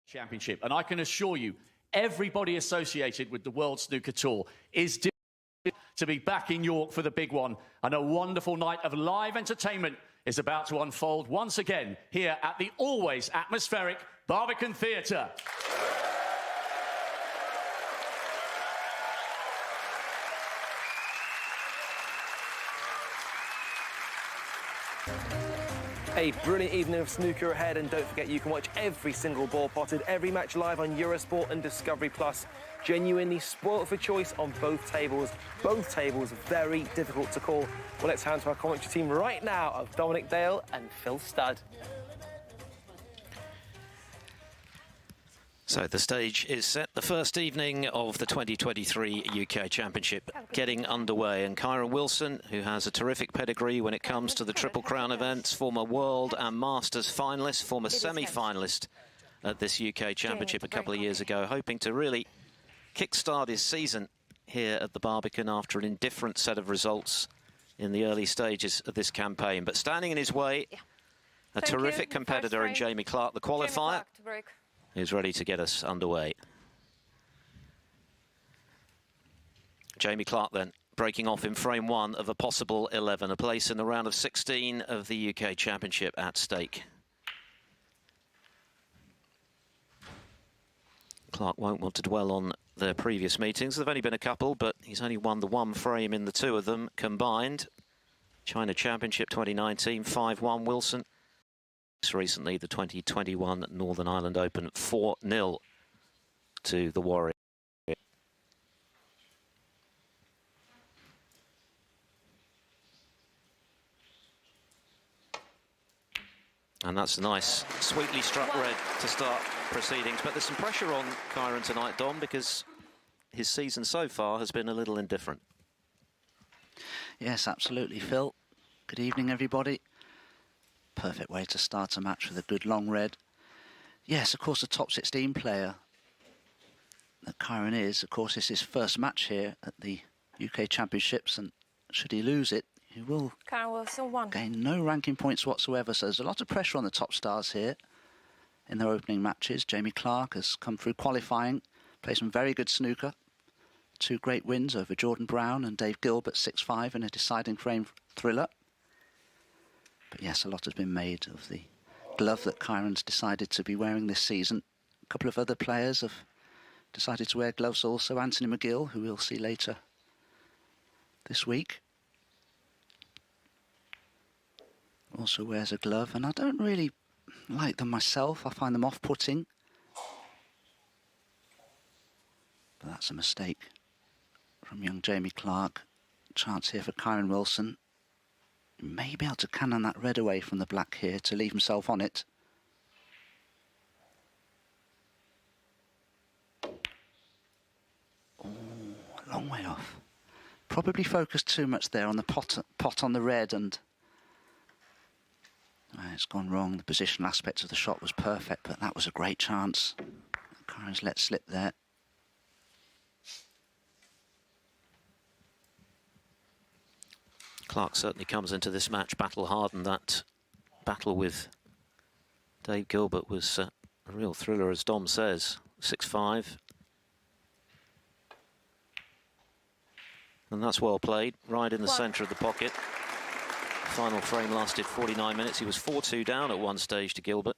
Championship. And I can assure you, everybody associated with the World Snooker Tour is delighted to be back in York for the big one. And a wonderful night of live entertainment is about to unfold once again here at the always atmospheric Barbican Theatre. A brilliant evening of snooker ahead, and don't forget you can watch every single ball potted, every match live on Eurosport and Discovery Plus. Genuinely spoilt for choice on both tables. Both tables very difficult to call. Well, let's hand to our commentary team right now of Dominic Dale and Phil Studd. So the stage is set. The first evening of the 2023 UK Championship getting underway, and Kyren Wilson, who has a terrific pedigree when it comes to the Triple Crown events, former World and Masters finalist, former semi-finalist at this UK Championship a couple of years ago, hoping to really kickstart his season here at the Barbican after an indifferent set of results in the early stages of this campaign. But standing in his way, a terrific competitor in Jamie Clarke, the qualifier, who's ready to get us underway. Jamie Clarke then breaking off in frame one of a possible 11, a place in the round of 16 of the UK Championship at stake. Clarke won't want to dwell on their previous meetings. There've only been a couple, but he's only won the one frame in the two of them combined. China Championship 2019, 5-1 Wilson. Recently, the 2021 Northern Ireland Open, 4-0 to the Warrior. And that's a nice, sweetly struck red to start proceedings. But there's some pressure on Kyren tonight, Dom, because his season so far has been a little indifferent. Yes, absolutely, Phil. Good evening, everybody. Perfect way to start a match with a good long red. Yes, of course, the top 16 player that Kyren is, of course, it's his first match here at the UK Championships, and should he lose it, he will gain no ranking points whatsoever. So there's a lot of pressure on the top stars here in their opening matches. Jamie Clarke has come through qualifying, played some very good snooker. 2 great wins over Jordan Brown and Dave Gilbert, 6-5 in a deciding frame thriller. But yes, a lot has been made of the glove that Kyren's decided to be wearing this season. A couple of other players have decided to wear gloves also. Anthony McGill, who we'll see later this week, also wears a glove, and I don't really like them myself. I find them off-putting. But that's a mistake from young Jamie Clarke. Chance here for Kyren Wilson. May be able to cannon that red away from the black here to leave himself on it. Oh, a long way off. Probably focused too much there on the pot on the red, and it's gone wrong. The positional aspect of the shot was perfect, but that was a great chance. Kyren's let slip there. Clarke certainly comes into this match battle-hardened. That battle with Dave Gilbert was a real thriller, as Dom says. 6-5. And that's well played, right in the centre of the pocket. The final frame lasted 49 minutes. He was 4-2 down at one stage to Gilbert.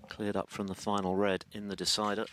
Cleared up from the final red in the decider.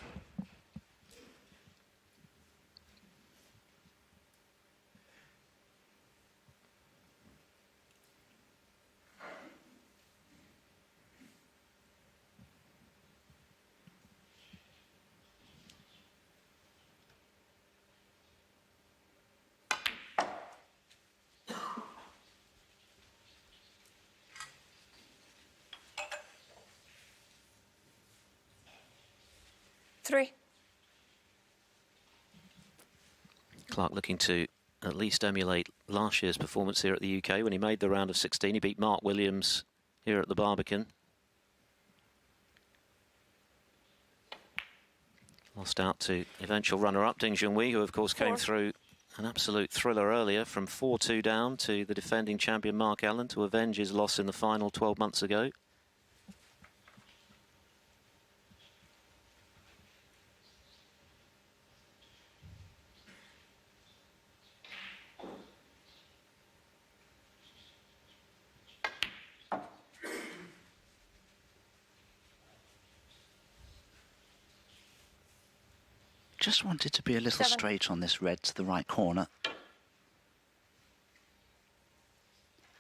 Clarke looking to at least emulate last year's performance here at the UK when he made the round of 16. He beat Mark Williams here at the Barbican. Lost out to eventual runner-up Ding Junhui, who of course came through an absolute thriller earlier from 4-2 down to the defending champion Mark Allen to avenge his loss in the final 12 months ago. just wanted to be a little 7. straight on this red to the right corner.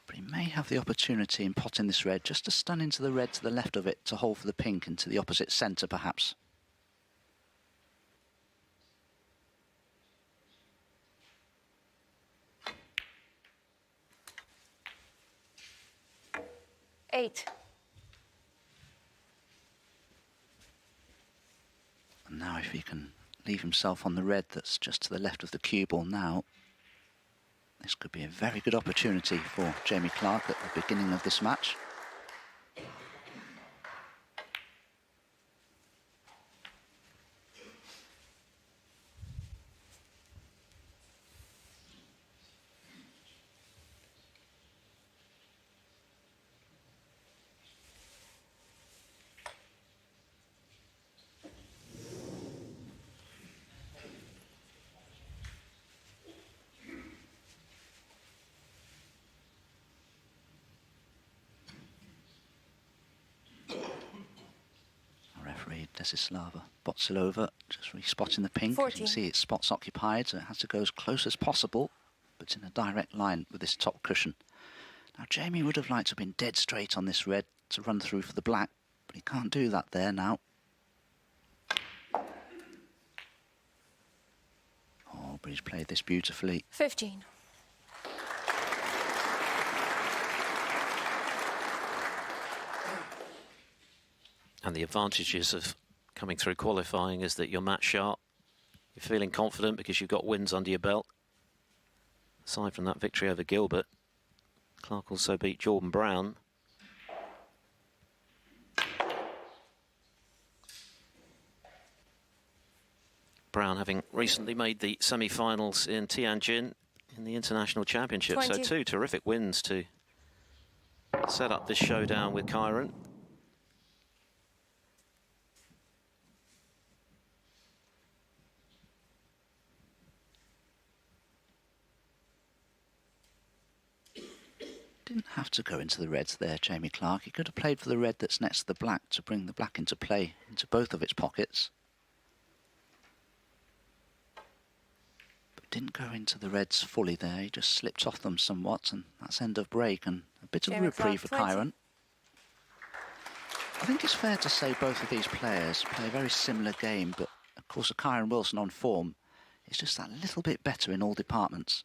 But he may have the opportunity in potting this red just to stun into the red to the left of it to hold for the pink into the opposite centre, perhaps. Eight. And now if he can leave himself on the red that's just to the left of the cue ball now, this could be a very good opportunity for Jamie Clarke at the beginning of this match. Desislava Botsilova just re-spotting the pink. 14. As you can see, its spot's occupied, so it has to go as close as possible, but in a direct line with this top cushion. Now, Jamie would have liked to have been dead straight on this red to run through for the black, but he can't do that there now. Oh, but he's played this beautifully. 15. And the advantages of coming through qualifying is that you're match sharp. You're feeling confident because you've got wins under your belt. Aside from that victory over Gilbert, Clarke also beat Jordan Brown. Brown having recently made the semi-finals in Tianjin in the International Championship. 20. So 2 terrific wins to set up this showdown with Kyren. Didn't have to go into the reds there, Jamie Clarke. He could have played for the red that's next to the black to bring the black into play, into both of its pockets. But didn't go into the reds fully there. He just slipped off them somewhat, and that's end of break and a bit of Jamie reprieve for Clarke, 20. Kyren. I think it's fair to say both of these players play a very similar game, but of course a Kyren Wilson on form is just that little bit better in all departments.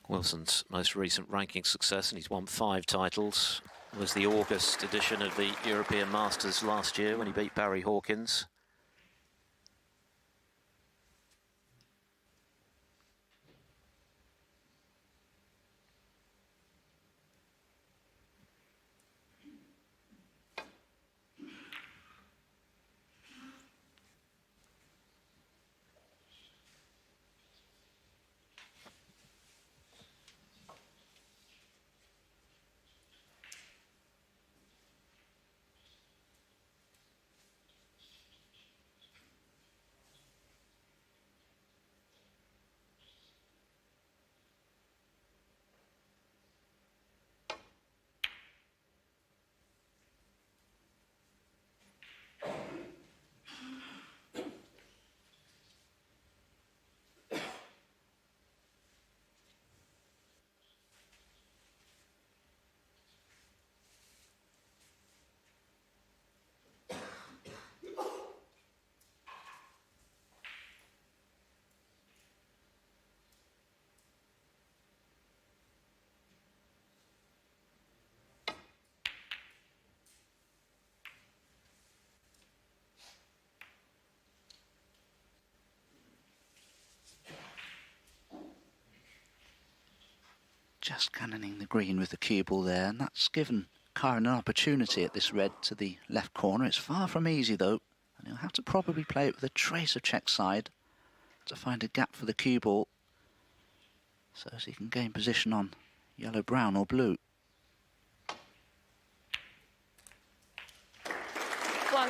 Wilson's most recent ranking success, and he's won 5 titles, was the August edition of the European Masters last year when he beat Barry Hawkins. Just cannoning the green with the cue ball there, and that's given Kyren an opportunity at this red to the left corner. It's far from easy though, and he'll have to probably play it with a trace of check side to find a gap for the cue ball so as he can gain position on yellow, brown or blue. 1.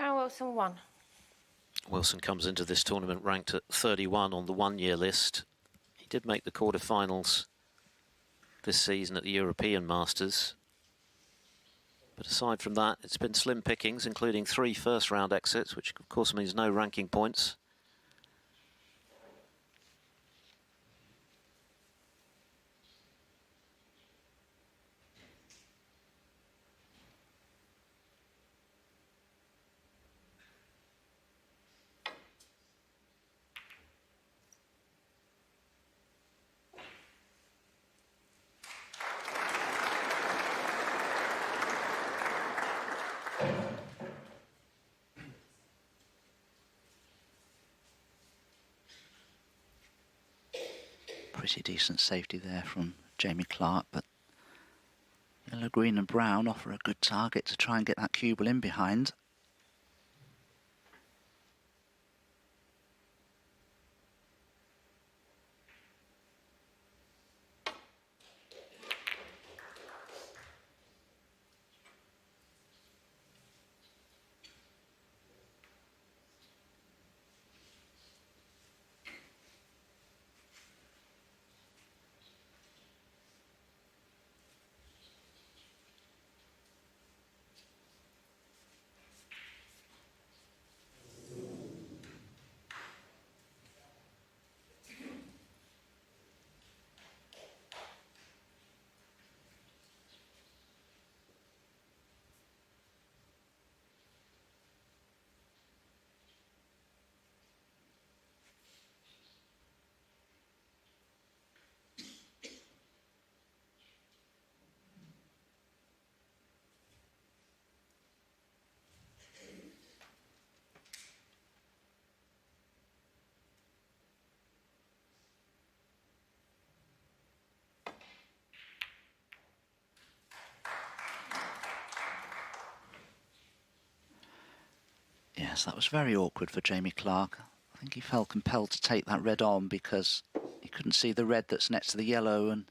Kyren Wilson, 1. Wilson comes into this tournament ranked at 31 on the one-year list. He did make the quarter-finals this season at the European Masters. But aside from that, it's been slim pickings, including 3 first-round exits, which of course means no ranking points. Pretty decent safety there from Jamie Clarke, but yellow, green and brown offer a good target to try and get that cue ball in behind. Yes, that was very awkward for Jamie Clarke. I think he felt compelled to take that red on because he couldn't see the red that's next to the yellow, and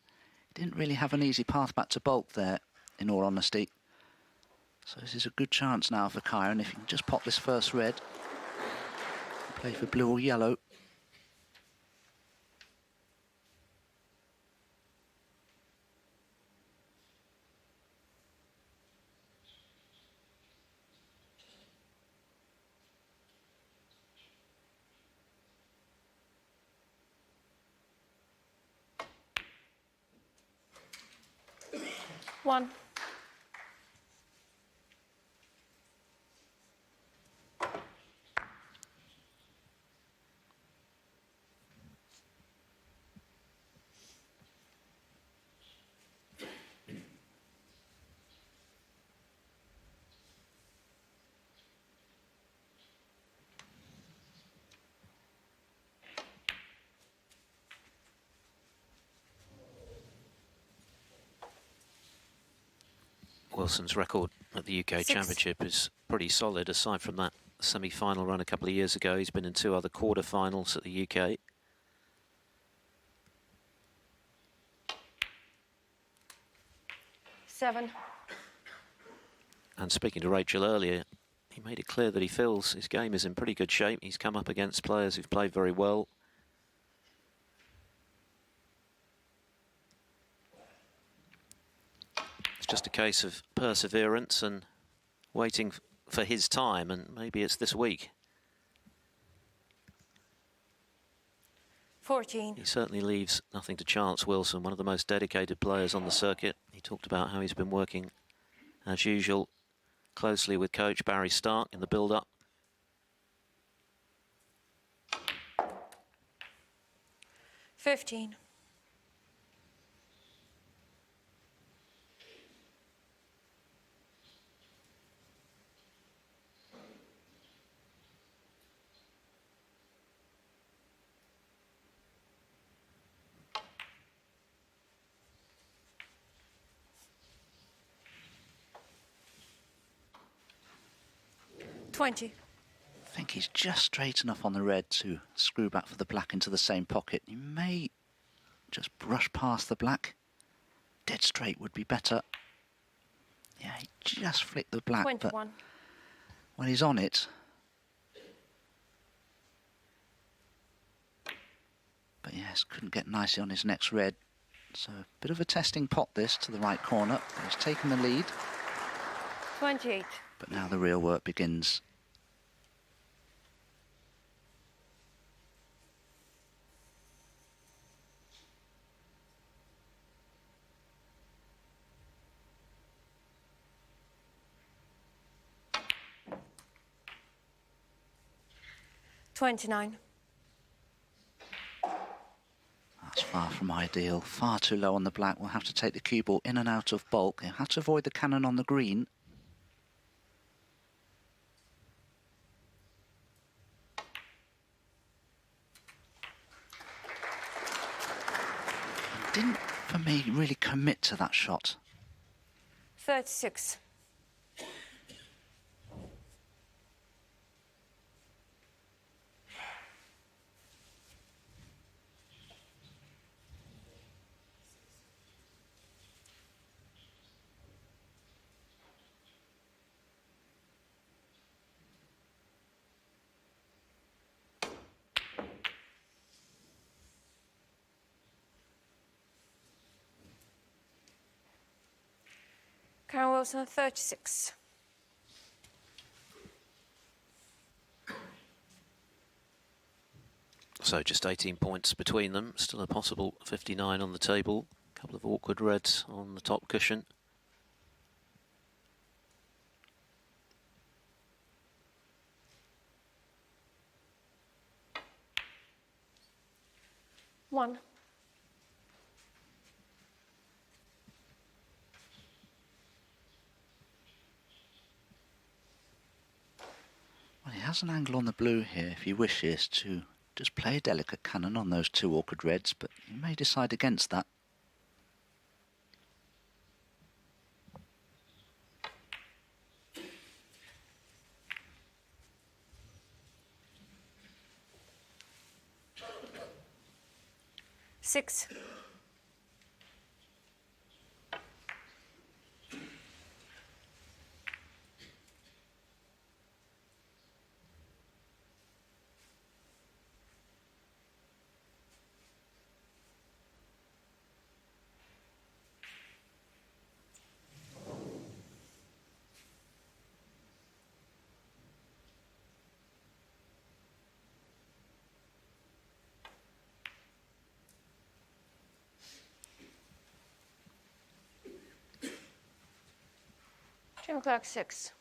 he didn't really have an easy path back to bulk there, in all honesty. So this is a good chance now for Kyren if he can just pop this first red. Play for blue or yellow. One. Wilson's record at the UK 6. Championship is pretty solid. Aside from that semi-final run a couple of years ago, he's been in 2 other quarter-finals at the UK. Seven. And speaking to Rachel earlier, he made it clear that he feels his game is in pretty good shape. He's come up against players who've played very well. It's just a case of perseverance and waiting for his time, and maybe it's this week. 14. He certainly leaves nothing to chance, Wilson, one of the most dedicated players on the circuit. He talked about how he's been working, as usual, closely with coach Barry Stark in the build-up. $15. $20. I think he's just straight enough on the red to screw back for the black into the same pocket. He may just brush past the black. Dead straight would be better. Yeah, he just flicked the black. 21. But Well, he's on it. But yes, couldn't get nicely on his next red. So a bit of a testing pot this to the right corner. He's taken the lead. 28. But now the real work begins. $29. That's far from ideal. Far too low on the black. We'll have to take the cue ball in and out of bulk. He'll have to avoid the cannon on the green. Didn't, for me, really commit to that shot. 36. Kyren Wilson, 36. So just 18 points between them. Still a possible 59 on the table. A couple of awkward reds on the top cushion. One. Well, he has an angle on the blue here if he wishes to just play a delicate cannon on those two awkward reds, but he may decide against that. Six. Clarke, 6.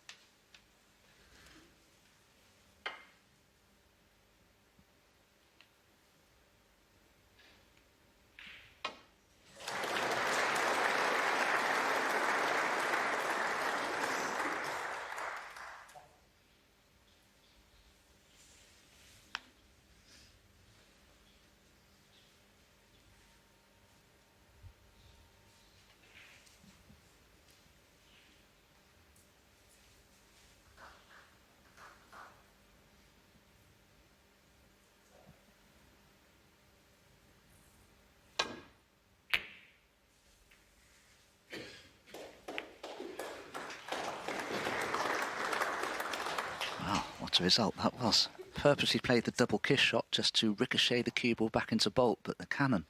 Wow, what a result that was. Purposely played the double kiss shot just to ricochet the cue ball back into bulk, but the cannon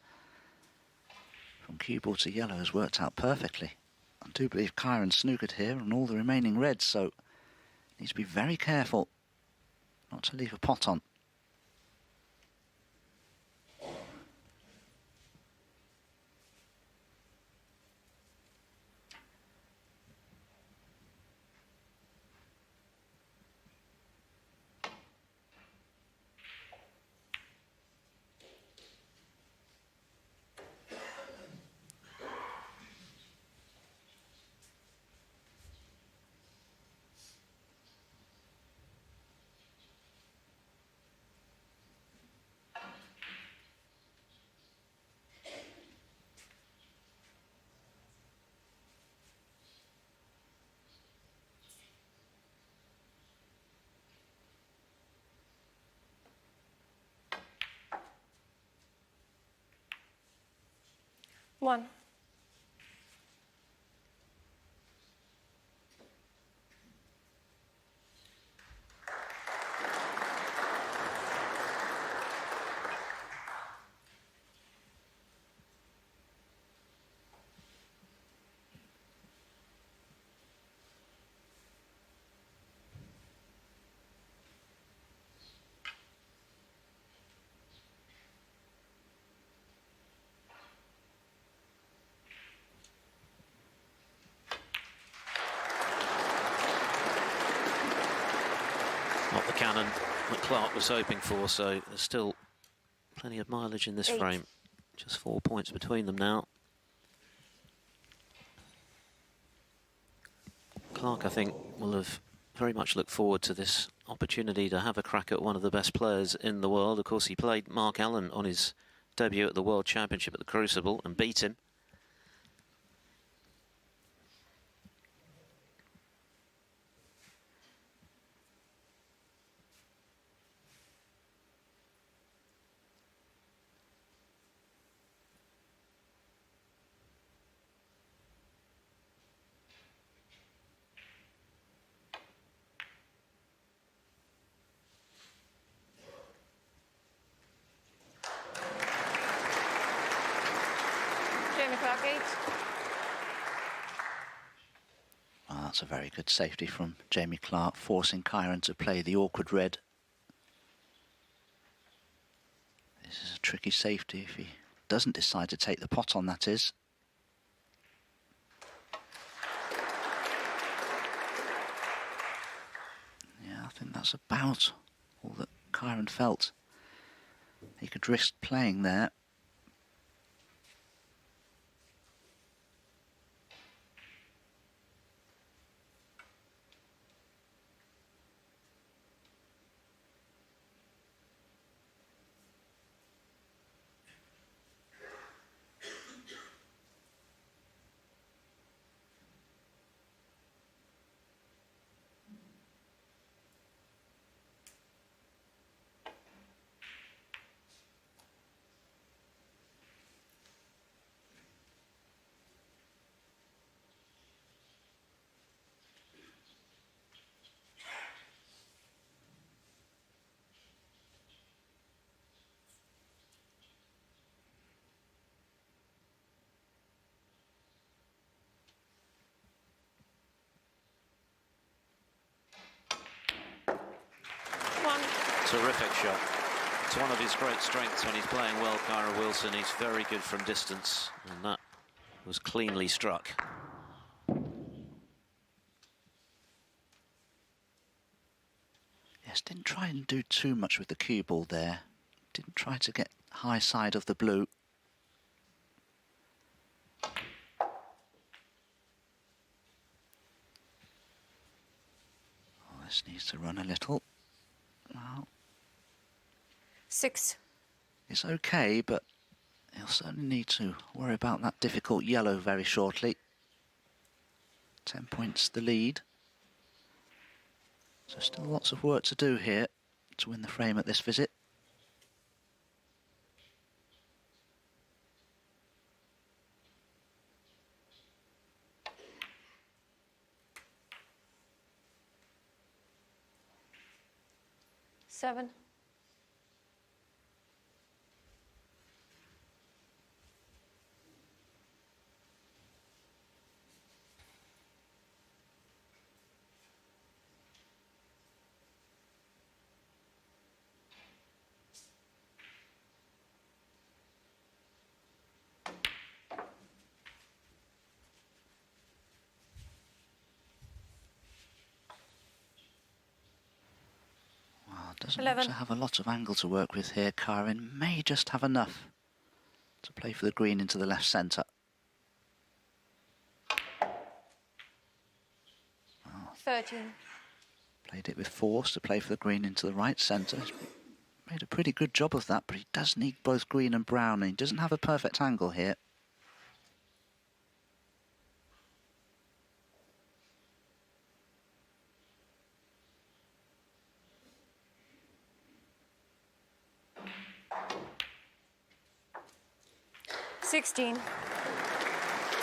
from cue ball to yellow has worked out perfectly. I do believe Kyren snookered here on all the remaining reds, so needs to be very careful not to leave a pot on. One. diamond that Clarke was hoping for, so there's still plenty of mileage in this 8. frame. Just 4 points between them now. Clarke, I think, will have very much looked forward to this opportunity to have a crack at one of the best players in the world. Of course, he played Mark Allen on his debut at the World Championship at the Crucible and beat him. Clarke 8. Well, that's a very good safety from Jamie Clarke, forcing Kyren to play the awkward red. This is a tricky safety if he doesn't decide to take the pot on, that is. Yeah, I think that's about all that Kyren felt he could risk playing there. Terrific shot. It's one of his great strengths when he's playing well, Kyren Wilson. He's very good from distance, and that was cleanly struck. Yes, didn't try and do too much with the cue ball there. Didn't try to get high side of the blue. Oh, this needs to run a little. Well, 6. it's okay, but he'll certainly need to worry about that difficult yellow very shortly. 10 points the lead. So still lots of work to do here to win the frame at this visit. Seven. Doesn't 11. look to have a lot of angle to work with here. Kyren may just have enough to play for the green into the left centre. 13. Played it with force to play for the green into the right centre. He's made a pretty good job of that, but he does need both green and brown, and he doesn't have a perfect angle here.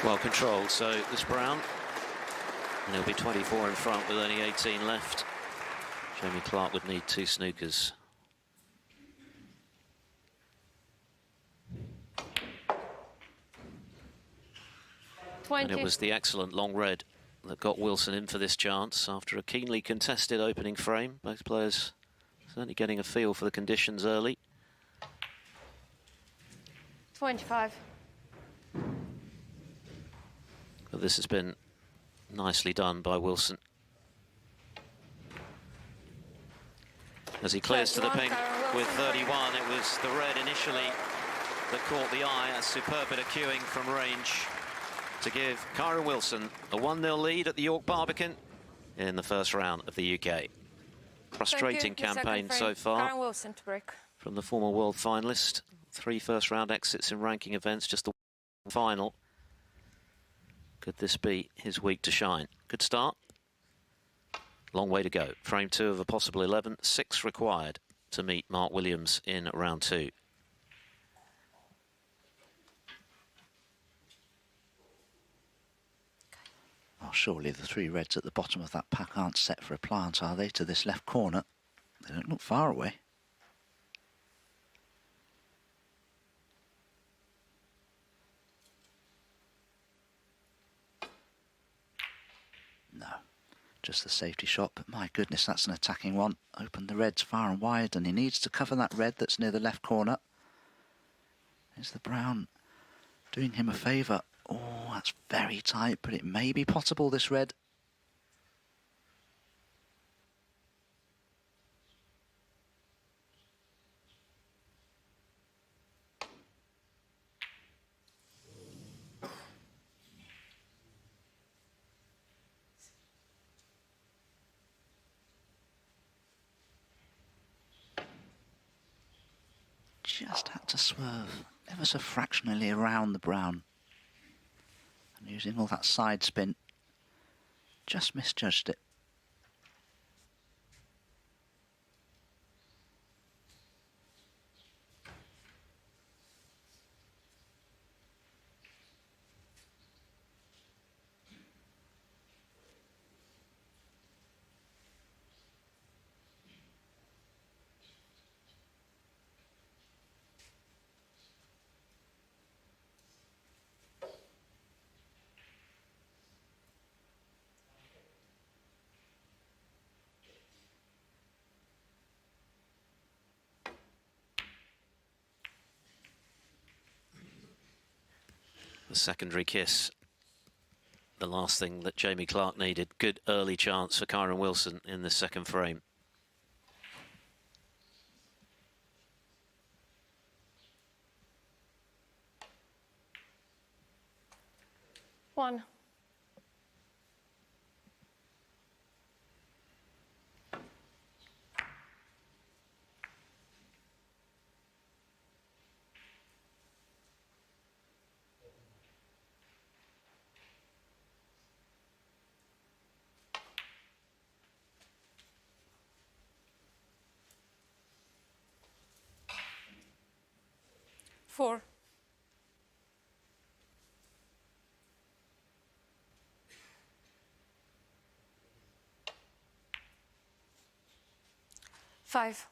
Well controlled, so this brown, and he'll be 24 in front with only 18 left. Jamie Clarke would need 2 snookers. And it was the excellent long red that got Wilson in for this chance after a keenly contested opening frame. Both players certainly getting a feel for the conditions early. 25. But this has been nicely done by Wilson. as he clears to the 31, pink Kyren with Wilson. 31. It was the red initially that caught the eye. A superb bit of cueing from range to give Kyren Wilson a 1-0 lead at the York Barbican in the first round of the UK. Frustrating Thank you. The campaign second so frame, far Kyren Wilson to break. from the former world finalist. 3 first-round exits in ranking events, just the final. Could this be his week to shine? Good start. Long way to go. Frame 2 of a possible 11. 6 required to meet Mark Williams in round 2. Oh, surely the 3 reds at the bottom of that pack aren't set for a plant, are they, to this left corner? They don't look far away. No, just the safety shot, but my goodness, that's an attacking one. Opened the reds far and wide, and he needs to cover that red that's near the left corner. Is the brown doing him a favour? Oh, that's very tight, but it may be potable, this red. Just had to swerve ever so fractionally around the brown. And using all that side spin, just misjudged it. The secondary kiss, the last thing that Jamie Clarke needed. Good early chance for Kyren Wilson in the second frame. One. Four. Five.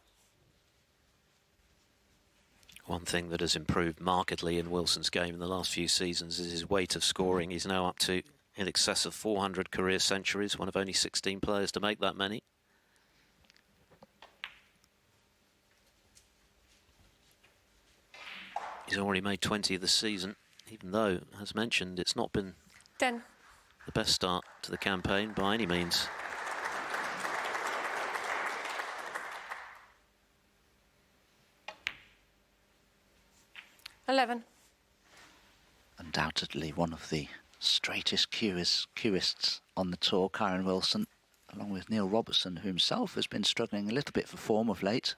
One thing that has improved markedly in Wilson's game in the last few seasons is his weight of scoring. He's now up to in excess of 400 career centuries, one of only 16 players to make that many. He's already made 20 this season, even though, as mentioned, it's not been 10. the best start to the campaign by any means. $11. Undoubtedly one of the straightest cueists on the tour, Kyren Wilson, along with Neil Robertson, who himself has been struggling a little bit for form of late.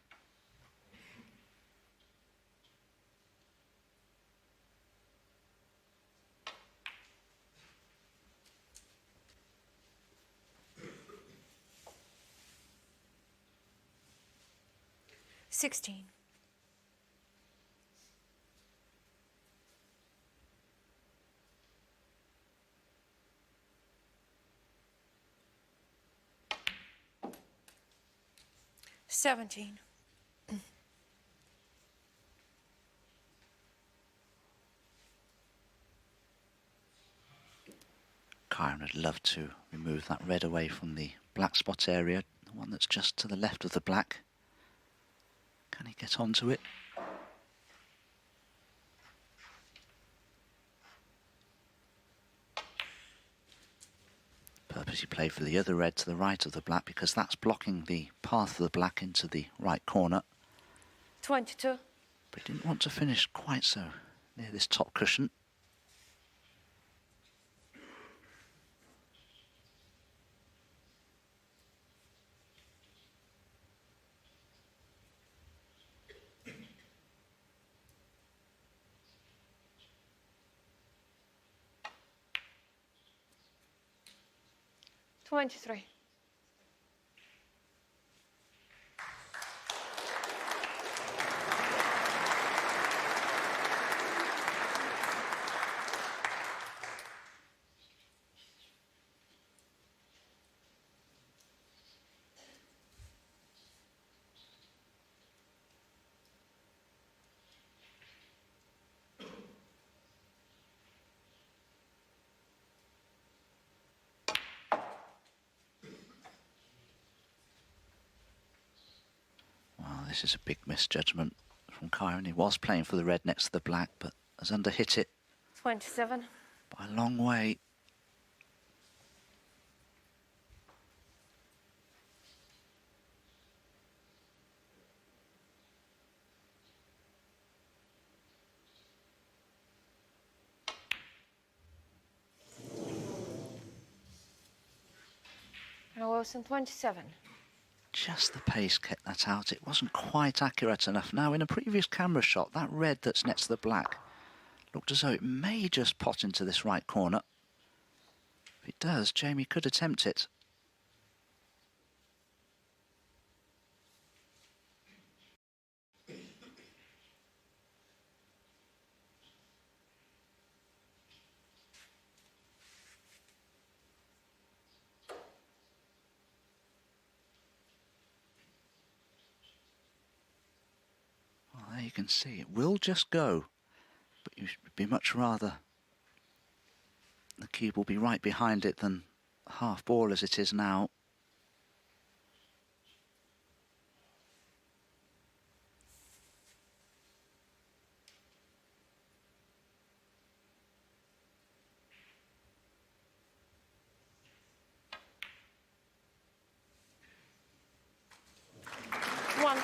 $16. $17. Kyren would love to remove that red away from the black spot area, the one that's just to the left of the black. Can he get onto it? purposely played for the other red to the right of the black because that's blocking the path of the black into the right corner. 22. But he didn't want to finish quite so near this top cushion. $23. This is a big misjudgment from Kyren. He was playing for the red next to the black, but has underhit it 27. by a long way. I was in 27. Just the pace kept that out. It wasn't quite accurate enough. Now, in a previous camera shot, that red that's next to the black looked as though it may just pot into this right corner. If it does, Jamie could attempt it. There you can see it will just go, but you'd be much rather the cube will be right behind it than half ball as it is now. One.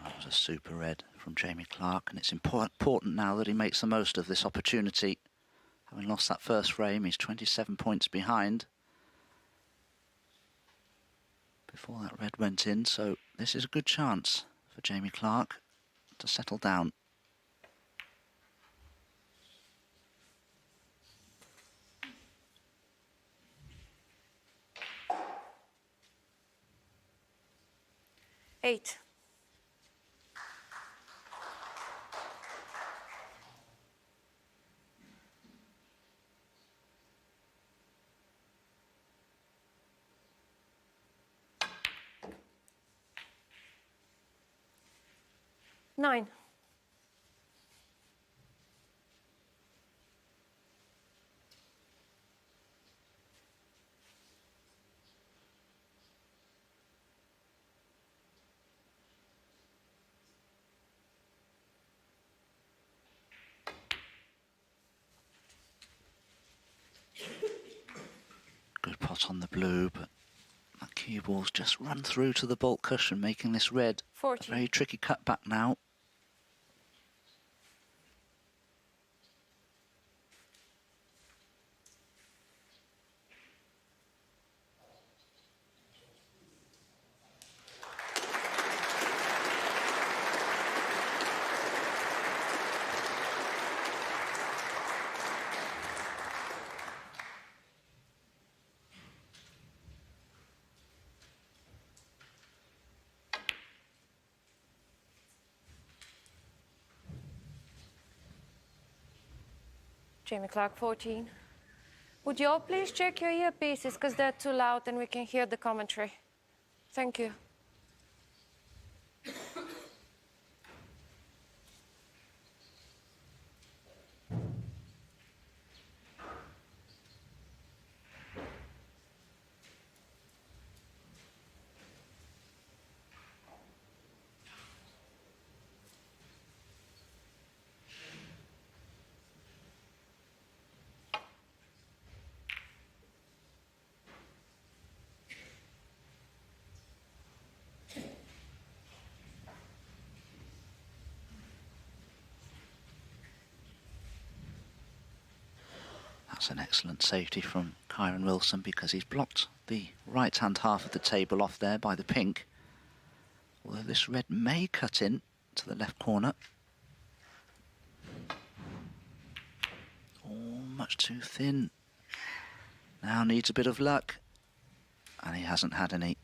That was a super red from Jamie Clarke, and it's important now that he makes the most of this opportunity. Having lost that first frame, he's 27 points behind before that red went in, so this is a good chance for Jamie Clarke to settle down. Eight. Nine. Good pot on the blue, but that cue ball's just run through to the baulk cushion, making this red 40. a very tricky cutback now. Jamie Clarke, 14. Would you all please check your earpieces because they're too loud and we can hear the commentary? Thank you. That's an excellent safety from Kyren Wilson because he's blocked the right-hand half of the table off there by the pink. Although this red may cut in to the left corner. Oh, much too thin. Now needs a bit of luck. And he hasn't had any.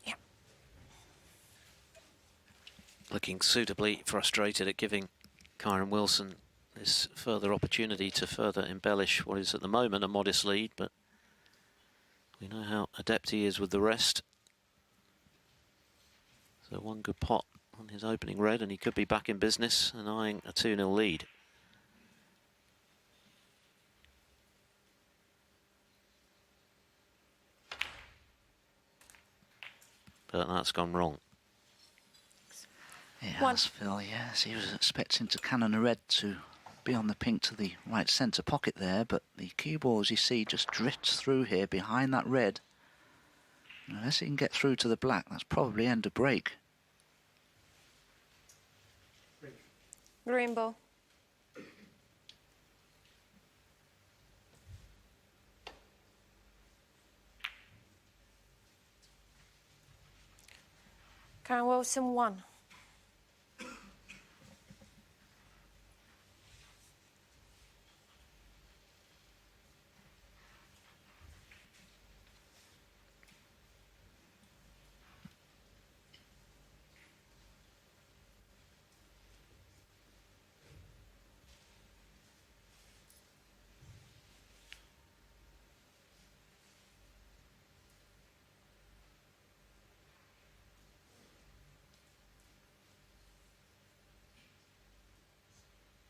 Yeah. Looking suitably frustrated at giving Kyren Wilson this further opportunity to further embellish what is at the moment a modest lead, but we know how adept he is with the rest. So one good pot on his opening red and he could be back in business and eyeing a 2-0 lead. But that's gone wrong. It One. has, Phil, yes. He was expecting to cannon a red to be on the pink to the right centre pocket there, but the cue ball, as you see, just drifts through here behind that red. Unless he can get through to the black, that's probably end of break. Green ball. Kyren Wilson 1.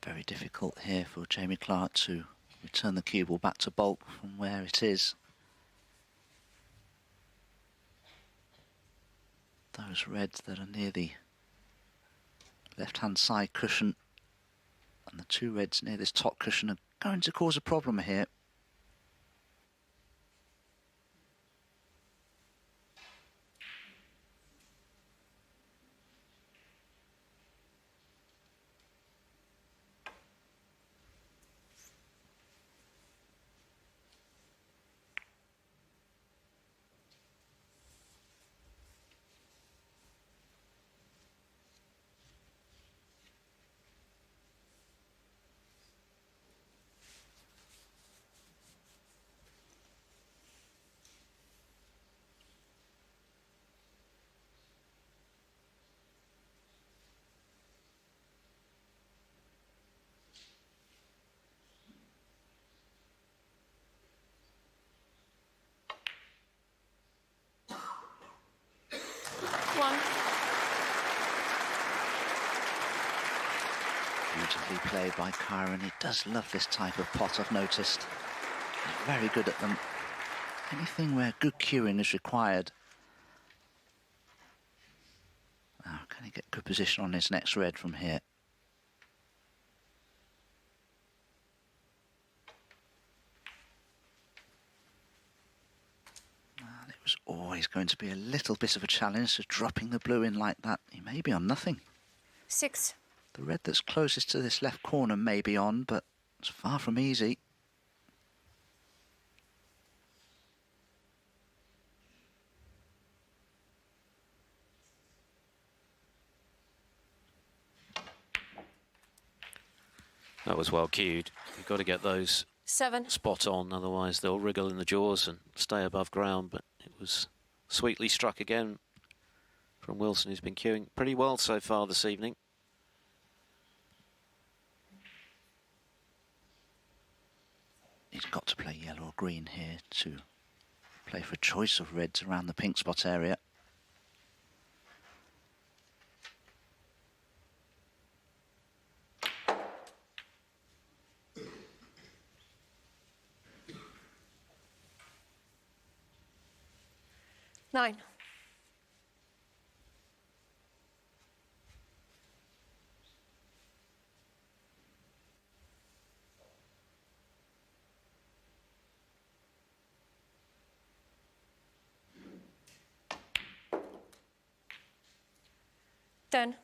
Very difficult here for Jamie Clarke to return the cue ball back to bulk from where it is. Those reds that are near the left-hand side cushion and the two reds near this top cushion are going to cause a problem here. Beautifully played by Kyren. He does love this type of pot, I've noticed. He's very good at them. Anything where good cueing is required. Now, can he get good position on his next red from here? And it was always going to be a little bit of a challenge, so dropping the blue in like that, he may be on nothing. 6. The red that's closest to this left corner may be on, but it's far from easy. That was well cued. You've got to get those 7. spot on, otherwise they'll wriggle in the jaws and stay above ground. But it was sweetly struck again from Wilson, who's been cueing pretty well so far this evening. He's got to play yellow or green here to play for a choice of reds around the pink spot area. Nine. Ten.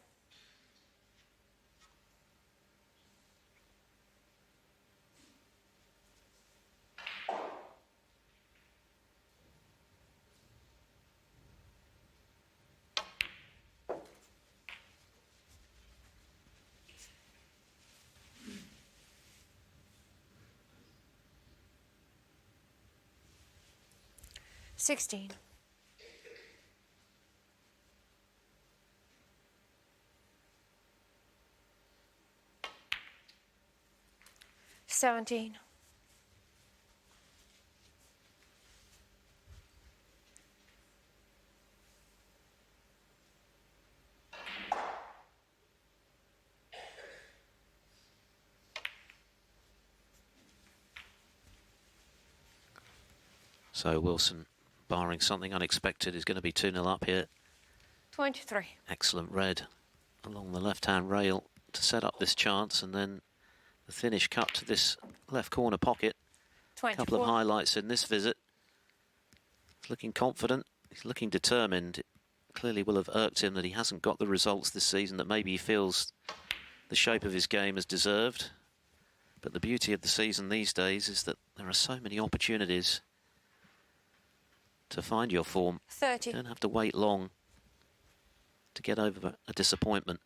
16. 17. 'So Wilson, barring something unexpected, is going to be 2-0 up here. 23. Excellent red along the left-hand rail to set up this chance, and then the finish cut to this left corner pocket. 24. A couple of highlights in this visit. He's looking confident, he's looking determined. It clearly will have irked him that he hasn't got the results this season that maybe he feels the shape of his game has deserved. But the beauty of the season these days is that there are so many opportunities to find your form. 30. You don't have to wait long to get over a disappointment.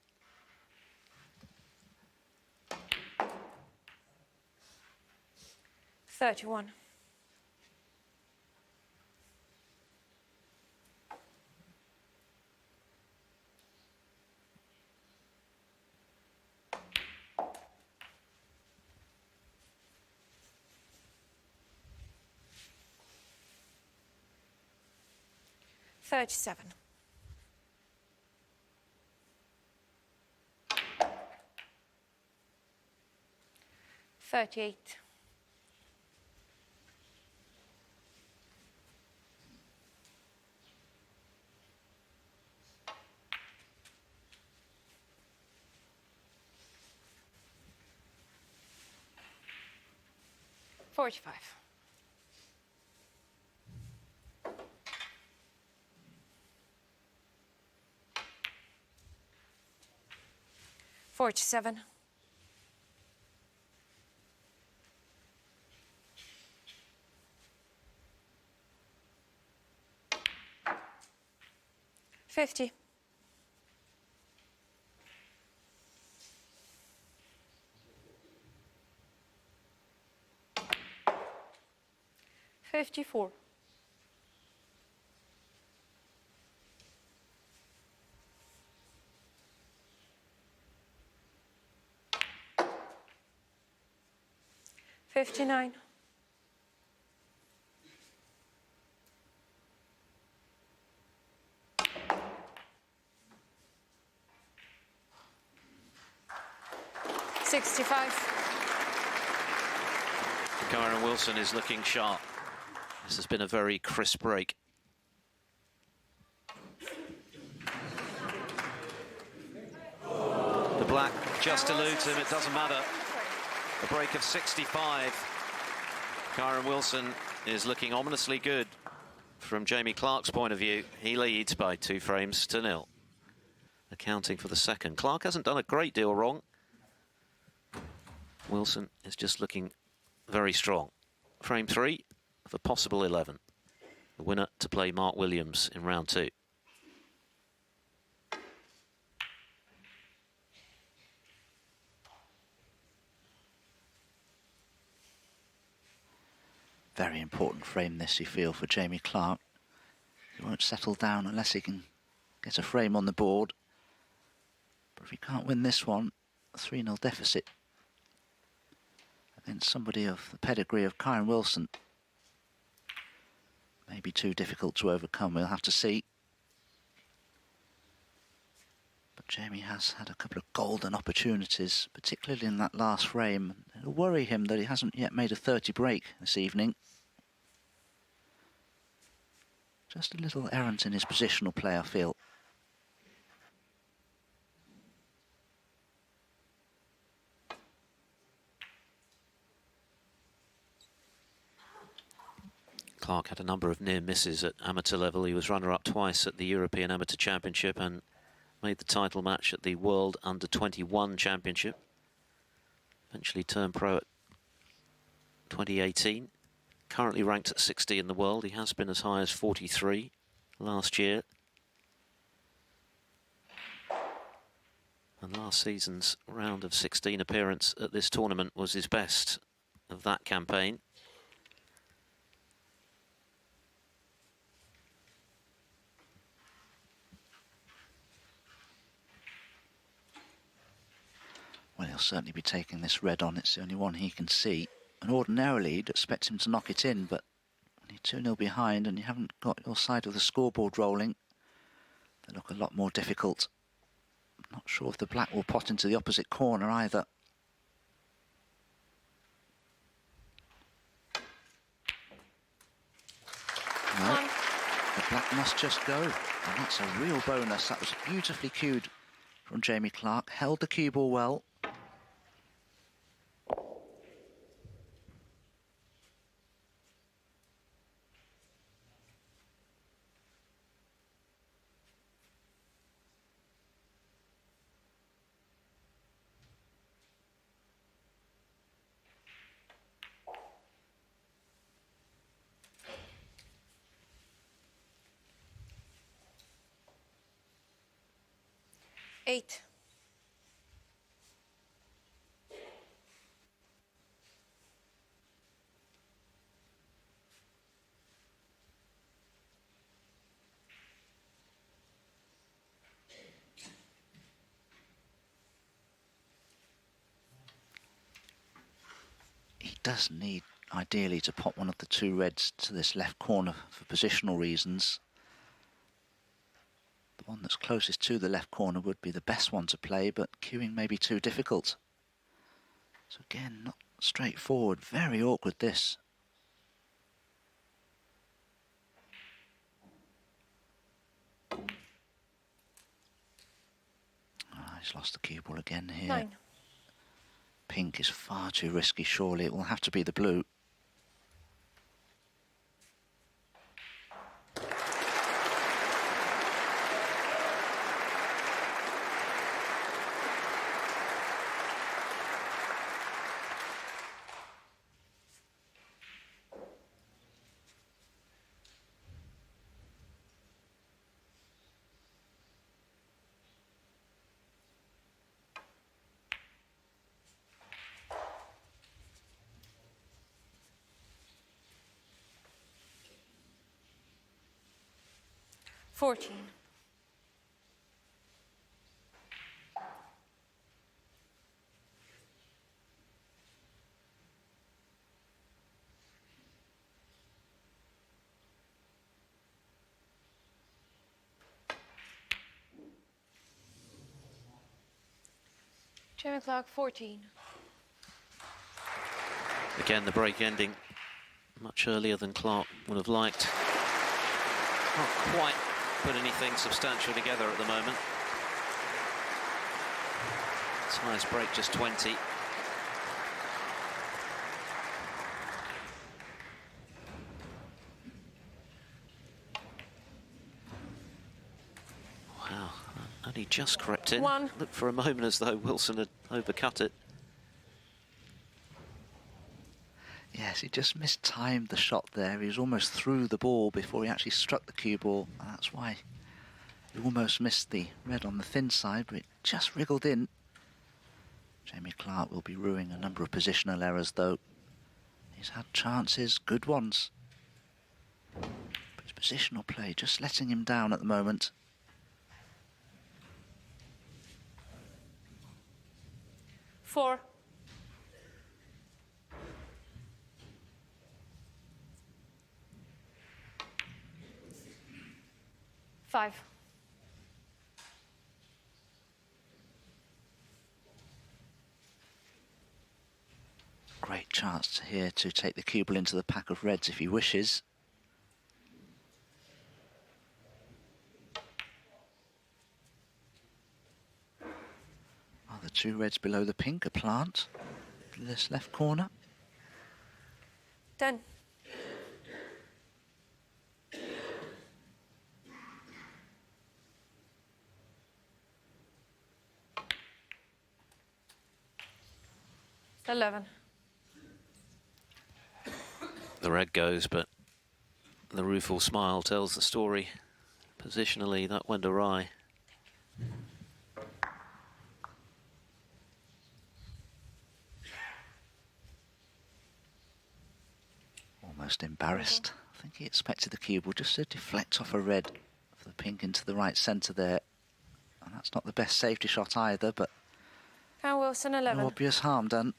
$31. 37. 38. 45. 47. 50. 54. 59. 65. Kyren Wilson is looking sharp. This has been a very crisp break. The black just eludes him, it doesn't matter. A break of 65. Kyren Wilson is looking ominously good from Jamie Clarke's point of view. He leads by 2 frames to 0, accounting for the second. Clarke hasn't done a great deal wrong. Wilson is just looking very strong. Frame 3 of a possible 11. The winner to play Mark Williams in round 2. Very important frame this, you feel, for Jamie Clarke. He won't settle down unless he can get a frame on the board. But if he can't win this one, a 3-0 deficit against somebody of the pedigree of Kyren Wilson may be too difficult to overcome. We'll have to see. But Jamie has had a couple of golden opportunities, particularly in that last frame. It'll worry him that he hasn't yet made a 30 break this evening. Just a little errant in his positional play, I feel. Clarke had a number of near misses at amateur level. He was runner-up twice at the European Amateur Championship and made the title match at the World Under-21 Championship. Eventually turned pro at 2018. Currently ranked at 60 in the world. He has been as high as 43 last year. And last season's round of 16 appearance at this tournament was his best of that campaign. he'll certainly be taking this red on. It's the only one he can see. And ordinarily, you'd expect him to knock it in, but when you're 2-0 behind and you haven't got your side of the scoreboard rolling, they look a lot more difficult. I'm not sure if the black will pot into the opposite corner either. No, the black must just go. And that's a real bonus. That was beautifully cued from Jamie Clarke. Held the cue ball well. Eight. He does need, ideally, to pop one of the two reds to this left corner for positional reasons. The one that's closest to the left corner would be the best one to play, but queuing may be too difficult. So again, not straightforward, very awkward this. He's lost the cue ball again here. 9. Pink is far too risky, surely. It will have to be the blue. Fourteen. Jamie Clarke, 14. Again, the break ending much earlier than Clarke would have liked. Not quite put anything substantial together at the moment. His highest break just 20. Wow, only just crept in. One. Looked for a moment as though Wilson had overcut it. Yes, he just mistimed the shot there. He was almost through the ball before he actually struck the cue ball. And that's why he almost missed the red on the thin side, but it just wriggled in. Jamie Clarke will be ruining a number of positional errors, though. He's had chances, good ones. But his positional play just letting him down at the moment. Four. 5. Great chance here to take the cue ball into the pack of reds if he wishes. The two reds below the pink, a plant. This left corner. 10. $11. The red goes, but the rueful smile tells the story. Positionally, that went awry. Almost embarrassed. I think he expected the cue ball just to deflect off a red for the pink into the right centre there. And that's not the best safety shot either, but Kyren Wilson, 11. No obvious harm done.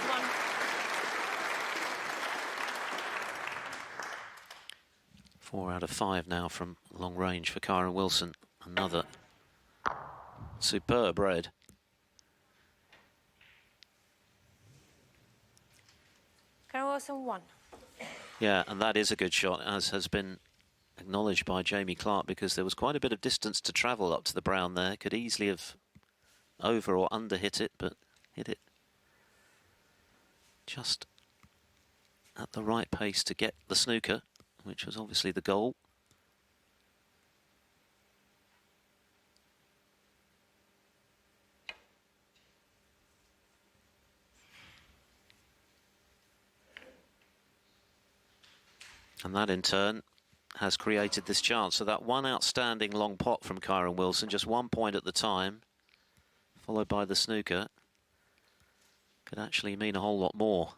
One. 4 out of 5 now from long range for Kyren Wilson. Another superb red. Kyren Wilson, 1. Yeah, and that is a good shot, as has been acknowledged by Jamie Clarke, because there was quite a bit of distance to travel up to the brown there. Could easily have over or under hit it, but hit it just at the right pace to get the snooker, which was obviously the goal. And that in turn has created this chance. So that one outstanding long pot from Kyren Wilson, just 1 point at the time, followed by the snooker, could actually mean a whole lot more.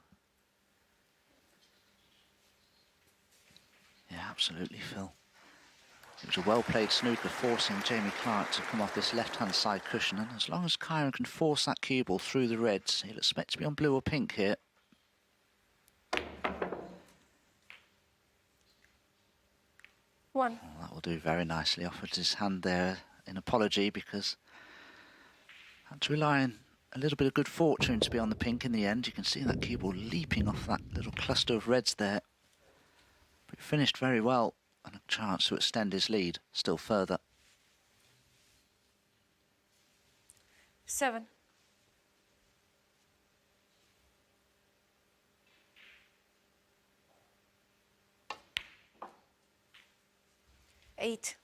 Yeah, absolutely, Phil. It was a well-played snooker, forcing Jamie Clarke to come off this left-hand side cushion, and as long as Kyren can force that cue ball through the reds, he'll expect to be on blue or pink here. 1. Well, that will do very nicely. Offered his hand there in apology because had to rely on a little bit of good fortune to be on the pink in the end. You can see that cue ball leaping off that little cluster of reds there. But it finished very well, and a chance to extend his lead still further. 7. 8.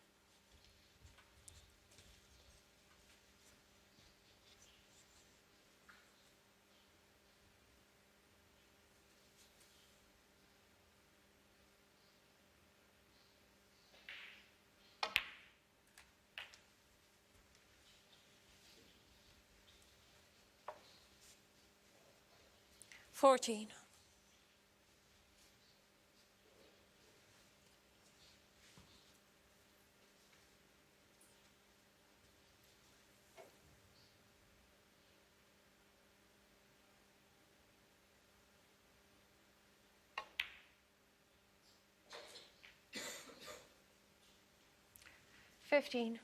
14. 15.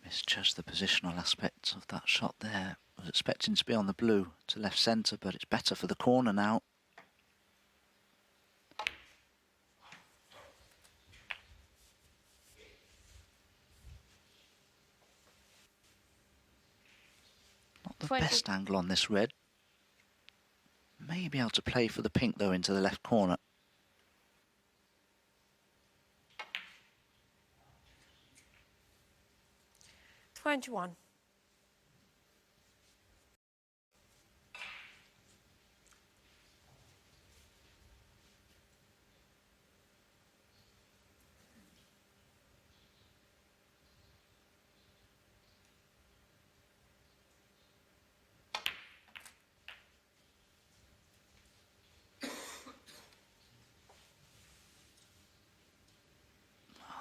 Misjudged the positional aspect of that shot there. I was expecting to be on the blue to left centre, but it's better for the corner now. Not the 20. best angle on this red. May be able to play for the pink though into the left corner. 21.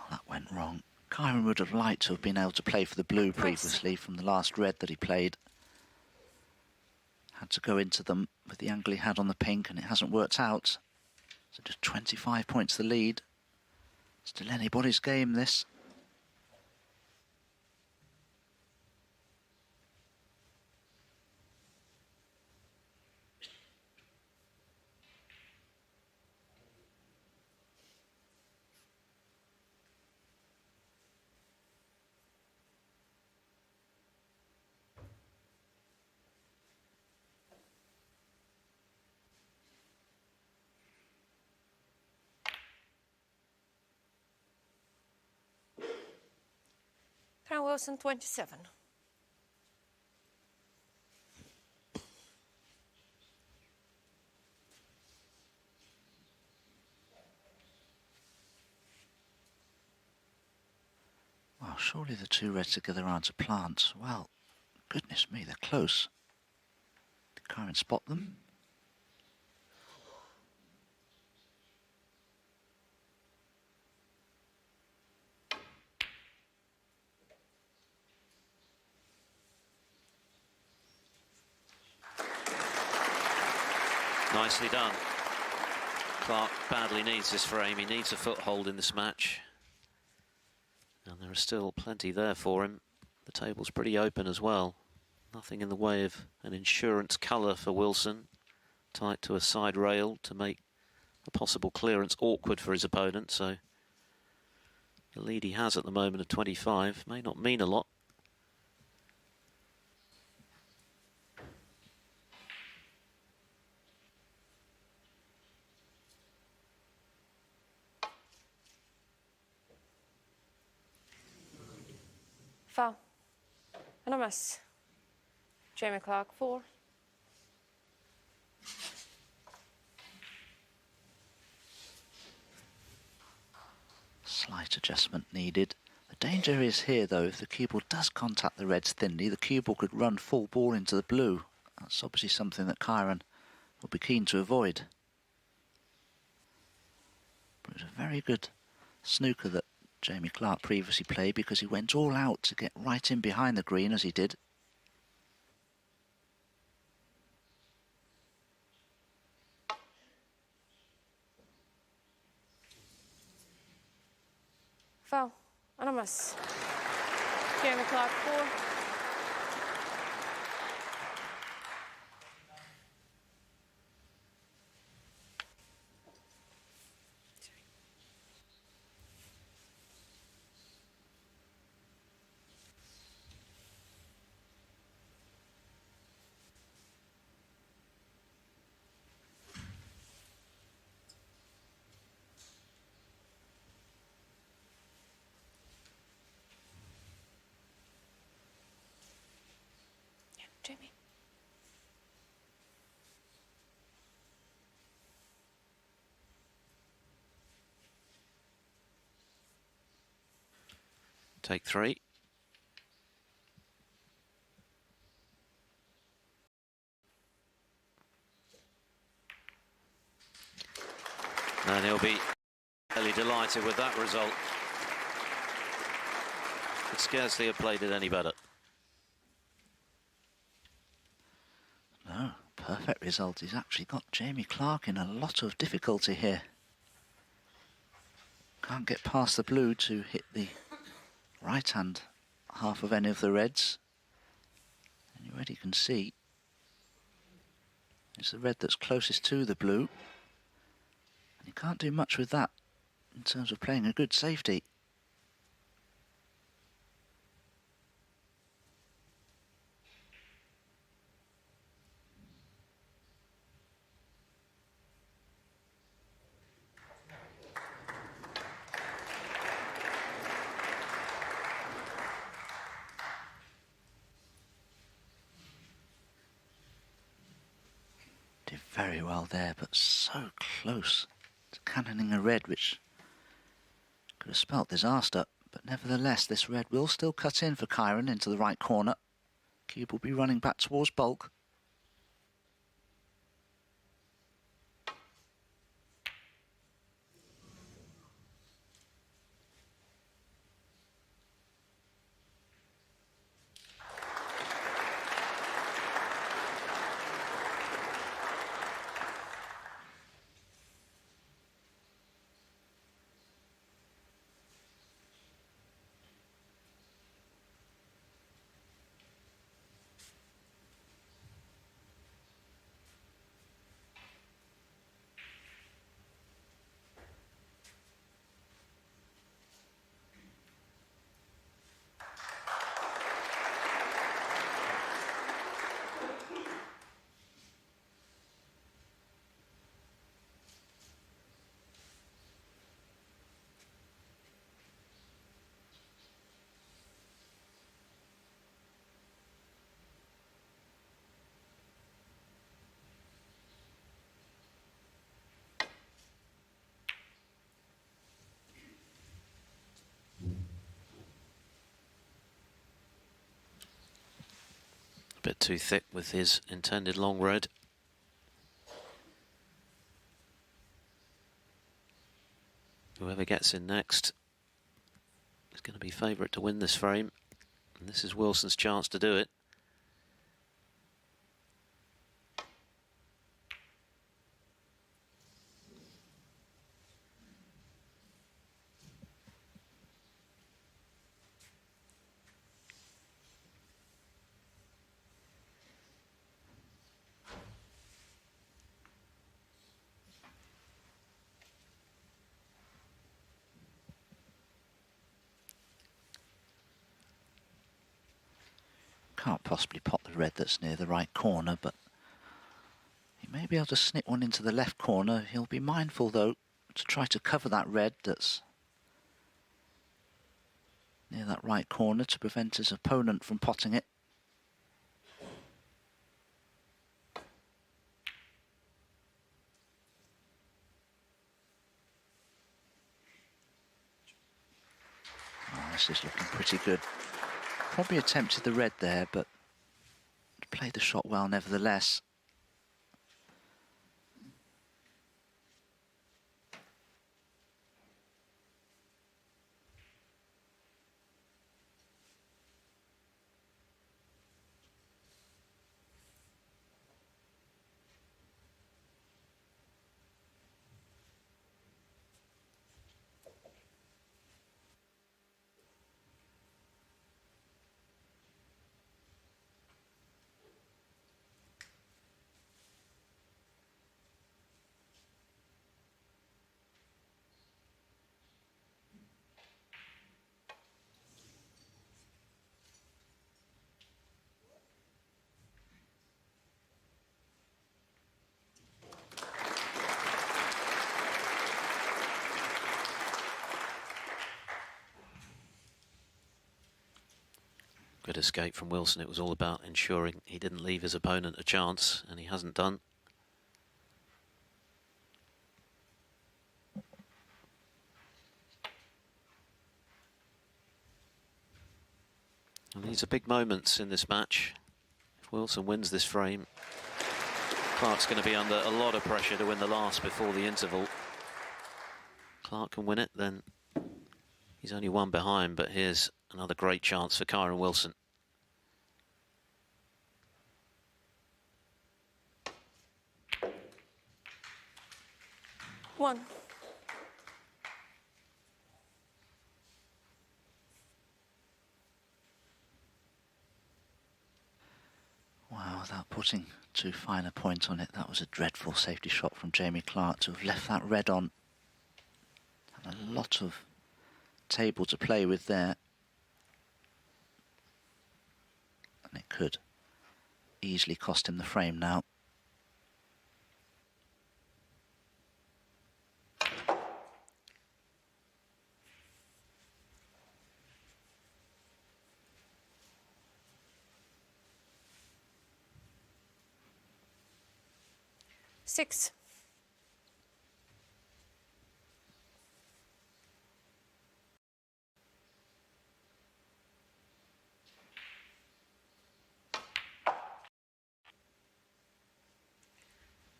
That went wrong. Kyren would have liked to have been able to play for the blue previously from the last red that he played. Had to go into them with the angle he had on the pink, and it hasn't worked out. So just 25 points the lead. Still anybody's game, this. Kyren Wilson, 27. Well, surely the two reds together aren't a plant. Well, goodness me, they're close. Did Kyren spot them? Nicely done. Clarke badly needs this frame. He needs a foothold in this match. And there are still plenty there for him. The table's pretty open as well. Nothing in the way of an insurance colour for Wilson. Tight to a side rail to make a possible clearance awkward for his opponent. So the lead he has at the moment of 25 may not mean a lot. Foul. And a miss. Jamie Clarke, 4. Slight adjustment needed. The danger is here, though, if the cue ball does contact the reds thinly, the cue ball could run full ball into the blue. That's obviously something that Kyren will be keen to avoid. But it was a very good snooker that Jamie Clarke previously played, because he went all out to get right in behind the green as he did. Foul. And a miss. Jamie Clarke, 4. Jamie. Take 3. And he'll be really delighted with that result. Could scarcely have played it any better. No, perfect result. He's actually got Jamie Clarke in a lot of difficulty here. Can't get past the blue to hit the right-hand half of any of the reds. And you already can see it's the red that's closest to the blue. And you can't do much with that in terms of playing a good safety. Did very well there, but so close to cannoning a red, which could have spelt disaster. But nevertheless, this red will still cut in for Kyren into the right corner. Cube will be running back towards bulk. A bit too thick with his intended long red. Whoever gets in next is going to be favourite to win this frame. And this is Wilson's chance to do it. Can't possibly pot the red that's near the right corner, but he may be able to snip one into the left corner. He'll be mindful, though, to try to cover that red that's near that right corner to prevent his opponent from potting it. Oh, this is looking pretty good. Probably attempted the red there, but played the shot well nevertheless. Good escape from Wilson. It was all about ensuring he didn't leave his opponent a chance, and he hasn't done. And these are big moments in this match. If Wilson wins this frame, Clarke's going to be under a lot of pressure to win the last before the interval. Clarke can win it, then he's only one behind, but here's another great chance for Kyren Wilson. One. Wow, without putting too fine a point on it, that was a dreadful safety shot from Jamie Clarke to have left that red on. And a lot of table to play with there. And it could easily cost him the frame now. Six.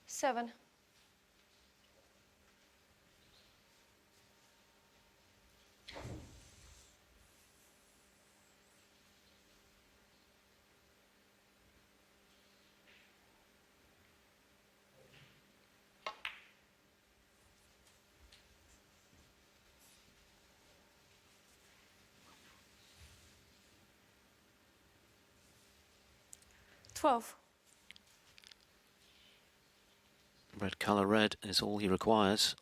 Seven. $12. Red colour red is all he requires.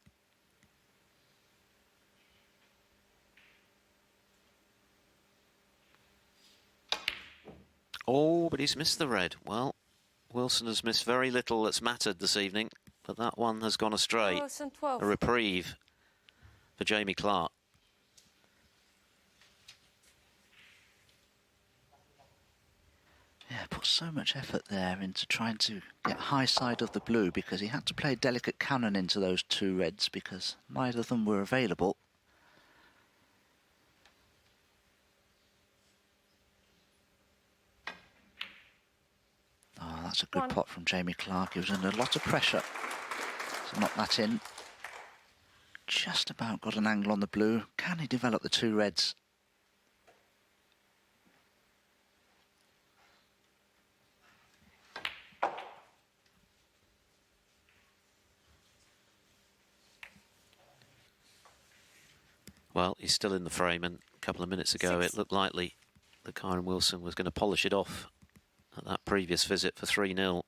Oh, but he's missed the red. Well, Wilson has missed very little that's mattered this evening, but that one has gone astray. Wilson, 12. A reprieve for Jamie Clarke. Yeah, put so much effort there into trying to get high side of the blue because he had to play delicate cannon into those two reds because neither of them were available. that's a good One. pot from Jamie Clarke. He was under a lot of pressure to knock that in. Just about got an angle on the blue. Can he develop the two reds? Well, he's still in the frame, and a couple of minutes ago it looked likely that Kyren Wilson was going to polish it off at that previous visit for 3-0.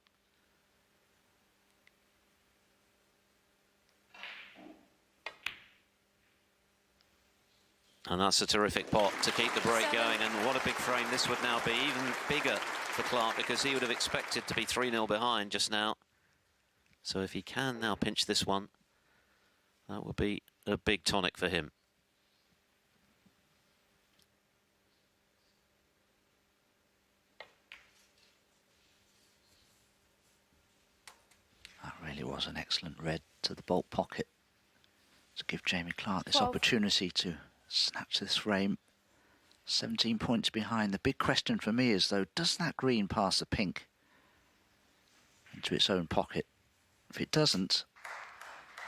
And that's a terrific pot to keep the break going, and what a big frame this would now be, even bigger for Clarke, because he would have expected to be 3-0 behind just now. So if he can now pinch this one, that would be a big tonic for him. That really was an excellent red to the baulk pocket to give Jamie Clarke this 12. opportunity to snatch this frame. 17 points behind. The big question for me is, though, does that green pass the pink into its own pocket? If it doesn't,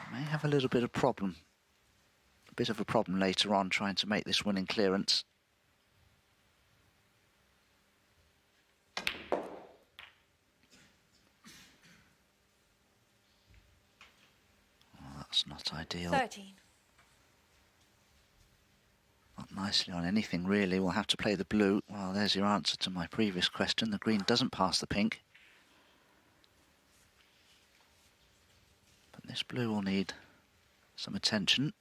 it may have a little bit of problem. A bit of a problem later on trying to make this winning clearance. That's not ideal. 13. Not nicely on anything, really. We'll have to play the blue. Well, there's your answer to my previous question. The green doesn't pass the pink. But this blue will need some attention.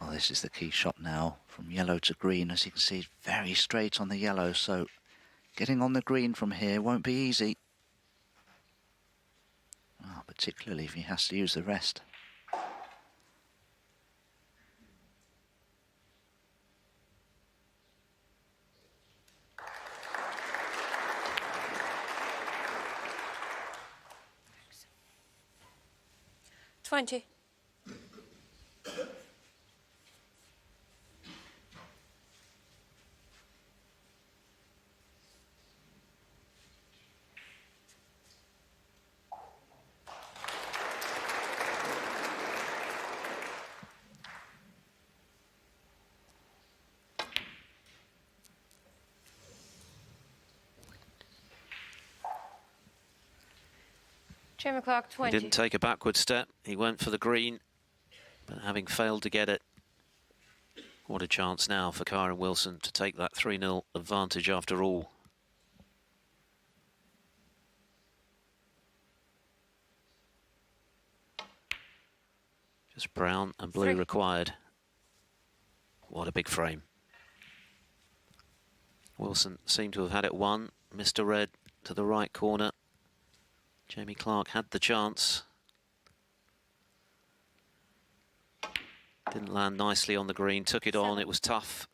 Well, this is the key shot now, from yellow to green. As you can see, very straight on the yellow, so getting on the green from here won't be easy. Well, particularly if he has to use the rest. $20. Jamie Clarke, 20. He didn't take a backward step. He went for the green, but having failed to get it, what a chance now for Kyren Wilson to take that 3-0 advantage after all. Just brown and blue 3. required. What a big frame. Wilson seemed to have had it won. Mr. Red to the right corner. Jamie Clarke had the chance. Didn't land nicely on the green, took it on, it was tough.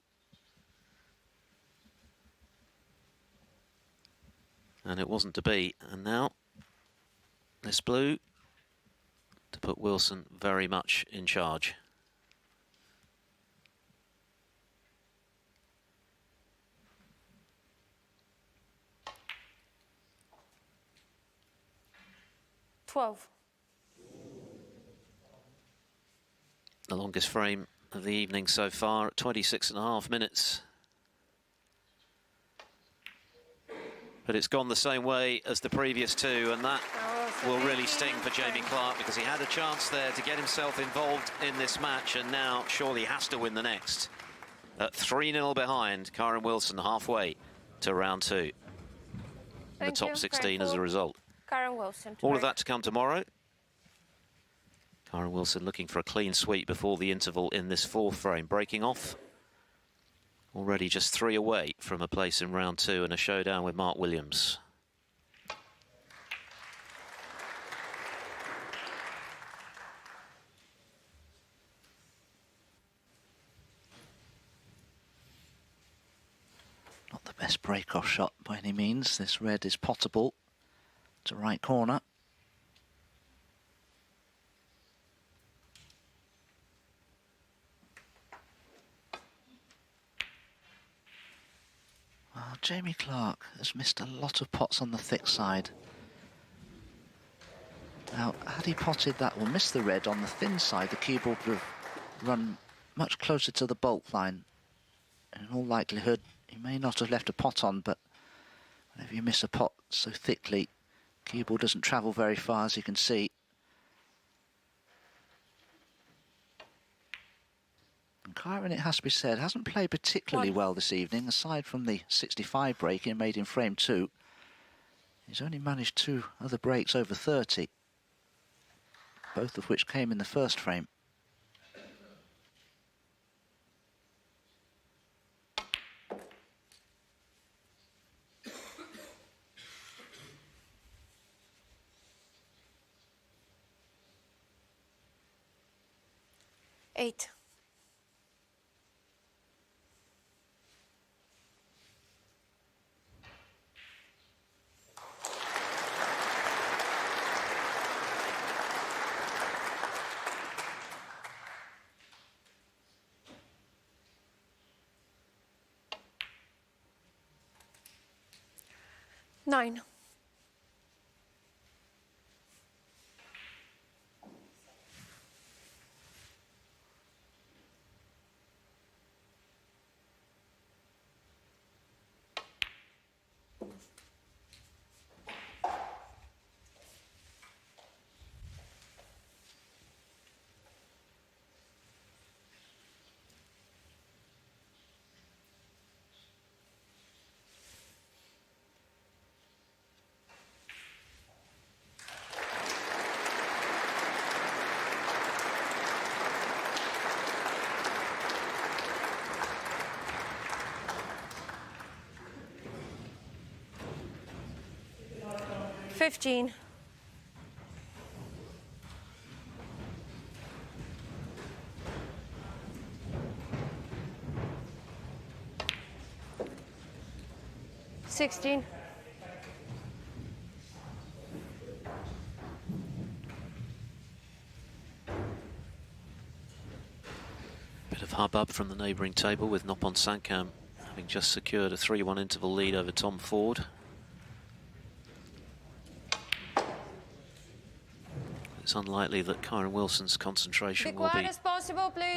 And it wasn't to be. And now, this blue to put Wilson very much in charge. The longest frame of the evening so far at 26.5 minutes. But it's gone the same way as the previous two, and that will really sting for Jamie Clarke, because he had a chance there to get himself involved in this match, and now surely has to win the next. At 3-0 behind, Kyren Wilson halfway to round 2. The top 16 as a result. Kyren Wilson. All of that to come tomorrow. Kyren Wilson looking for a clean sweep before the interval in this fourth frame. Breaking off. Already just 3 away from a place in round 2 and a showdown with Mark Williams. best break-off shot by any means. This red is potable to right corner. Well, Jamie Clarke has missed a lot of pots on the thick side. Now, had he potted that or missed the red on the thin side, the cue ball would have run much closer to the bulk line. In all likelihood, he may not have left a pot on, but whenever you miss a pot so thickly, cue ball doesn't travel very far, as you can see. And Kyren, it has to be said, hasn't played particularly well this evening. Aside from the 65 break he made in frame 2, he's only managed 2 other breaks over 30, both of which came in the first frame. Eight. Nine. $15. $16. Bit of hubbub from the neighbouring table with Noppon Sankam having just secured a 3-1 interval lead over Tom Ford. It's unlikely that Kyren Wilson's concentration will be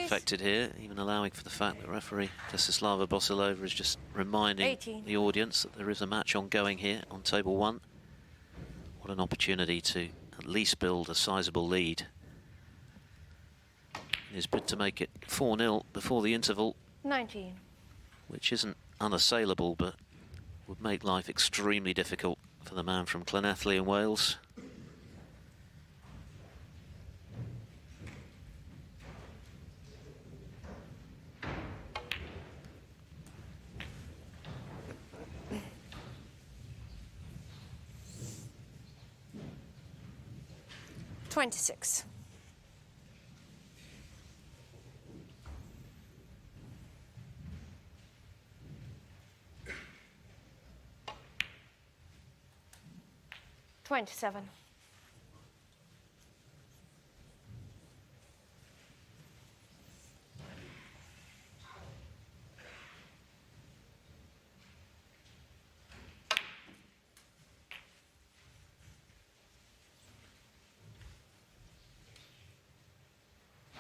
affected here, even allowing for the fact that referee Desislava Bosilova is just reminding 18. the audience that there is a match ongoing here on table 1. What an opportunity to at least build a sizable lead. In his bid to make it 4-0 before the interval, 19. which isn't unassailable, but would make life extremely difficult for the man from Llanelli in Wales. $26. $27.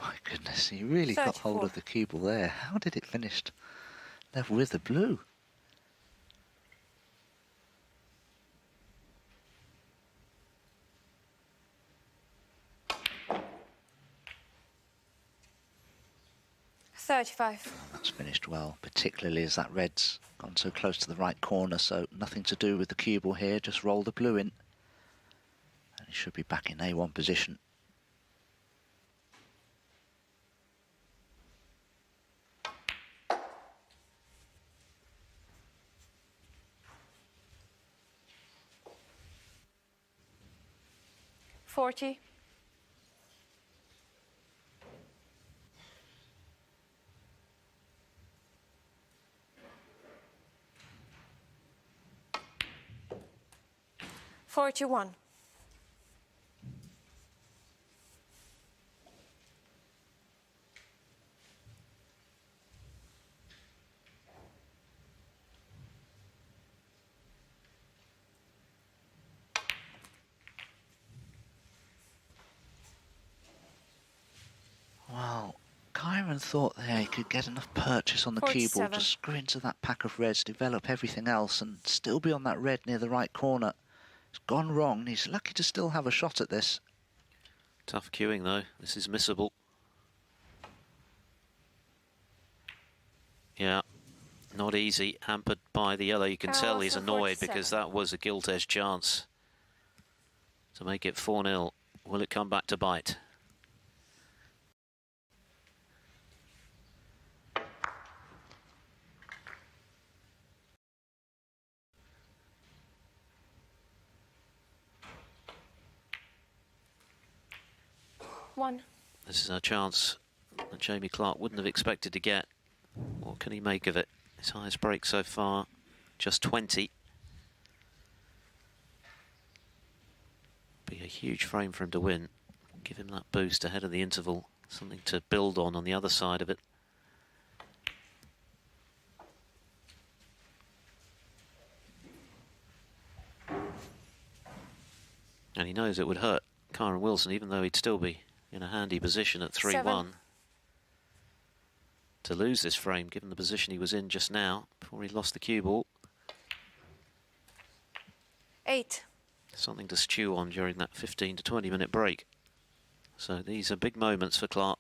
My goodness, he really got 34. hold of the cue ball there. How did it finish level with the blue? $35. That's finished well, particularly as that red's gone so close to the right corner, so nothing to do with the cue ball here, just roll the blue in. And he should be back in A1 position. $40. 41. Well, Kyren thought there he could get enough purchase on the cue ball 47. to screw into that pack of reds, develop everything else, and still be on that red near the right corner. It's gone wrong, and he's lucky to still have a shot at this. Tough cueing, though. This is missable. Yeah, not easy. Hampered by the yellow. You can tell he's annoyed because that was a gilt-edge chance to make it 4-0. Will it come back to bite? One. This is a chance that Jamie Clarke wouldn't have expected to get. What can he make of it? His highest break so far, just 20. Be a huge frame for him to win. Give him that boost ahead of the interval. Something to build on the other side of it. And he knows it would hurt Kyren Wilson, even though he'd still be in a handy position at 3-1. 7. To lose this frame, given the position he was in just now, before he lost the cue ball. 8. Something to stew on during that 15 to 20 minute break. So these are big moments for Clarke.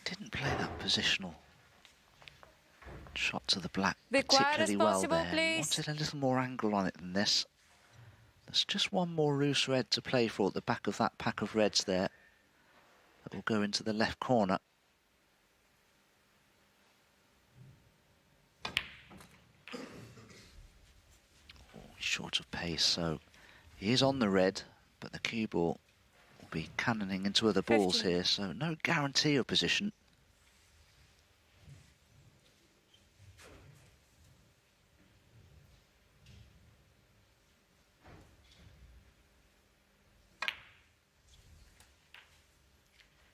Didn't play that positional shot to the black Be quiet particularly as well possible, there. please. Wanted a little more angle on it than this. There's just one more loose red to play for at the back of that pack of reds there. That will go into the left corner. Short of pace, so he is on the red, but the cue ball will be cannoning into other balls 15. here, so no guarantee of position.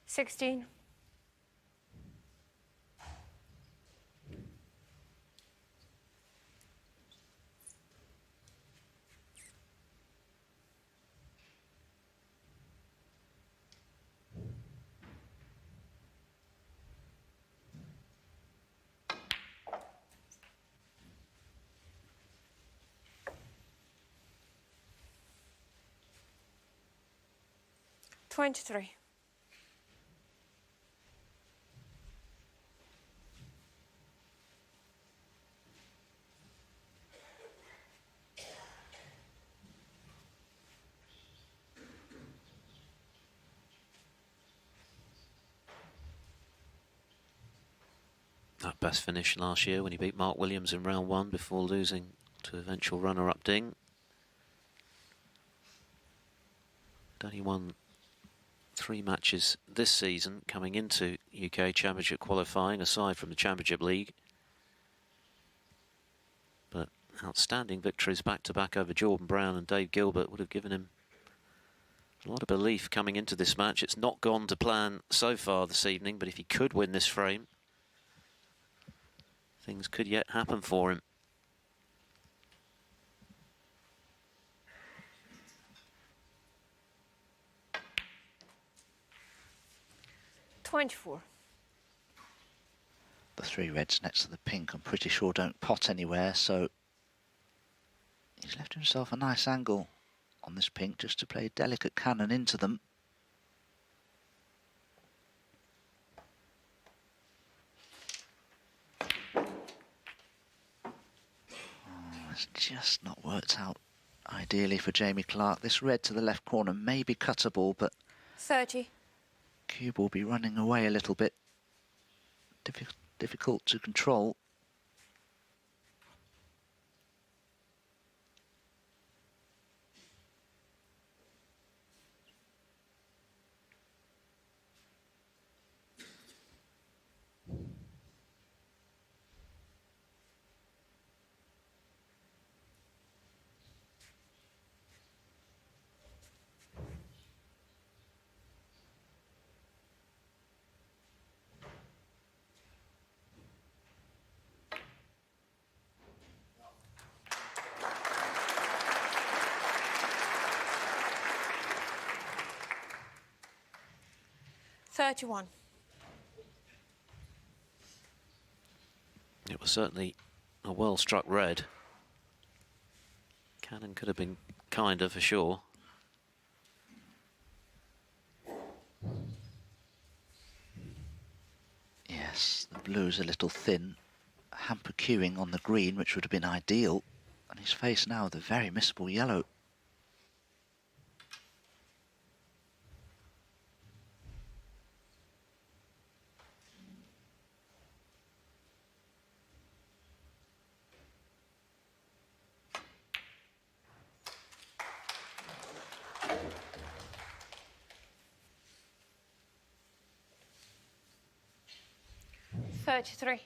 $16. $23. That best finish last year when he beat Mark Williams in round 1 before losing to eventual runner-up Ding. Only won 3 matches this season coming into UK Championship qualifying, aside from the Championship League. But outstanding victories back-to-back over Jordan Brown and Dave Gilbert would have given him a lot of belief coming into this match. It's not gone to plan so far this evening, but if he could win this frame, things could yet happen for him. $24. The 3 reds next to the pink, I'm pretty sure don't pot anywhere, so he's left himself a nice angle on this pink just to play a delicate cannon into them. It's just not worked out ideally for Jamie Clarke. This red to the left corner may be cuttable, but 30. cube will be running away a little bit. Difficult to control. 31. It was certainly a well-struck red. Cannon could have been kinder for sure. Yes, the blue's a little thin. Hamper queuing on the green, which would have been ideal. And he's faced now with a very missable yellow. Thirty-three.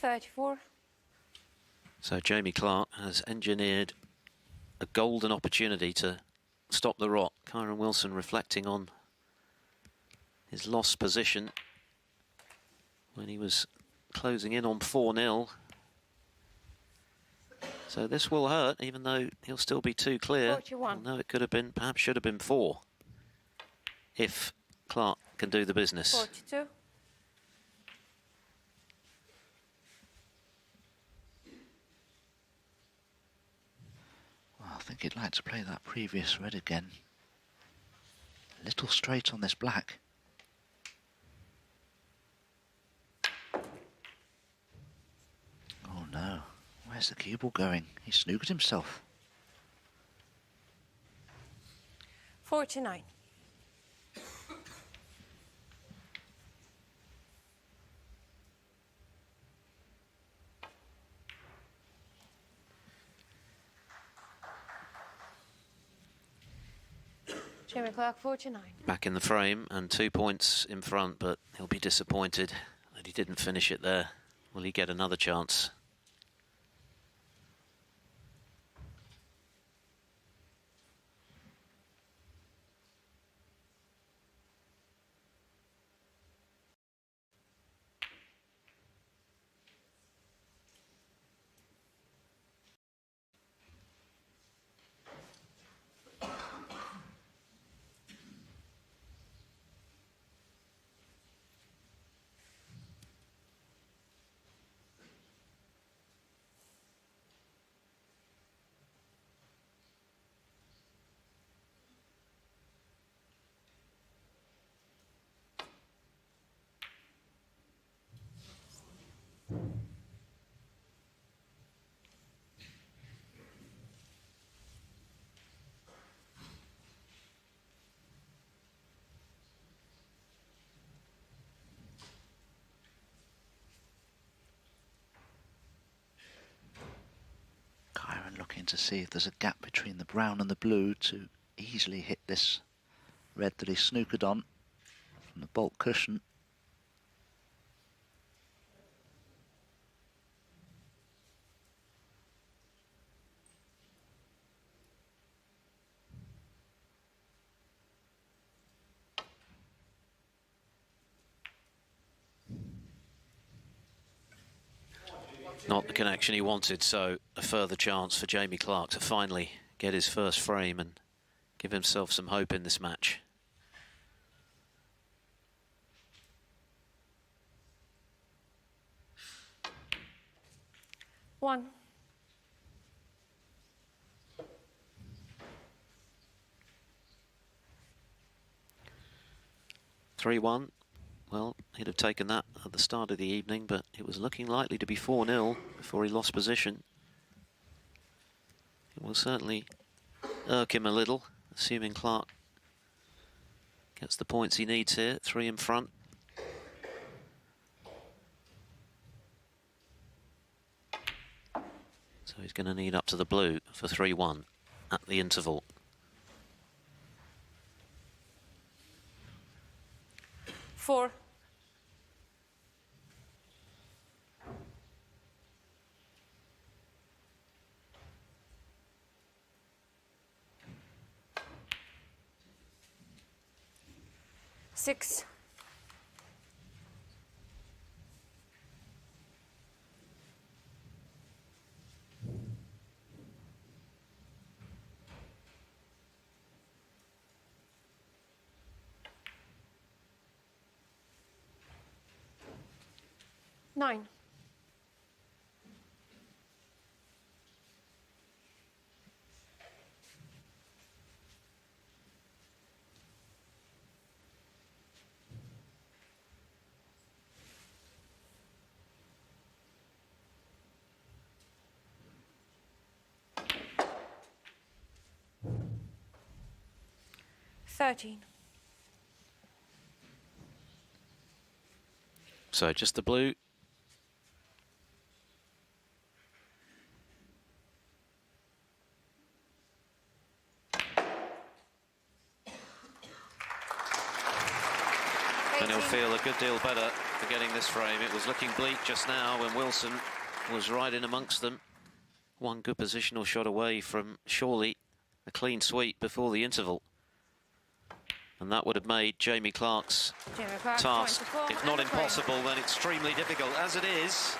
$34. So Jamie Clarke has engineered a golden opportunity to stop the rot. Kyren Wilson reflecting on his lost position when he was closing in on 4-0. So this will hurt, even though he'll still be 2 clear. 41. No, it could have been, perhaps should have been 4, if Clarke can do the business. 42. Well, I think he'd like to play that previous red again. A little straight on this black. Oh no, where's the cue ball going? He snookered himself. 49. Jamie Clarke, 49. Back in the frame and 2 points in front, but he'll be disappointed that he didn't finish it there. Will he get another chance? Kyren looking to see if there's a gap between the brown and the blue to easily hit this red that he snookered on from the bolt cushion. Not the connection he wanted, so a further chance for Jamie Clarke to finally get his first frame and give himself some hope in this match. One. $3-1. Well, he'd have taken that at the start of the evening, but it was looking likely to be 4-0 before he lost position. It will certainly irk him a little, assuming Clarke gets the points he needs here, 3 in front. So he's going to need up to the blue for 3-1 at the interval. Four. Six. 9. So just the blue. And he'll feel a good deal better for getting this frame. It was looking bleak just now when Wilson was right in amongst them. One good positional shot away from surely a clean sweep before the interval. And that would have made Jamie Clarke's task, if not impossible, then extremely difficult. As it is,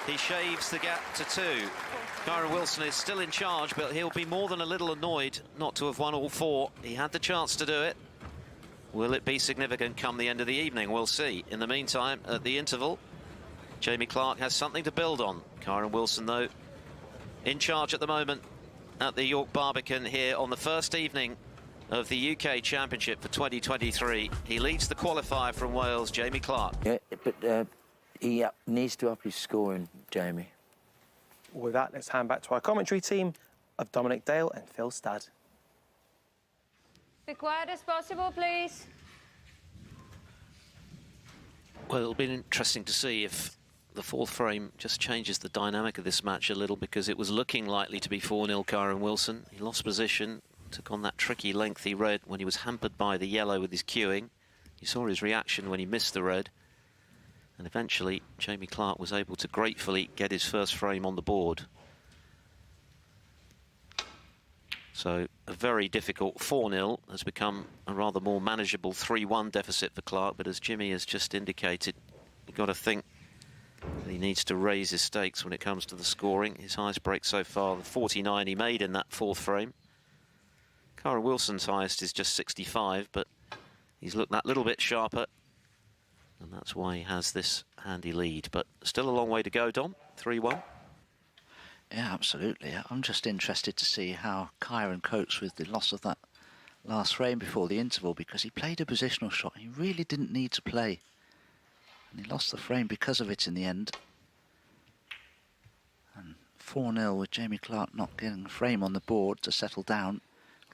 he shaves the gap to 2. Kyren Wilson is still in charge, but he'll be more than a little annoyed not to have won all 4. He had the chance to do it. Will it be significant come the end of the evening? We'll see. In the meantime, at the interval, Jamie Clarke has something to build on. Kyren Wilson, though, in charge at the moment at the York Barbican here on the first evening of the UK Championship for 2023. He leads the qualifier from Wales, Jamie Clarke. Yeah, but he needs to up his scoring, Jamie. With that, let's hand back to our commentary team of Dominic Dale and Phil Studd. Be quiet as possible, please. Well, it'll be interesting to see if the 4th frame just changes the dynamic of this match a little, because it was looking likely to be 4-0 Kyren Wilson. He lost position, took on that tricky lengthy red when he was hampered by the yellow with his cueing. You saw his reaction when he missed the red. And eventually, Jamie Clarke was able to gratefully get his first frame on the board. So a very difficult 4-0 has become a rather more manageable 3-1 deficit for Clarke. But as Jimmy has just indicated, you've got to think that he needs to raise his stakes when it comes to the scoring. His highest break so far, the 49 he made in that 4th frame. Kyren Wilson's highest is just 65, but he's looked that little bit sharper. And that's why he has this handy lead. But still a long way to go, Dom. 3-1. Yeah, absolutely. I'm just interested to see how Kyren copes with the loss of that last frame before the interval, because he played a positional shot he really didn't need to play. And he lost the frame because of it in the end. And 4-0 with Jamie Clarke not getting a frame on the board to settle down.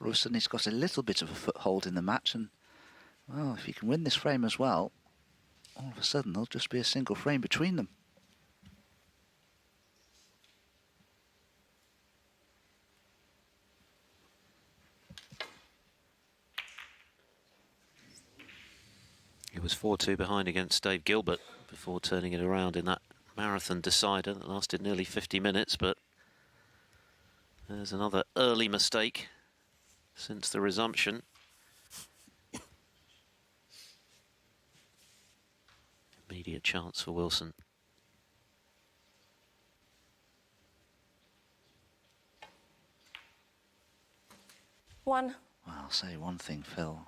All of a sudden he's got a little bit of a foothold in the match, and, well, if he can win this frame as well, all of a sudden there'll just be a single frame between them. He was 4-2 behind against Dave Gilbert before turning it around in that marathon decider that lasted nearly 50 minutes, but there's another early mistake since the resumption. Immediate chance for Wilson. One. Well, I'll say one thing, Phil.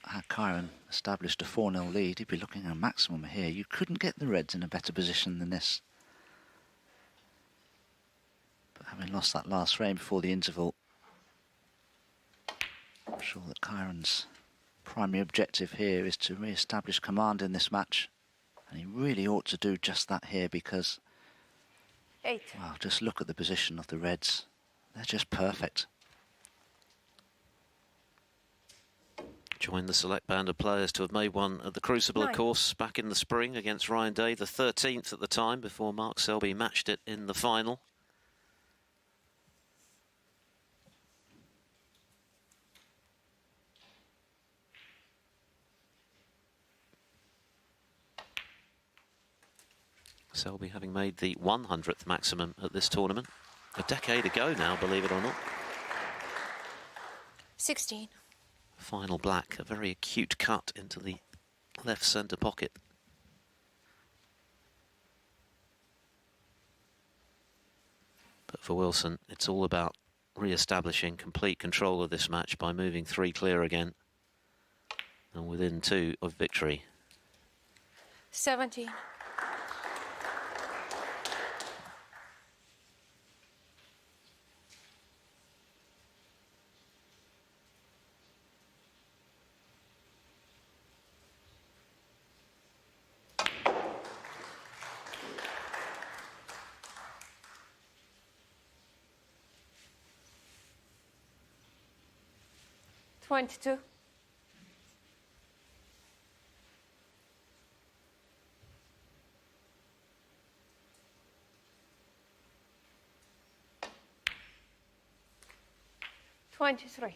Had Kyren established a 4-0 lead, he'd be looking at a maximum here. You couldn't get the Reds in a better position than this. But having lost that last frame before the interval, I'm sure that Kyren's primary objective here is to re-establish command in this match. And he really ought to do just that here, because, 8. well, just look at the position of the Reds. They're just perfect. Joined the select band of players to have made one at the Crucible, 9. of course, back in the spring against Ryan Day, the 13th at the time, before Mark Selby matched it in the final. Selby having made the 100th maximum at this tournament. A decade ago now, believe it or not. 16. Final black, a very acute cut into the left centre pocket. But for Wilson, it's all about re-establishing complete control of this match by moving 3 clear again, and within 2 of victory. 17. 22. $23.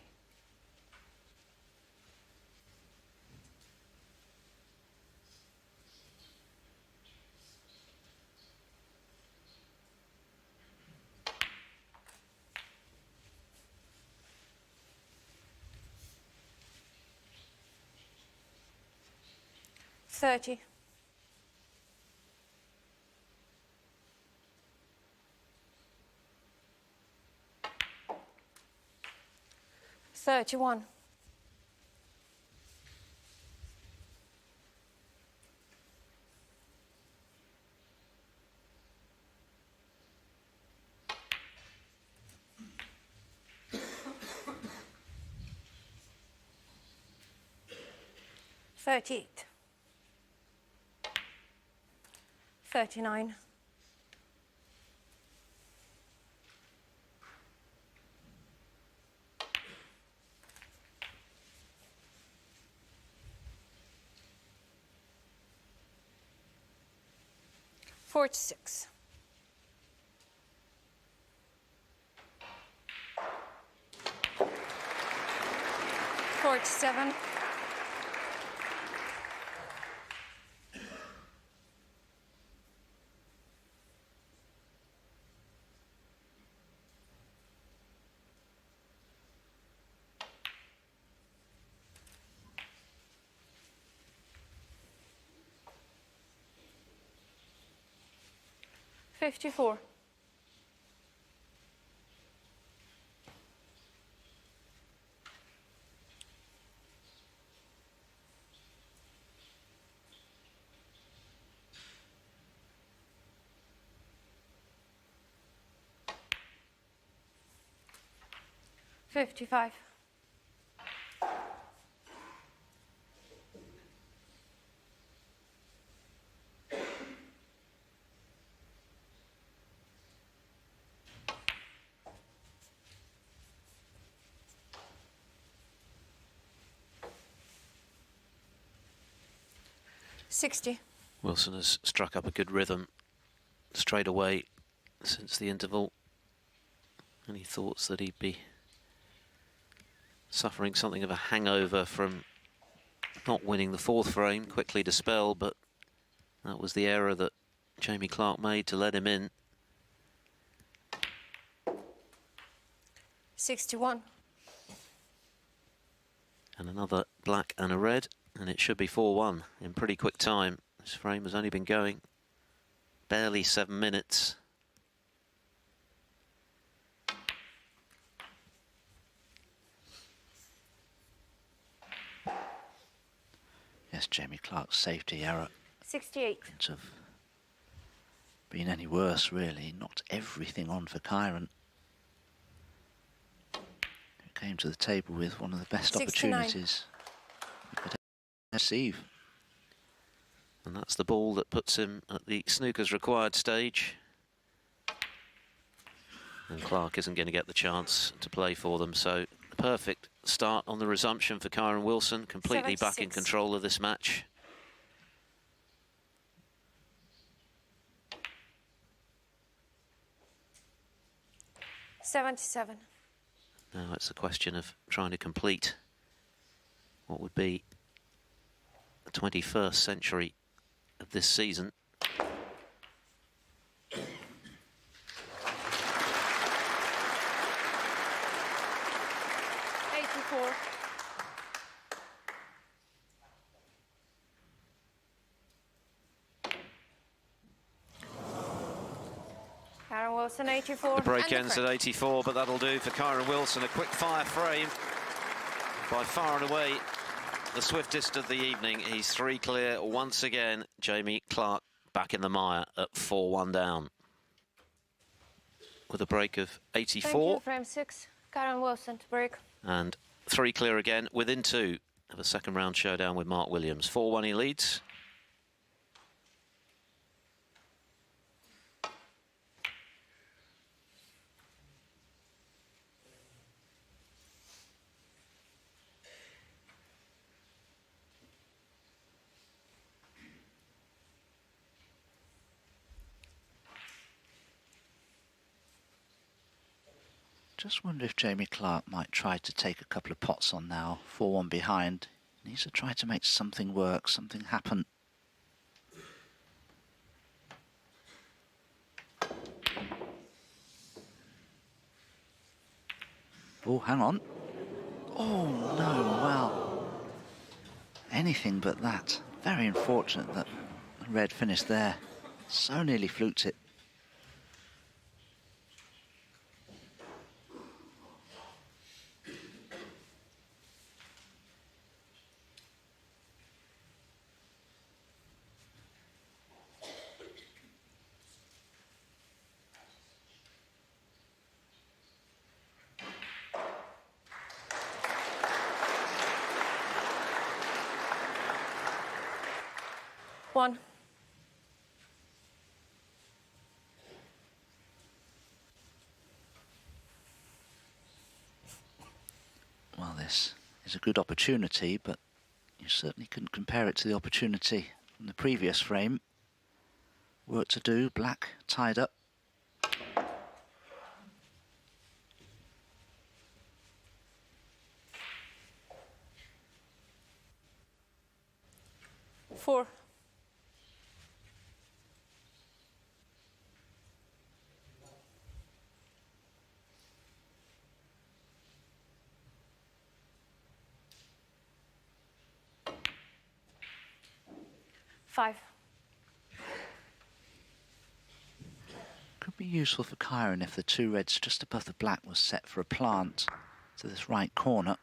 $30. $31. $38. $39. $46. $47. $54. $55. $60. Wilson has struck up a good rhythm straight away since the interval. Any thoughts that he'd be suffering something of a hangover from not winning the fourth frame, quickly dispelled, but that was the error that Jamie Clarke made to let him in. 61. And another black and a red, and it should be 4-1 in pretty quick time. This frame has only been going barely 7 minutes. Yes, Jamie Clarke's safety error 68. couldn't have been any worse, really. Knocked everything on for Kyren, who came to the table with one of the best 69. opportunities he could receive. And that's the ball that puts him at the snooker's required stage. And Clarke isn't going to get the chance to play for them, so a perfect start on the resumption for Kyren Wilson, completely back in 76. control of this match. $77. Now it's a question of trying to complete what would be the 21st century of this season. Kyren Wilson, 84. The break and ends at 84, but that'll do for Kyren Wilson. A quick fire frame, by far and away the swiftest of the evening. He's 3 clear once again. Jamie Clarke back in the mire at 4-1 down. With a break of 84. Thank you, frame 6. Kyren Wilson to break. And 3 clear again within 2 of a second round showdown with Mark Williams. 4-1 he leads. Just wonder if Jamie Clarke might try to take a couple of pots on now, 4-1 behind. Needs to try to make something work, something happen. Oh, hang on. Oh, no, well, anything but that. Very unfortunate that red finished there. So nearly fluked it. One. Well, this is a good opportunity, but you certainly couldn't compare it to the opportunity from the previous frame. Work to do, black tied up. Four. Five. Could be useful for Kyren if the two reds just above the black was set for a plant to this right corner.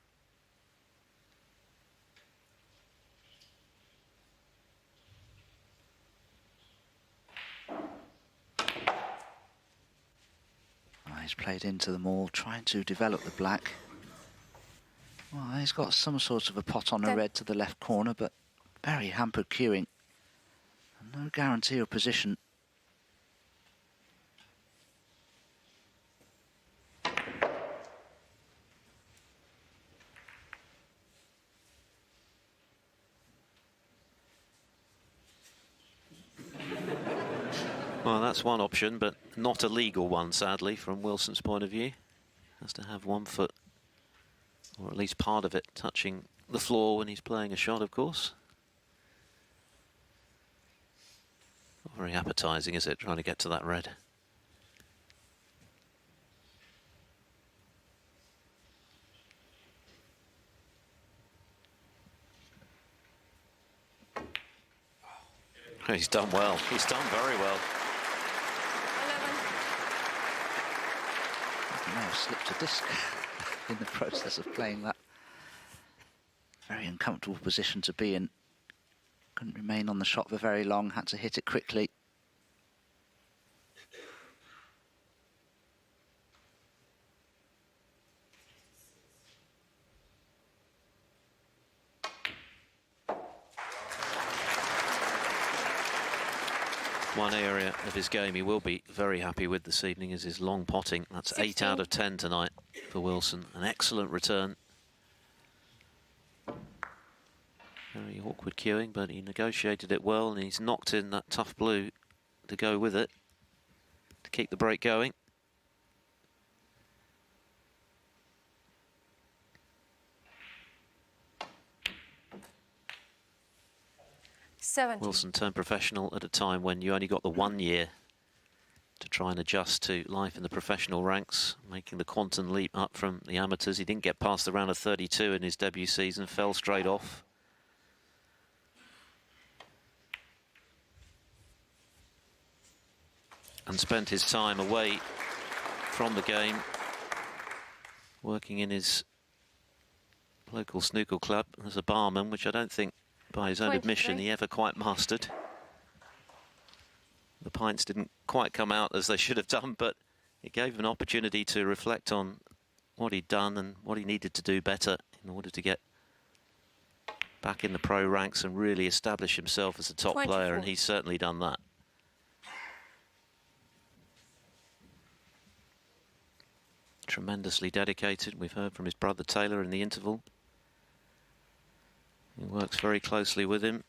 He's played into them all, trying to develop the black. Well, he's got some sort of a pot on a red to the left corner, but very hampered queuing. No guarantee of position. Well, that's one option, but not a legal one, sadly, from Wilson's point of view. Has to have one foot, or at least part of it, touching the floor when he's playing a shot, of course. Not very appetising, is it, trying to get to that red? He's done well. He's done very well. 11. He may have slipped a disc in the process of playing that. Very uncomfortable position to be in. Couldn't remain on the shot for very long, had to hit it quickly. One area of his game he will be very happy with this evening is his long potting. That's 16. 8 out of 10 tonight for Wilson. An excellent return. Very awkward queuing, but he negotiated it well, and he's knocked in that tough blue to go with it, to keep the break going. Wilson turned professional at a time when you only got the 1 year to try and adjust to life in the professional ranks, making the quantum leap up from the amateurs. He didn't get past the round of 32 in his debut season, fell straight off. And spent his time away from the game, working in his local snooker club as a barman, which I don't think, by his own admission, he ever quite mastered. The pints didn't quite come out as they should have done, but it gave him an opportunity to reflect on what he'd done and what he needed to do better in order to get back in the pro ranks and really establish himself as a top 24. player, and he's certainly done that. Tremendously dedicated. We've heard from his brother Taylor in the interval. He works very closely with him.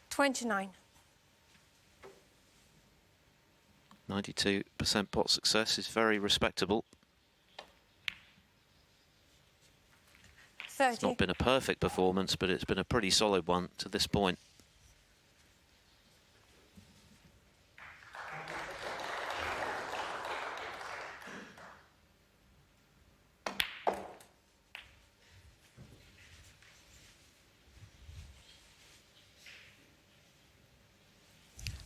$29. 92% pot success is very respectable. 30. It's not been a perfect performance, but it's been a pretty solid one to this point.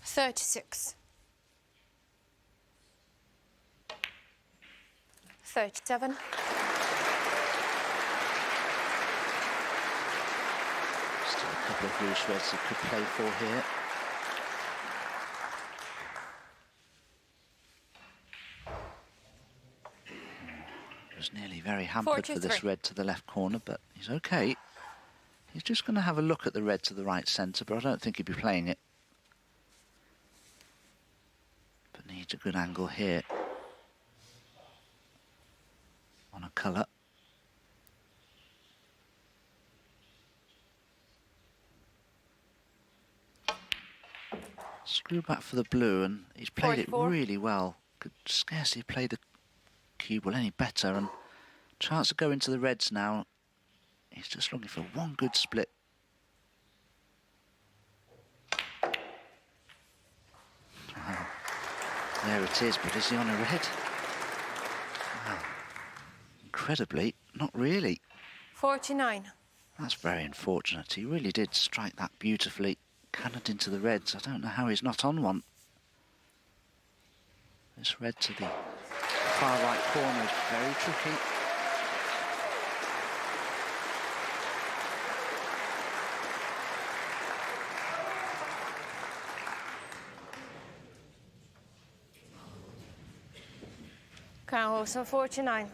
$36. 37. Still a couple of loose reds he could play for here. Was nearly very hampered for this 43. red to the left corner, but he's okay. He's just going to have a look at the red to the right centre, but I don't think he'd be playing it. But needs a good angle here on a colour. Screw back for the blue, and he's played 44. it really well. Could scarcely play the cue ball any better, and chance to go into the reds now. He's just looking for one good split. Wow. There it is, but is he on a red? Wow. Incredibly, not really. 49. That's very unfortunate. He really did strike that beautifully. Cannoned into the reds. I don't know how he's not on one. This red to the far right corner is very tricky. Kyren Wilson, 49.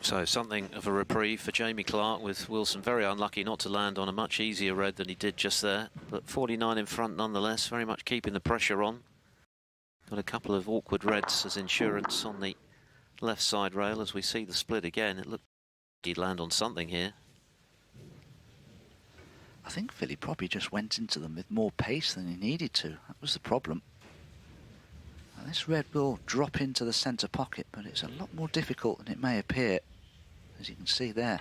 So something of a reprieve for Jamie Clarke, with Wilson very unlucky not to land on a much easier red than he did just there. But 49 in front nonetheless, very much keeping the pressure on. Got a couple of awkward reds as insurance on the left side rail. As we see the split again, it looked like he'd land on something here. I think Philly probably just went into them with more pace than he needed to. That was the problem. Now, this red will drop into the centre pocket, but it's a lot more difficult than it may appear, as you can see there.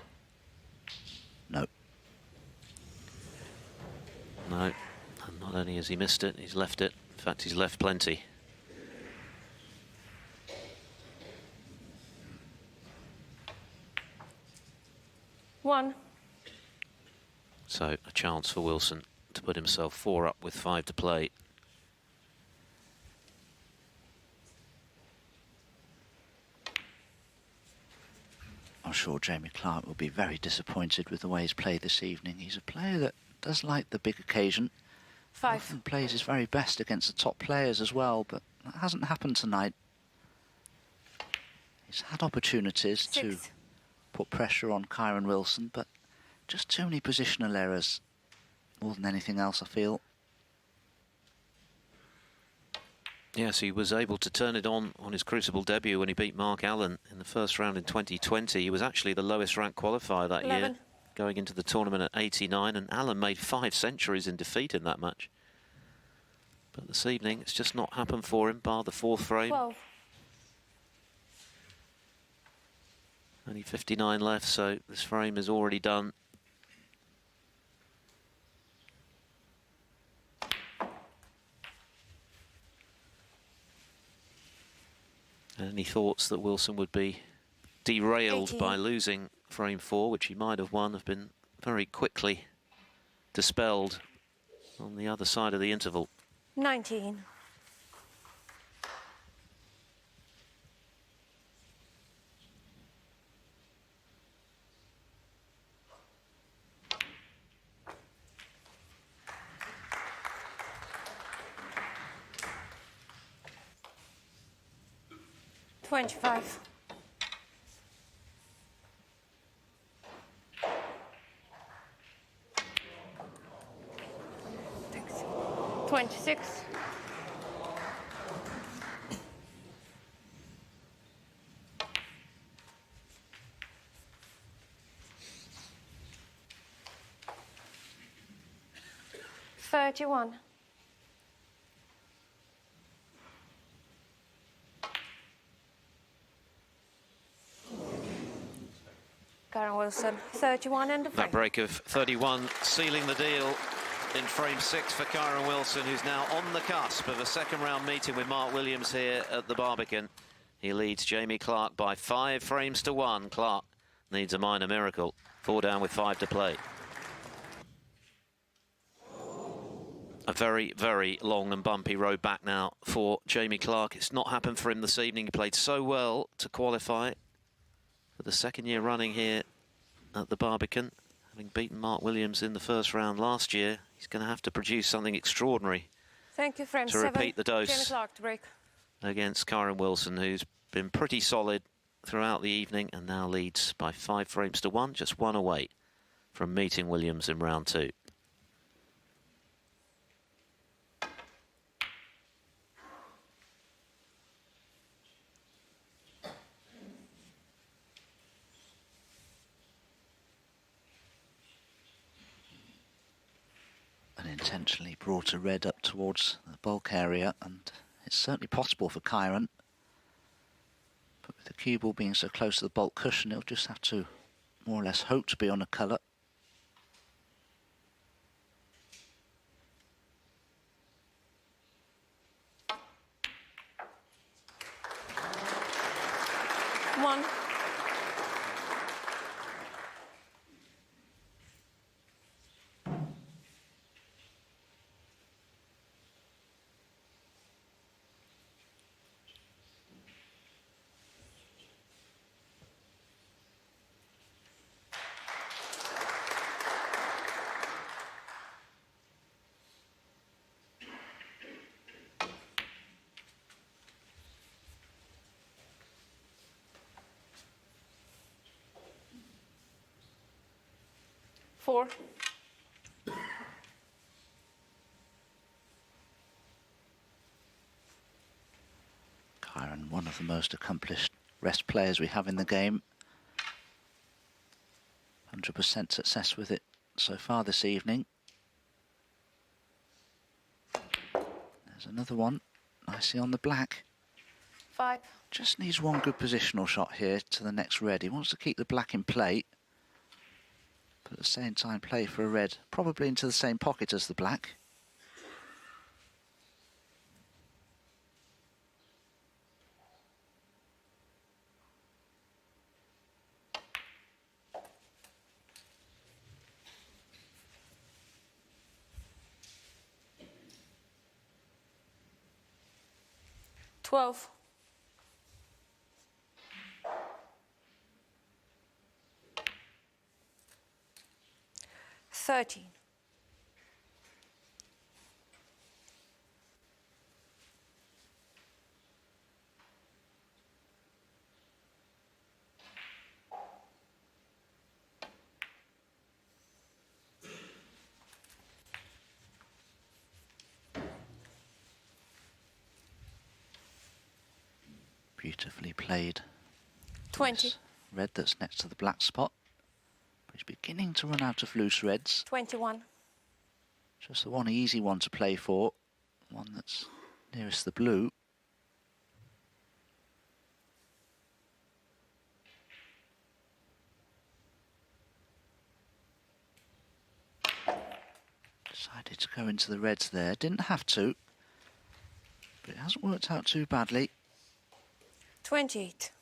No. No, and not only has he missed it, he's left it. In fact, he's left plenty. One. So a chance for Wilson to put himself 4 up with 5 to play. I'm sure Jamie Clarke will be very disappointed with the way he's played this evening. He's a player that does like the big occasion. 5. Often plays his very best against the top players as well, but that hasn't happened tonight. He's had opportunities 6. to put pressure on Kyren Wilson, but just too many positional errors, more than anything else, I feel. Yes, he was able to turn it on his Crucible debut when he beat Mark Allen in the first round in 2020. He was actually the lowest ranked qualifier that 11. year, going into the tournament at 89, and Allen made 5 centuries in defeat in that match. But this evening, it's just not happened for him, bar the 4th frame. 12. Only 59 left, so this frame is already done. Any thoughts that Wilson would be derailed 18. by losing frame 4, which he might have won, have been very quickly dispelled on the other side of the interval. 19. $25. Thanks. 26. $31. Kyren Wilson. 31 and a frame. That break of 31 sealing the deal in frame 6 for Kyren Wilson, who's now on the cusp of a second-round meeting with Mark Williams here at the Barbican. He leads Jamie Clarke by 5 frames to 1. Clarke needs a minor miracle. 4 down with 5 to play. A very, very long and bumpy road back now for Jamie Clarke. It's not happened for him this evening. He played so well to qualify for the second year running here at the Barbican. Having beaten Mark Williams in the first round last year, he's going to have to produce something extraordinary. Thank you, frame to 7. repeat the dose Jamie Clarke to break. Against Kyren Wilson, who's been pretty solid throughout the evening and now leads by 5 frames to 1, just 1 away from meeting Williams in round 2. Unintentionally brought a red up towards the bulk area, and it's certainly possible for Kyren. But with the cue ball being so close to the bulk cushion, he'll just have to more or less hope to be on a colour. One. Four. Kyren, one of the most accomplished rest players we have in the game. 100% success with it so far this evening. There's another one, nicely on the black. 5. Just needs one good positional shot here to the next red. He wants to keep the black in play, but at the same time play for a red, probably into the same pocket as the black. Twelve. 13. Beautifully played. 20. This red that's next to the black spot. But he's beginning to run out of loose reds. 21. Just the one easy one to play for. One that's nearest the blue. Decided to go into the reds there. Didn't have to, but it hasn't worked out too badly. 28.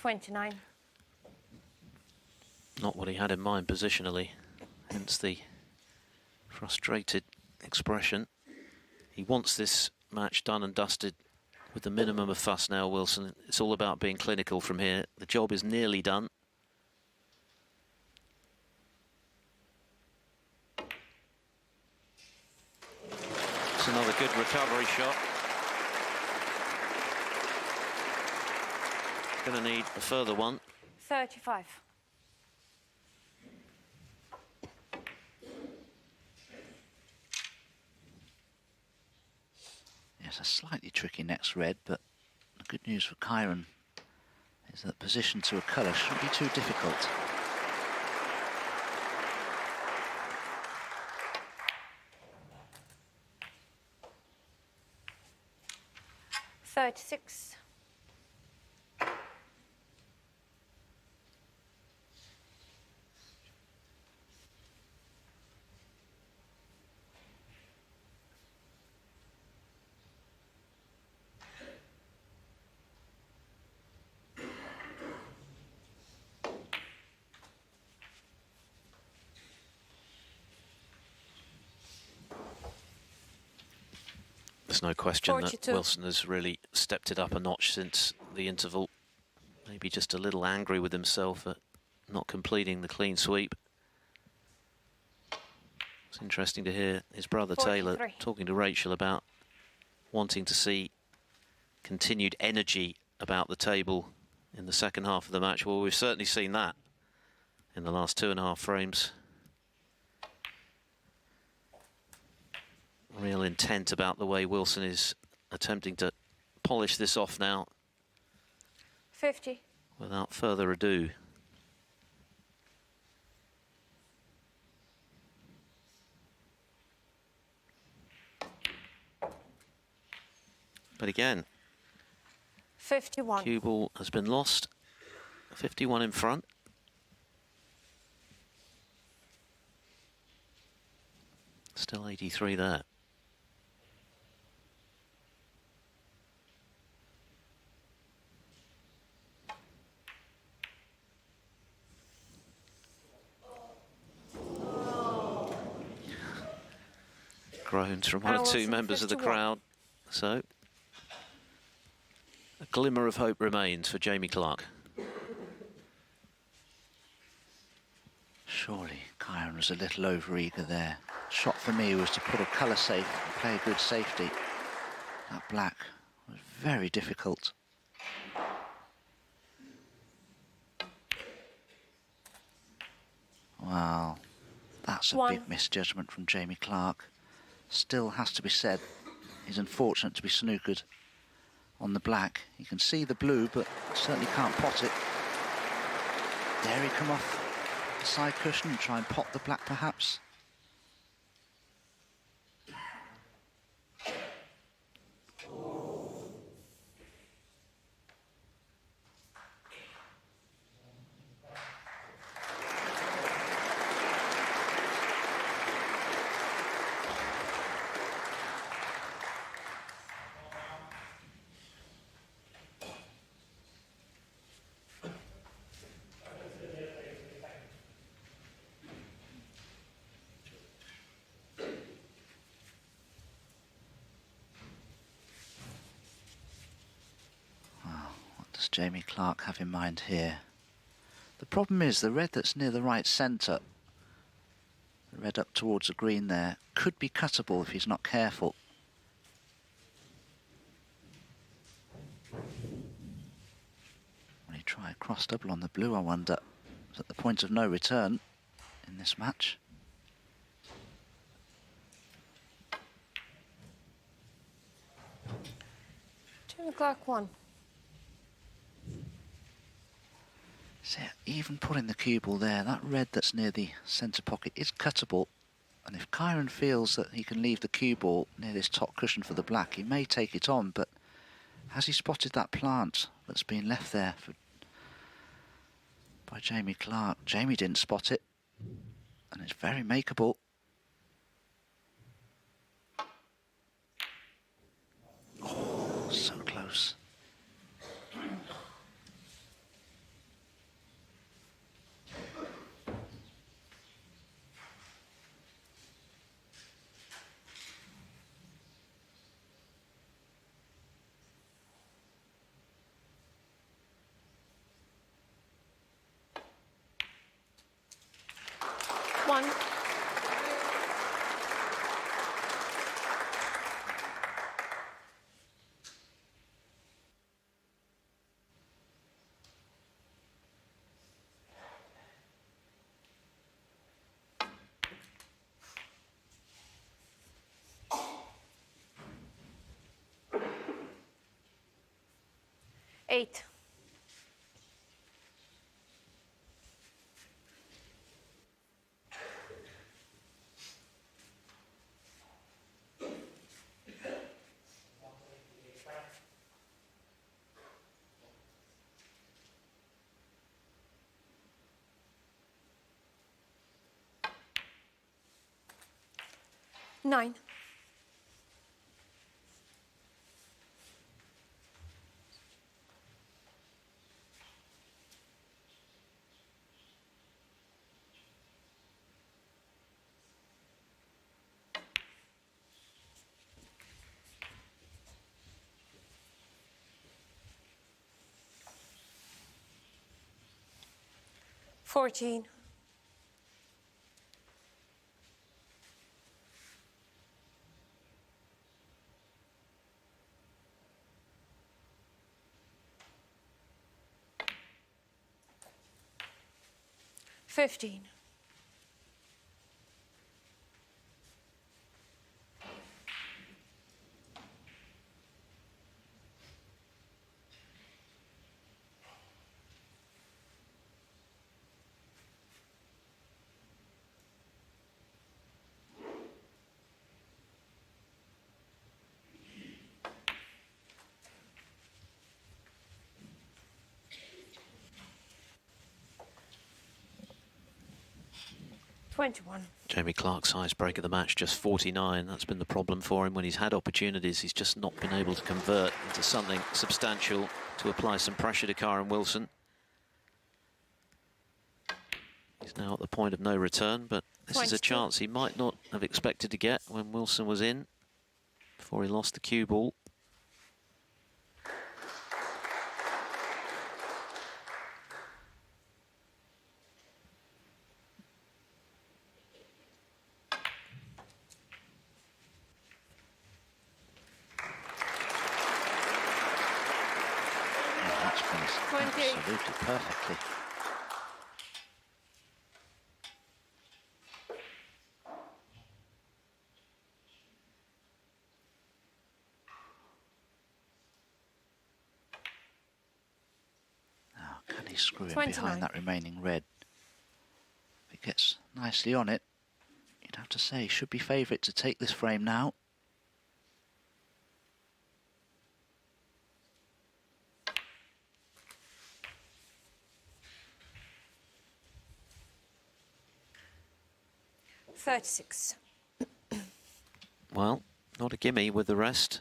$29. Not what he had in mind positionally, hence the frustrated expression. He wants this match done and dusted with the minimum of fuss now, Wilson. It's all about being clinical from here. The job is nearly done. It's another good recovery shot. Going to need a further one. 35. Yes, a slightly tricky next red, but the good news for Kyren is that position to a colour shouldn't be too difficult. $36. There's no question 42. that Wilson has really stepped it up a notch since the interval. Maybe just a little angry with himself at not completing the clean sweep. It's interesting to hear his brother 43. Taylor talking to Rachel about wanting to see continued energy about the table in the second half of the match. Well, we've certainly seen that in the last 2.5 frames. Real intent about the way Wilson is attempting to polish this off now. 50. Without further ado. But again, 51. cue ball has been lost. 51 in front. Still 83 there. Groans from one or two members of the crowd. So, a glimmer of hope remains for Jamie Clarke. Surely Kyren was a little over-eager there. Shot for me was to put a colour safe and play a good safety. That black was very difficult. Wow, that's a big misjudgment from Jamie Clarke. Still has to be said, he's unfortunate to be snookered on the black. You can see the blue, but certainly can't pot it. Dare he come off the side cushion and try and pot the black perhaps? Does Jamie Clarke have in mind here? The problem is the red that's near the right centre, the red up towards the green there, could be cuttable if he's not careful. Will he try a cross double on the blue, I wonder? It's at the point of no return in this match. Jamie Clarke won. So even putting the cue ball there, that red that's near the centre pocket is cuttable. And if Kyren feels that he can leave the cue ball near this top cushion for the black, he may take it on, but has he spotted that plant that's been left there by Jamie Clarke? Jamie didn't spot it, and it's very makeable. Oh, so close. One. Eight. 9. $14. $15. $21. Jamie Clarke's highest break of the match, just 49. That's been the problem for him when he's had opportunities. He's just not been able to convert into something substantial to apply some pressure to Kyren Wilson. He's now at the point of no return, but this is a 22. chance he might not have expected to get when Wilson was in before he lost the cue ball. Absolutely perfectly. Now, can he screw in 29. behind that remaining red? If he gets nicely on it, you'd have to say he should be favourite to take this frame now. $36. Well, not a gimme with the rest.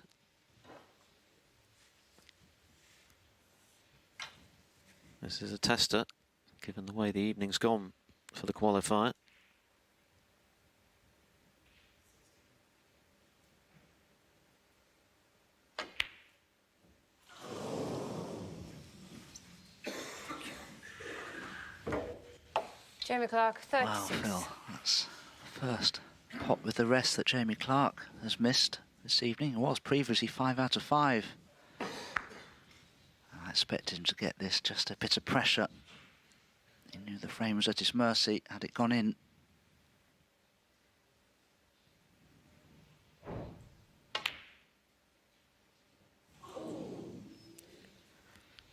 This is a tester, given the way the evening's gone for the qualifier. Jamie Clarke, 36. Wow, Phil, that's the first pot with the rest that Jamie Clarke has missed this evening. It was previously 5 out of 5. I expected him to get this, just a bit of pressure. He knew the frame was at his mercy had it gone in.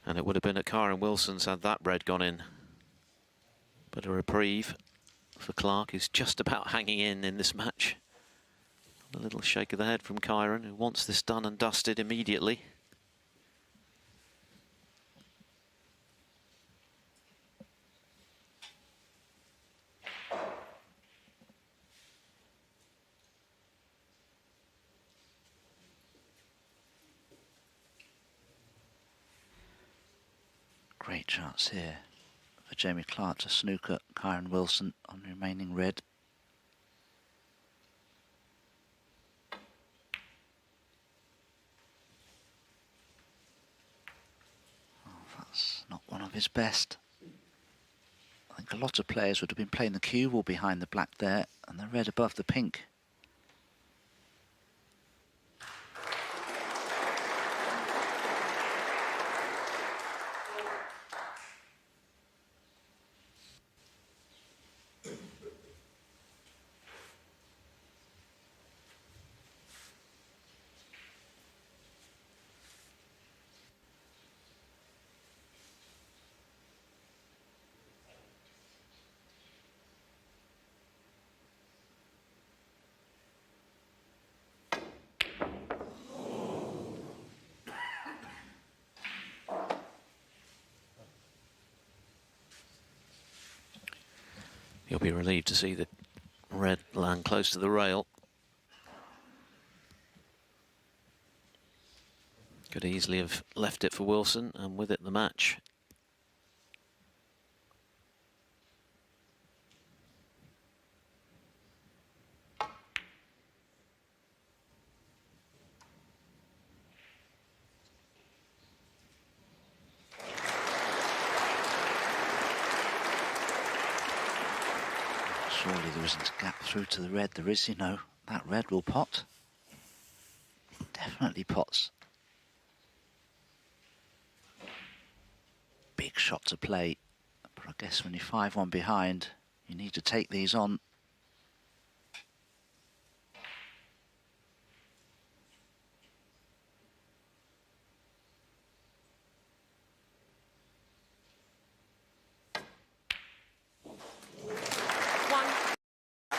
And it would have been at Kyren Wilson's had that red gone in. But a reprieve for Clarke, who's just about hanging in this match. A little shake of the head from Kyren, who wants this done and dusted immediately. Great chance here for Jamie Clarke to snooker Kyren Wilson on remaining red. Oh, that's not one of his best. I think a lot of players would have been playing the cue ball behind the black there and the red above the pink. You'll be relieved to see the red land close to the rail. Could easily have left it for Wilson, and with it the match. Surely there isn't a gap through to the red. There is, you know. That red will pot. Definitely pots. Big shot to play. But I guess when you're 5-1 behind, you need to take these on.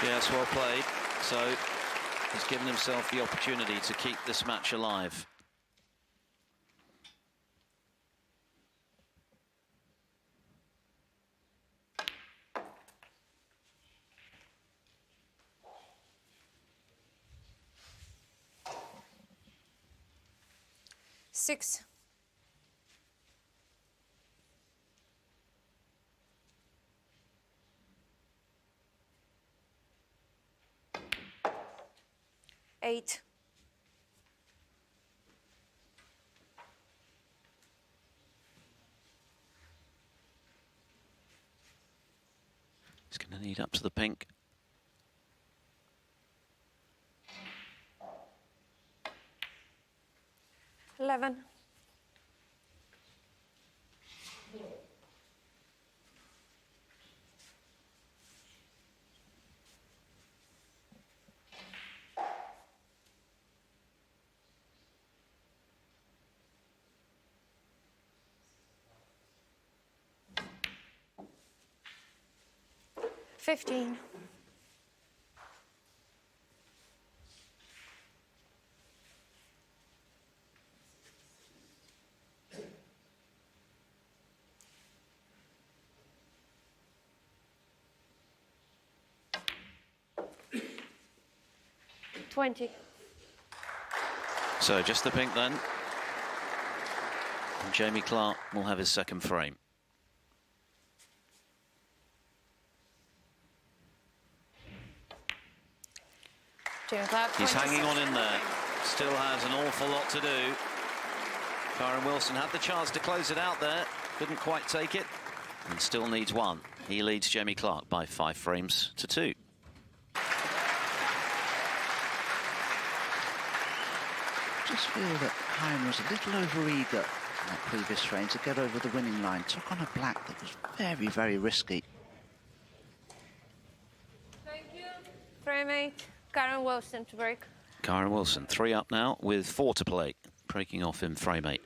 Yes, well played. So he's given himself the opportunity to keep this match alive. Six. Eight. He's going to need up to the pink. 11. $15. $20. So just the pink then. And Jamie Clarke will have his second frame. Jamie Clarke, He's 26. hanging on in there. Still has an awful lot to do. Kyren Wilson had the chance to close it out there. Couldn't quite take it. And still needs one. He leads Jamie Clarke by 5 frames to 2. I just feel that Kyren was a little over-eager in that previous frame to get over the winning line. Took on a black that was very, very risky. Thank you. Frame 8. Kyren Wilson to break. Kyren Wilson, 3 up now with 4 to play. Breaking off in frame 8.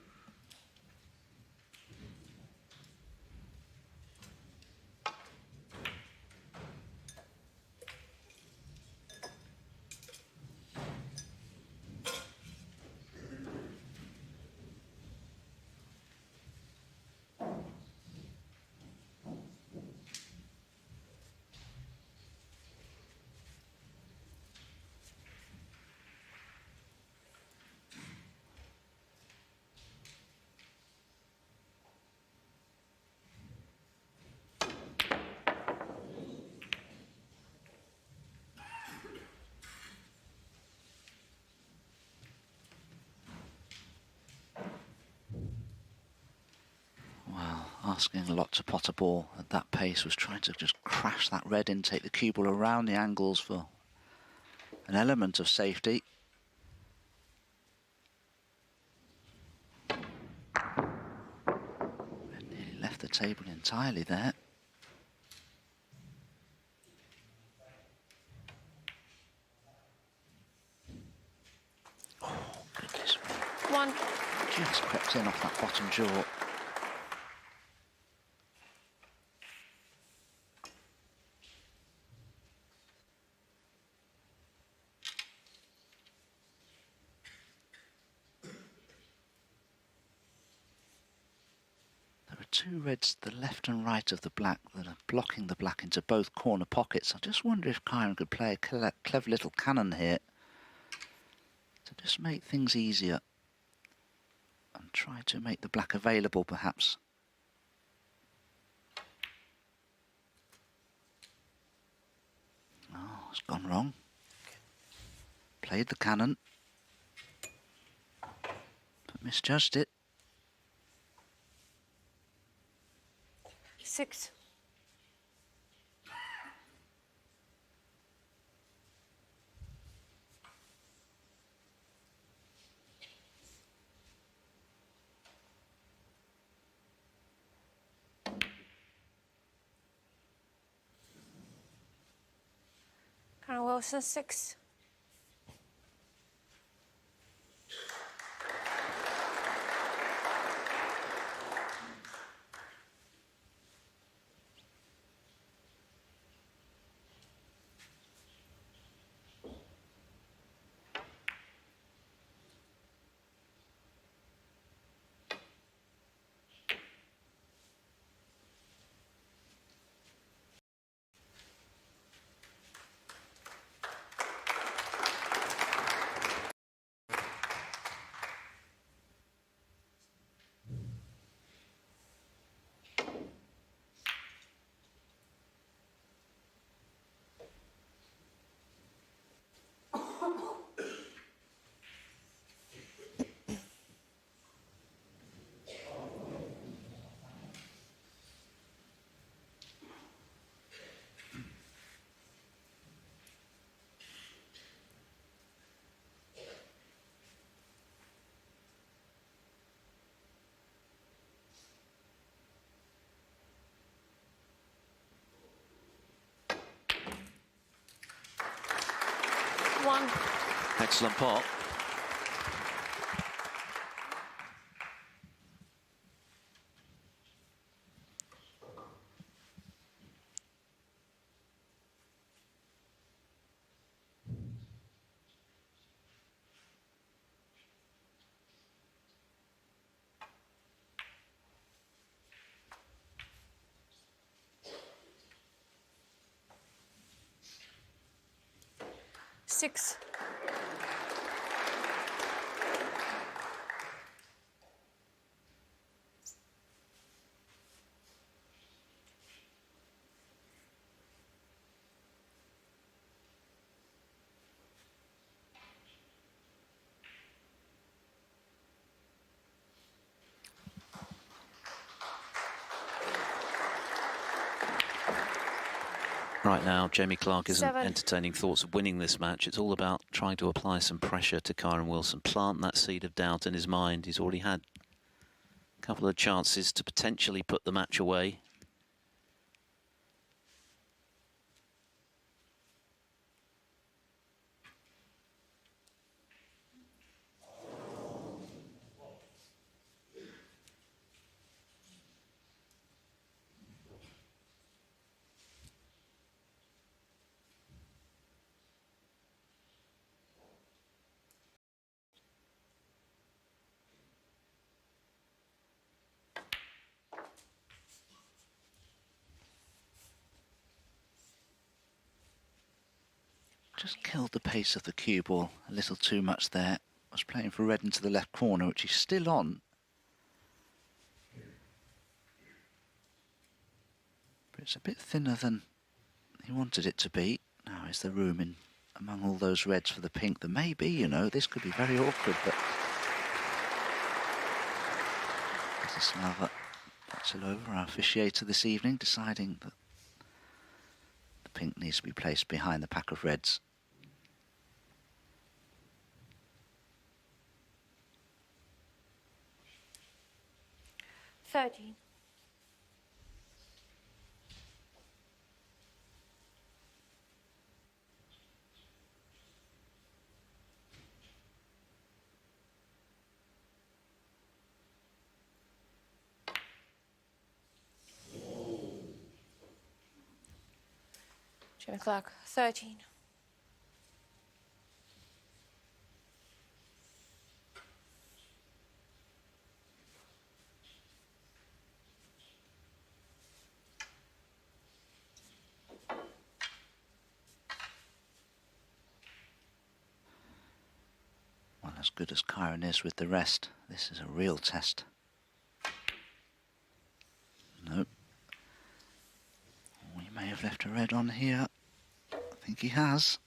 Asking a lot to pot a ball at that pace, was trying to just crash that red in, take the cue ball around the angles for an element of safety. And nearly left the table entirely there. Oh, goodness me. 1. Just crept in off that bottom jaw. Two reds to the left and right of the black that are blocking the black into both corner pockets. I just wonder if Kyren could play a clever little cannon here to just make things easier. Try to make the black available, perhaps. Oh, it's gone wrong. Played the cannon, but misjudged it. 6. Kyren Wilson, 6. One. Excellent pot. Six. Right now, Jamie Clarke isn't 7. entertaining thoughts of winning this match. It's all about trying to apply some pressure to Kyren Wilson, plant that seed of doubt in his mind. He's already had a couple of chances to potentially put the match away. Just killed the pace of the cue ball a little too much there. Was playing for red into the left corner, which he's still on. But it's a bit thinner than he wanted it to be. Now is there room in among all those reds for the pink? There may be, you know. This could be very awkward, but Slava Patsilova, our officiator this evening, deciding that the pink needs to be placed behind the pack of reds. $13. Jimmy Clarke, 13. Well, As good as Kyren is with the rest, this is a real test. Nope. Oh, he may have left a red on here. I think he has.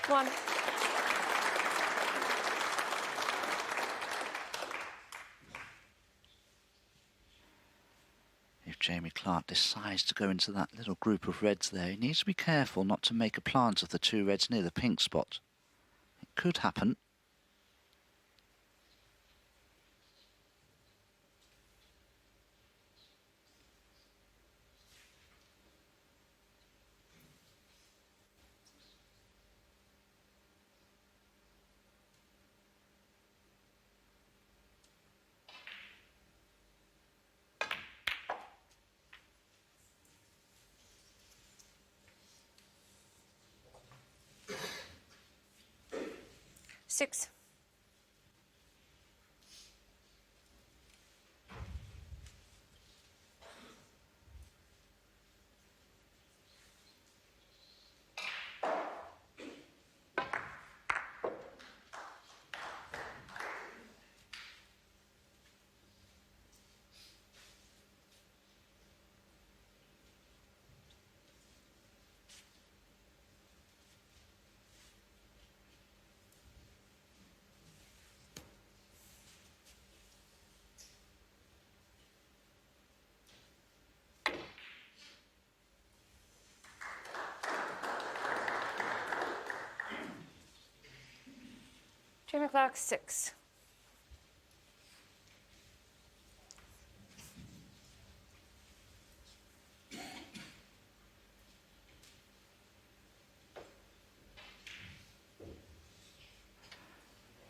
One. If Jamie Clarke decides to go into that little group of reds there, he needs to be careful not to make a plant of the two reds near the pink spot. It could happen. Six. Jamie Clarke, 6.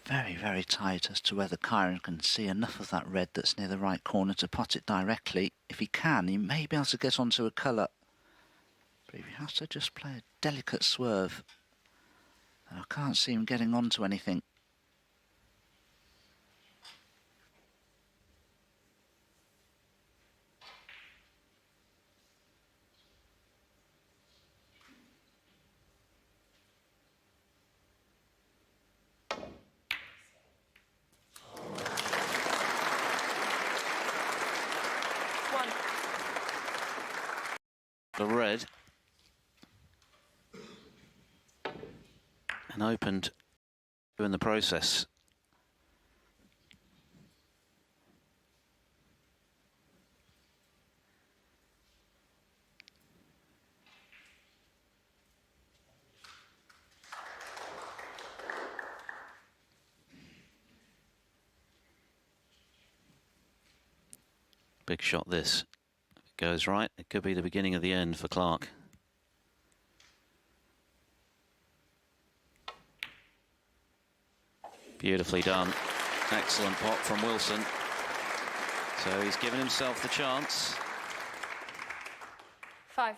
Very, very tight as to whether Kyren can see enough of that red that's near the right corner to pot it directly. If he can, he may be able to get onto a colour. But if he has to just play a delicate swerve, I can't see him getting onto anything. The red. And opened in the process. Big shot this. If it goes right, it could be the beginning of the end for Clarke. Beautifully done. Excellent pot from Wilson. So he's given himself the chance. 5.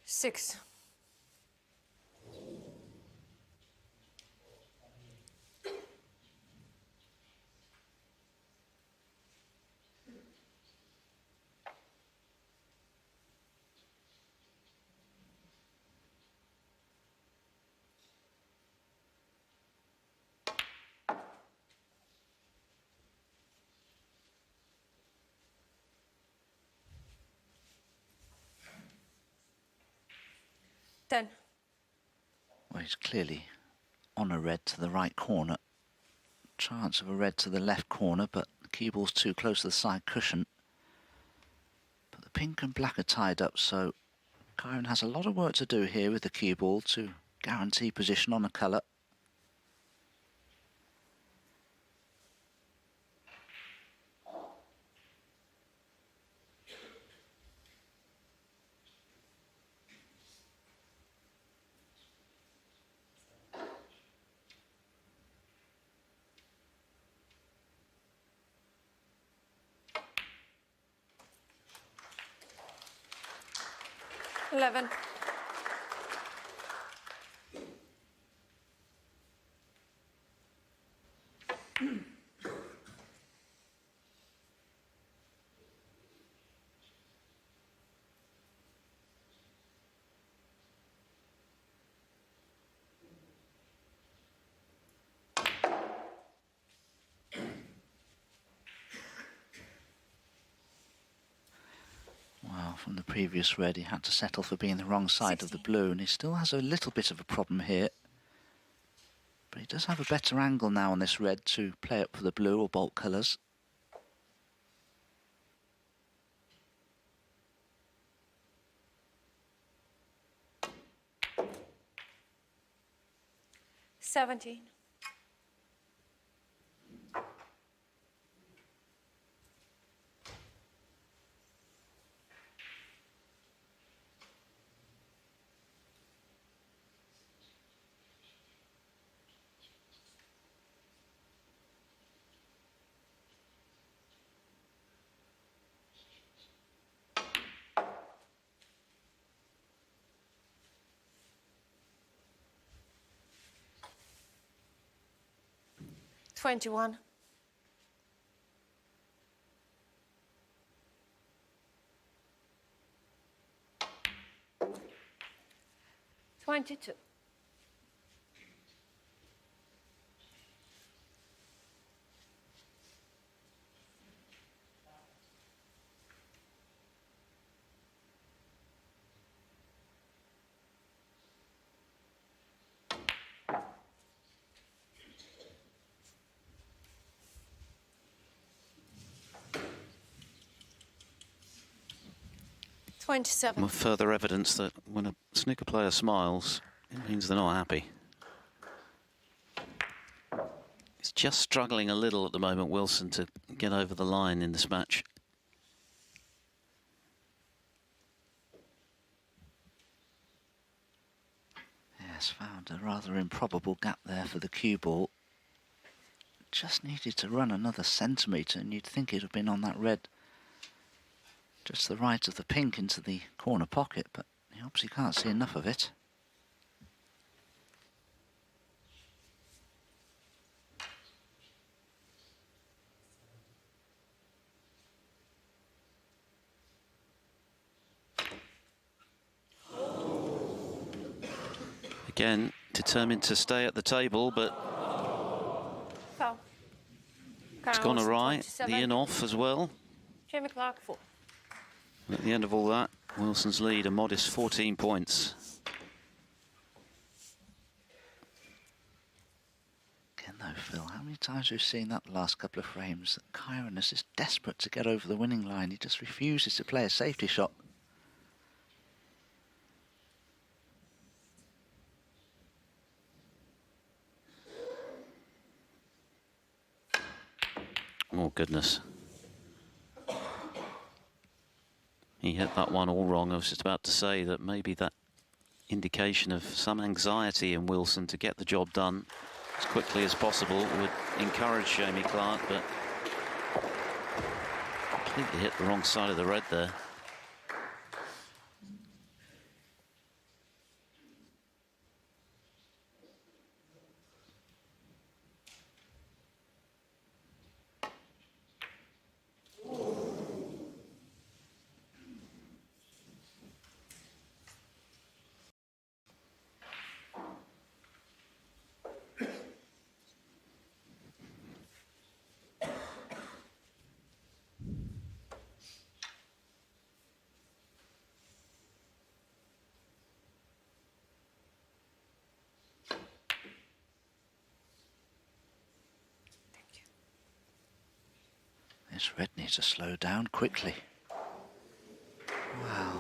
Six. Ten. Well, he's clearly on a red to the right corner. Chance of a red to the left corner, but the cue ball's too close to the side cushion. But the pink and black are tied up, so Kyren has a lot of work to do here with the cue ball to guarantee position on a colour. 11. Well, from the previous red, he had to settle for being the wrong side of the 16. blue, and he still has a little bit of a problem here. But he does have a better angle now on this red to play up for the blue or bolt colours. $17. $21. $22. $27. Well, further evidence that when a snooker player smiles, it means they're not happy. He's just struggling a little at the moment, Wilson, to get over the line in this match. Yes, found a rather improbable gap there for the cue ball. Just needed to run another centimetre and you'd think it'd have been on that red. Just to the right of the pink into the corner pocket, but he obviously can't see enough of it. Again, determined to stay at the table, but Foul. it's gone awry. The in-off as well. Jamie Clarke, 4. At the end of all that, Wilson's lead, a modest 14 points. Again though, Phil, how many times we've seen that the last couple of frames, that Kyren is just desperate to get over the winning line. He just refuses to play a safety shot. Oh, goodness. He hit that one all wrong. I was just about to say that maybe that indication of some anxiety in Wilson to get the job done as quickly as possible would encourage Jamie Clarke, but completely hit the wrong side of the red there. This red needs to slow down quickly. Wow.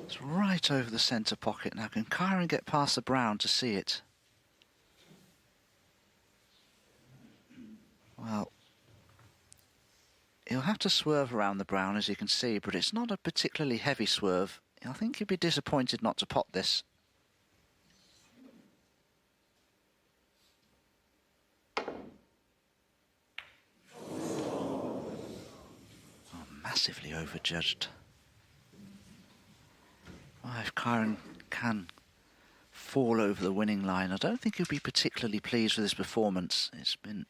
It's right over the centre pocket. Now can Kyren get past the brown to see it? Well, he'll have to swerve around the brown, as you can see, but it's not a particularly heavy swerve. I think he'd be disappointed not to pot this. Massively overjudged. Kyren can fall over the winning line, I don't think he'll be particularly pleased with his performance. It's been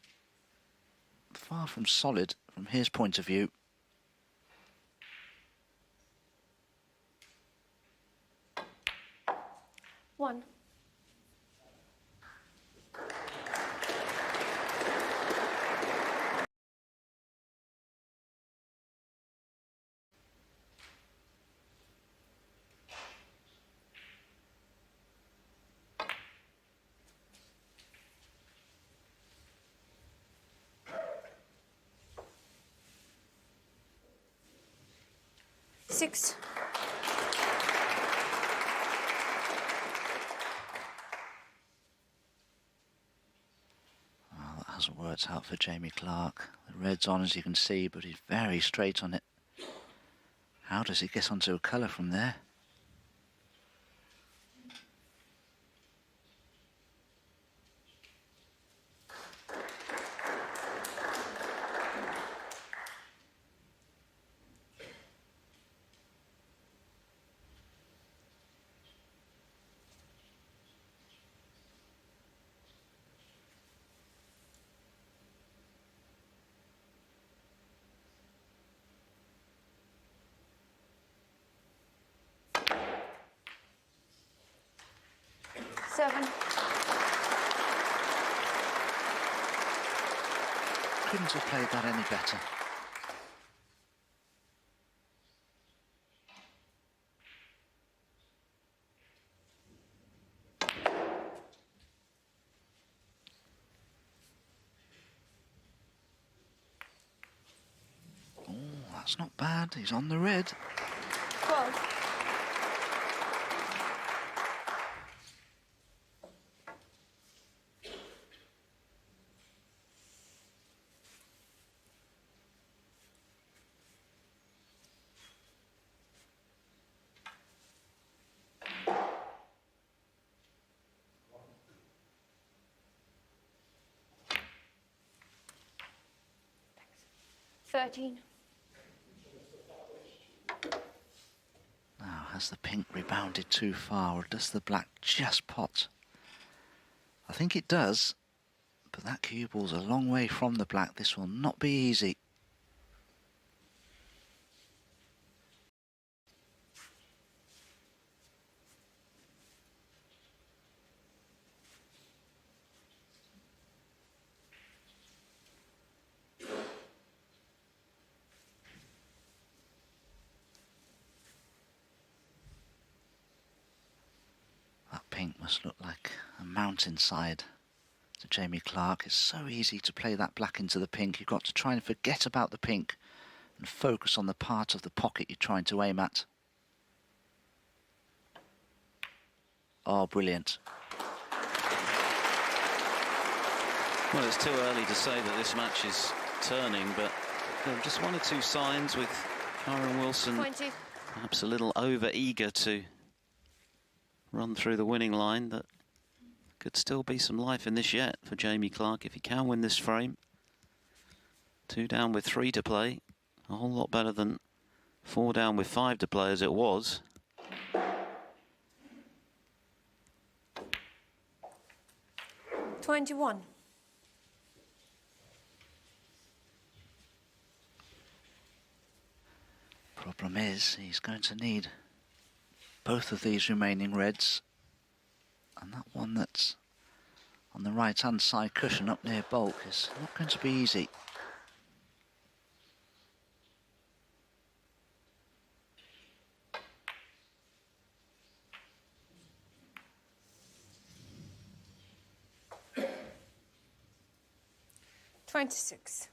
far from solid from his point of view. One. Six. Well, that hasn't worked out for Jamie Clarke. The red's on, as you can see, but he's very straight on it. How does he get onto a colour from there? Seven. Couldn't have played that any better. Oh, that's not bad. He's on the red. 12. Thirteen. Now, has the pink rebounded too far, or does the black just pot? I think it does, but that cue ball's a long way from the black. This will not be easy. That pink must look like a mountainside to Jamie Clarke. It's so easy to play that black into the pink. You've got to try and forget about the pink and focus on the part of the pocket you're trying to aim at. Oh, brilliant. Well, it's too early to say that this match is turning, but just one or two signs with Kyren Wilson 20. perhaps a little over-eager to run through the winning line. That could still be some life in this yet for Jamie Clarke if he can win this frame. 2 down with 3 to play. A whole lot better than 4 down with 5 to play as it was. $21. Problem is, he's going to need both of these remaining reds, and that one that's on the right hand side cushion up near bulk is not going to be easy. $26.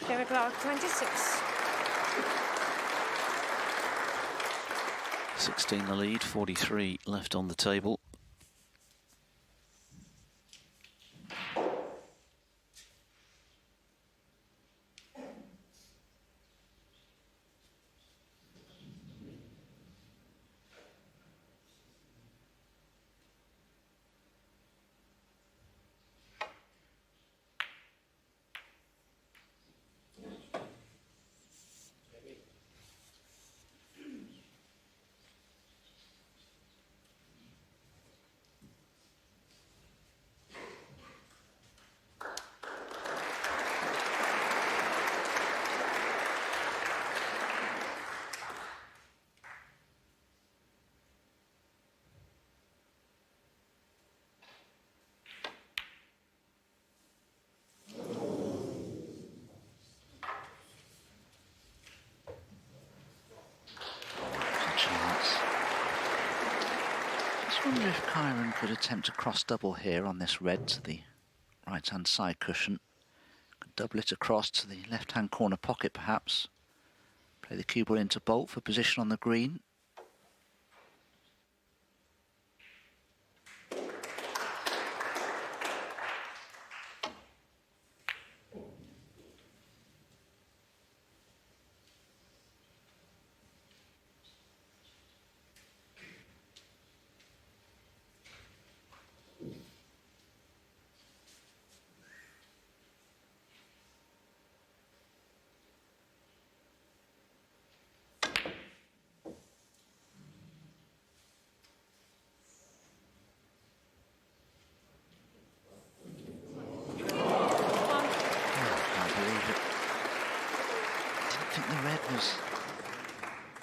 Jamie Clarke, 26. 16 the lead, 43 left on the table. wonder if Kyren could attempt a cross double here on this red to the right-hand side cushion. Could double it across to the left-hand corner pocket, perhaps. Play the cue ball into bolt for position on the green.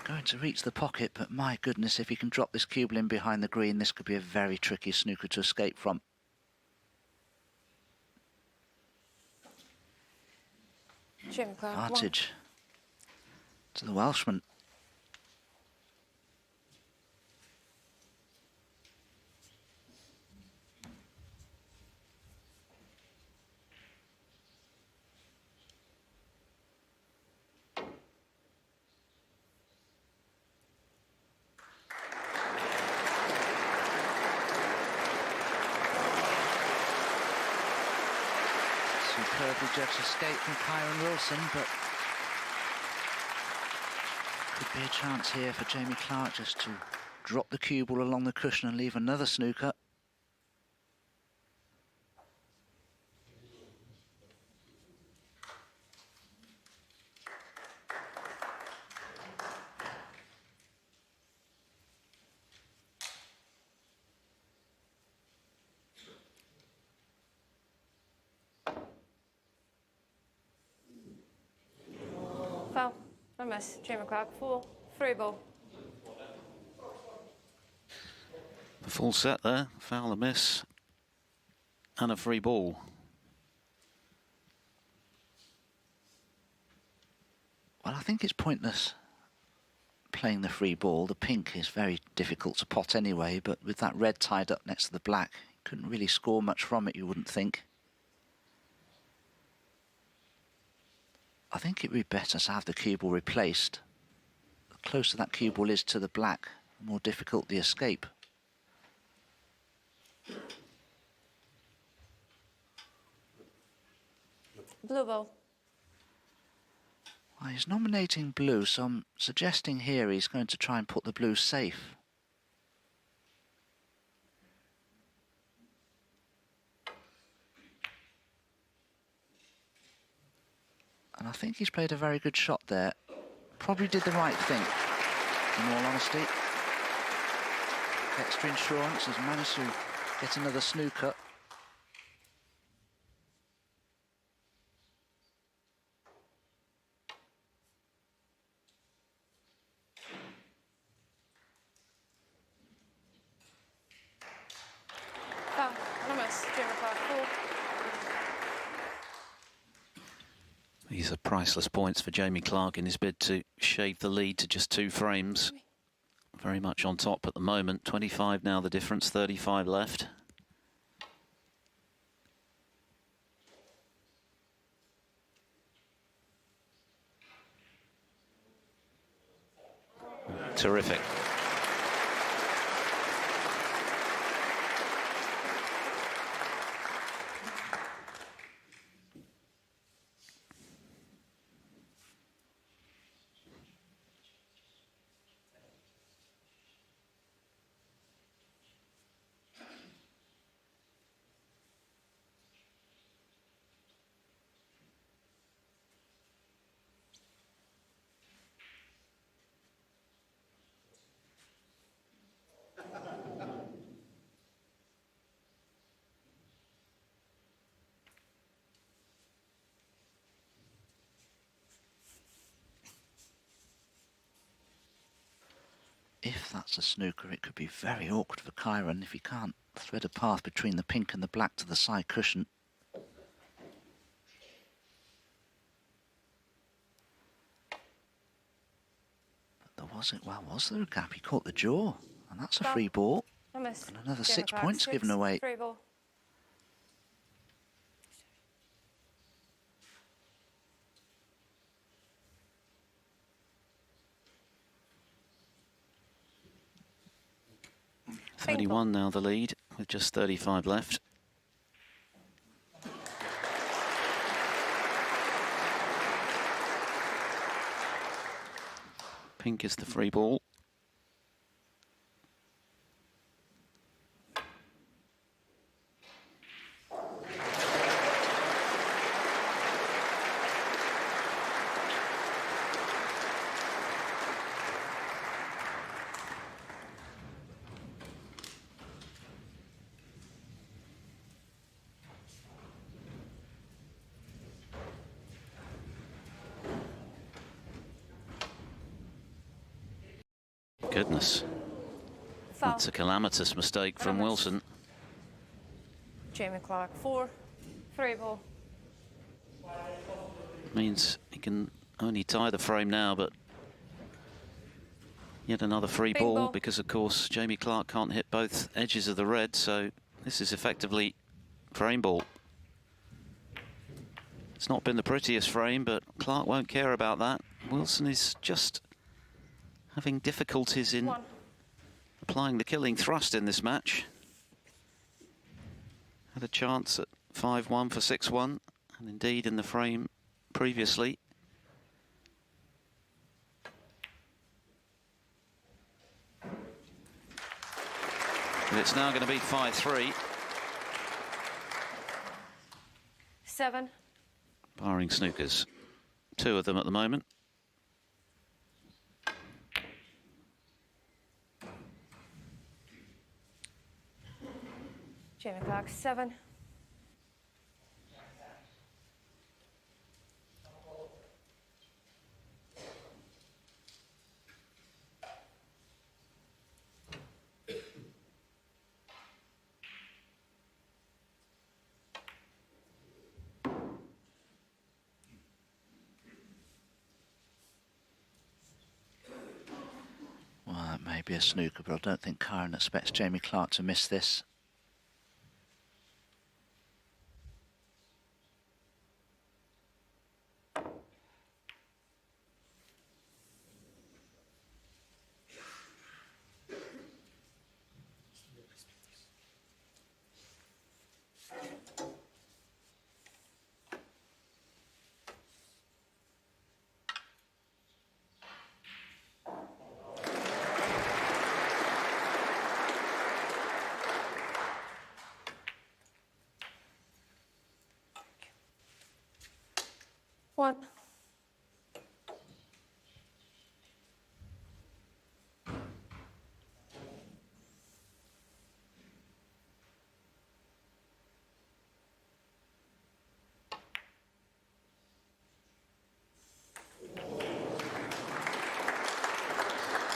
Going to reach the pocket, but my goodness, if he can drop this cue ball in behind the green, this could be a very tricky snooker to escape from. Advantage to the Welshman. Superbly judged escape from Kyren Wilson, but could be a chance here for Jamie Clarke just to drop the cue ball along the cushion and leave another snooker. Foul. I miss. Jamie Clarke, full. Free ball. The full set there, foul, a miss, and a free ball. Well, I think it's pointless playing the free ball. The pink is very difficult to pot anyway, but with that red tied up next to the black, you couldn't really score much from it, you wouldn't think. I think it'd be better to have the cue ball replaced. The closer that cue ball is to the black, the more difficult the escape. Blue ball. Well, he's nominating blue, so I'm suggesting here he's going to try and put the blue safe. And I think he's played a very good shot there. Probably did the right thing, in all honesty. Extra insurance has managed to get another snooker. Foul. I miss. Jamie Clarke, full. These are priceless points for Jamie Clarke in his bid to shave the lead to just 2 frames. Very much on top at the moment. 25 now the difference, 35 left. Terrific. If that's a snooker, it could be very awkward for Kyren if he can't thread a path between the pink and the black to the side cushion. But there was it. Well, was there a gap? He caught the jaw, and that's a free ball. I miss. And another Jamie 6 Clarke, points 6, given away. 3 ball. Ping 31 now the lead, with just 35 left. Pink is the free ball. Goodness, Foul. that's a calamitous mistake from Wilson. Jamie Clarke, 4, 3 ball. Means he can only tie the frame now, but yet another free Bing ball ball. because, of course, Jamie Clarke can't hit both edges of the red, so this is effectively frame ball. It's not been the prettiest frame, but Clarke won't care about that. Wilson is just having difficulties in 1. applying the killing thrust in this match. Had a chance at 5-1 for 6-1, and indeed in the frame previously. But it's now going to be 5-3. 7. Barring snookers. 2 of them at the moment. Jamie Clarke, 7. Well, that may be a snooker, but I don't think Kyren expects Jamie Clarke to miss this. One.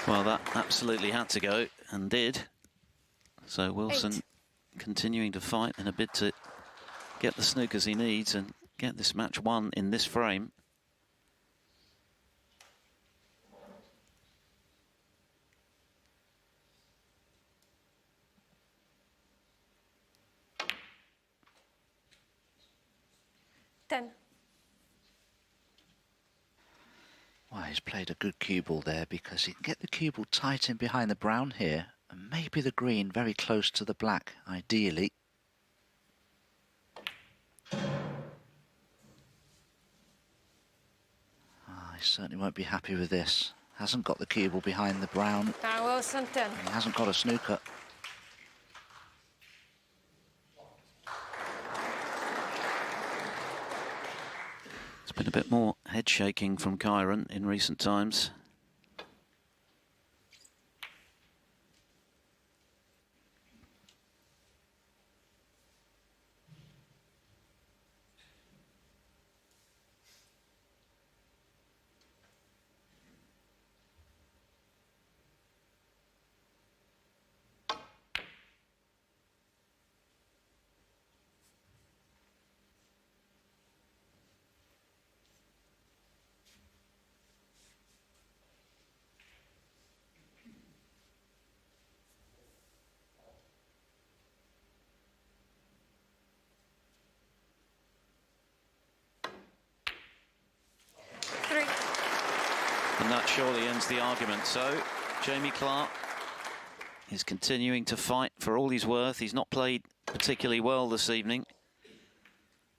Well, that absolutely had to go, and did. So Wilson 8. continuing to fight in a bid to get the snookers he needs and get this match won in this frame. Ten. Well, he's played a good cue ball there because he can get the cue ball tight in behind the brown here and maybe the green very close to the black, ideally. He certainly won't be happy with this. Hasn't got the cue ball behind the brown. Now Wilson, 10. He hasn't got a snooker. It's been a bit more head shaking from Kyren in recent times. And that surely ends the argument. So, Jamie Clarke is continuing to fight for all he's worth. He's not played particularly well this evening,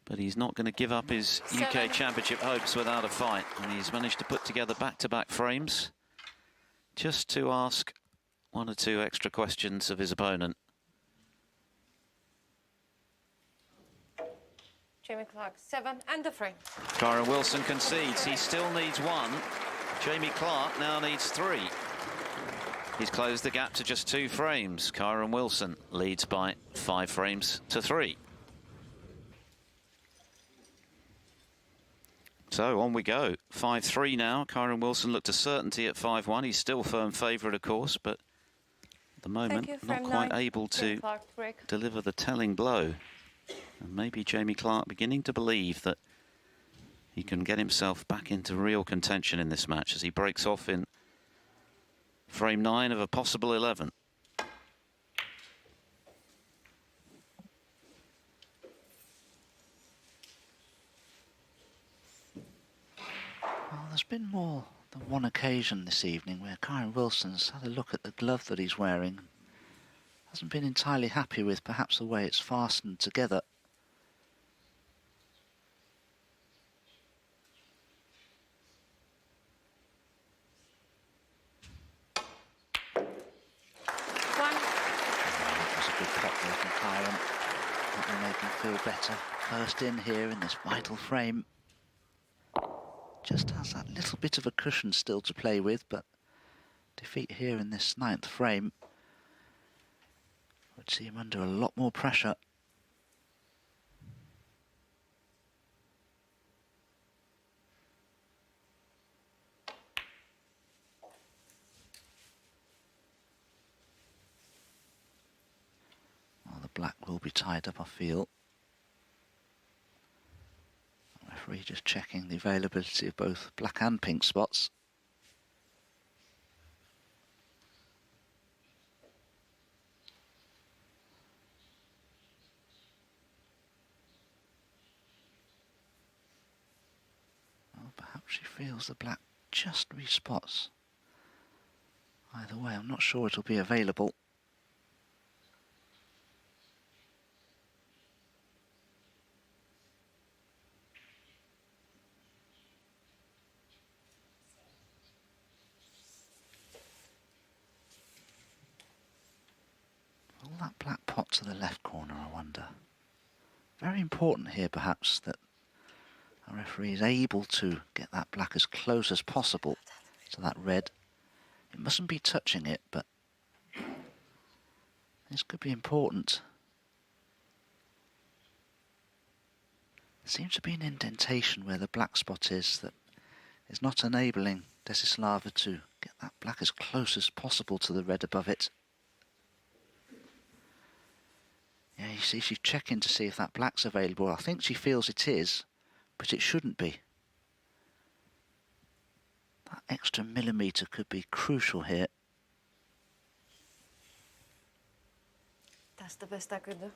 but he's not going to give up his UK Championship hopes without a fight. And he's managed to put together back-to-back frames just to ask one or two extra questions of his opponent. Jamie Clarke, 7 and the frame. Kyren Wilson concedes. He still needs 1. Jamie Clarke now needs 3. He's closed the gap to just 2 frames. Kyren Wilson leads by 5 frames to 3. So on we go. 5-3 now. Kyren Wilson looked a certainty at 5-1. He's still firm favourite, of course, but at the moment not quite able to deliver the telling blow. And maybe Jamie Clarke beginning to believe that he can get himself back into real contention in this match as he breaks off in frame 9 of a possible 11. Well, there's been more than one occasion this evening where Kyren Wilson's had a look at the glove that he's wearing. Hasn't been entirely happy with perhaps the way it's fastened together. Kyren. That will make him feel better. First in here in this vital frame. Just has that little bit of a cushion still to play with, but defeat here in this 9th frame would see him under a lot more pressure. Black will be tied up, I feel. The referee just checking the availability of both black and pink spots. Well, perhaps she feels the black just respots. Either way, I'm not sure it'll be available. That black pot to the left corner, I wonder. Very important here, perhaps, that a referee is able to get that black as close as possible to that red. It mustn't be touching it, but this could be important. There seems to be an indentation where the black spot is that is not enabling Desislava to get that black as close as possible to the red above it. Yeah, you see, she's checking to see if that black's available. I think she feels it is, but it shouldn't be. That extra millimetre could be crucial here. That's the best I could do.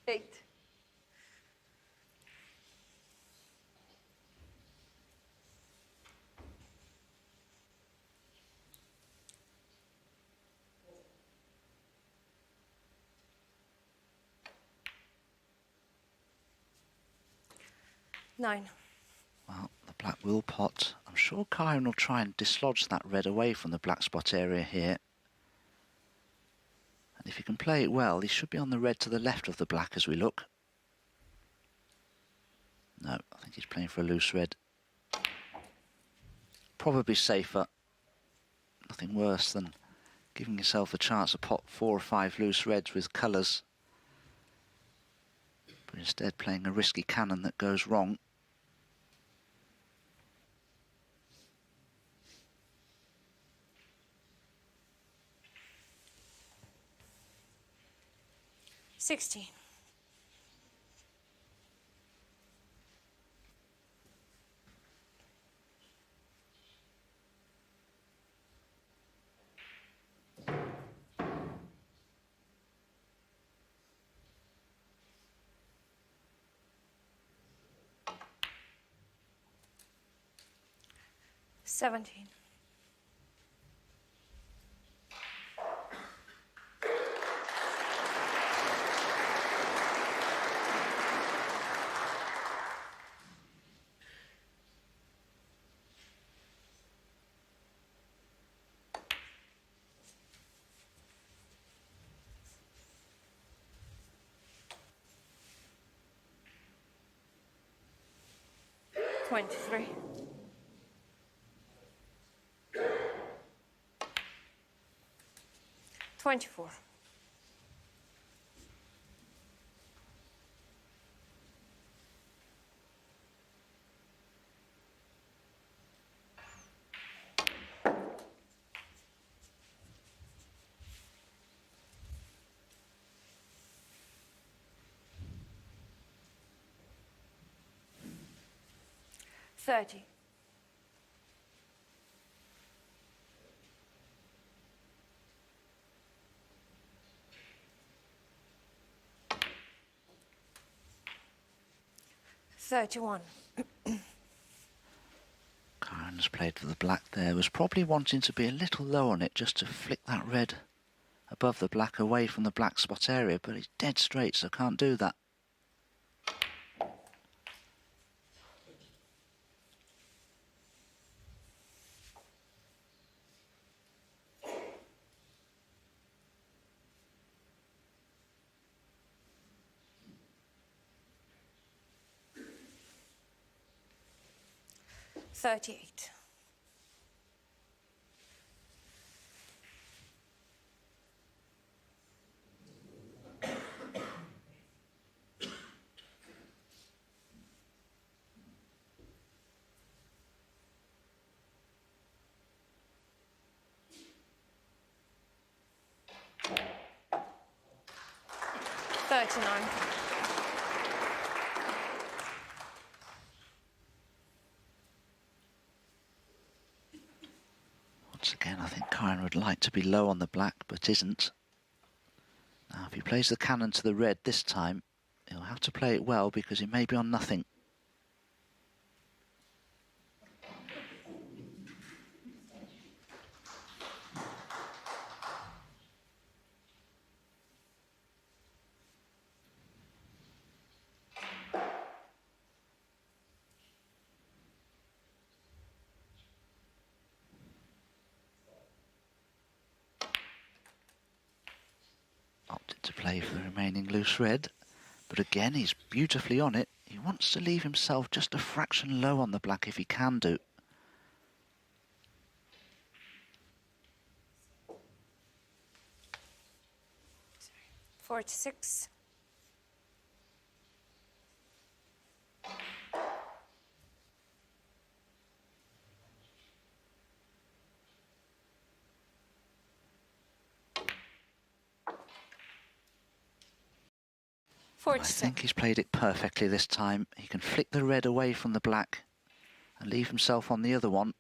8. Nine. Well, the black will pot. I'm sure Kyren will try and dislodge that red away from the black spot area here. And if he can play it well, he should be on the red to the left of the black as we look. No, I think he's playing for a loose red. Probably safer. Nothing worse than giving yourself a chance to pot 4 or 5 loose reds with colours. But instead playing a risky cannon that goes wrong. $16. 17. $23. 24. $30. $31. Kyren's played for the black there, was probably wanting to be a little low on it just to flick that red above the black away from the black spot area, but he's dead straight, so can't do that. $38. $39. Once again, I think Kyren would like to be low on the black, but isn't. Now, if he plays the cannon to the red this time, he'll have to play it well because he may be on nothing. Opted to play for the remaining loose red, but again he's beautifully on it. He wants to leave himself just a fraction low on the black if he can do. $46. I think he's played it perfectly this time. He can flick the red away from the black and leave himself on the other one.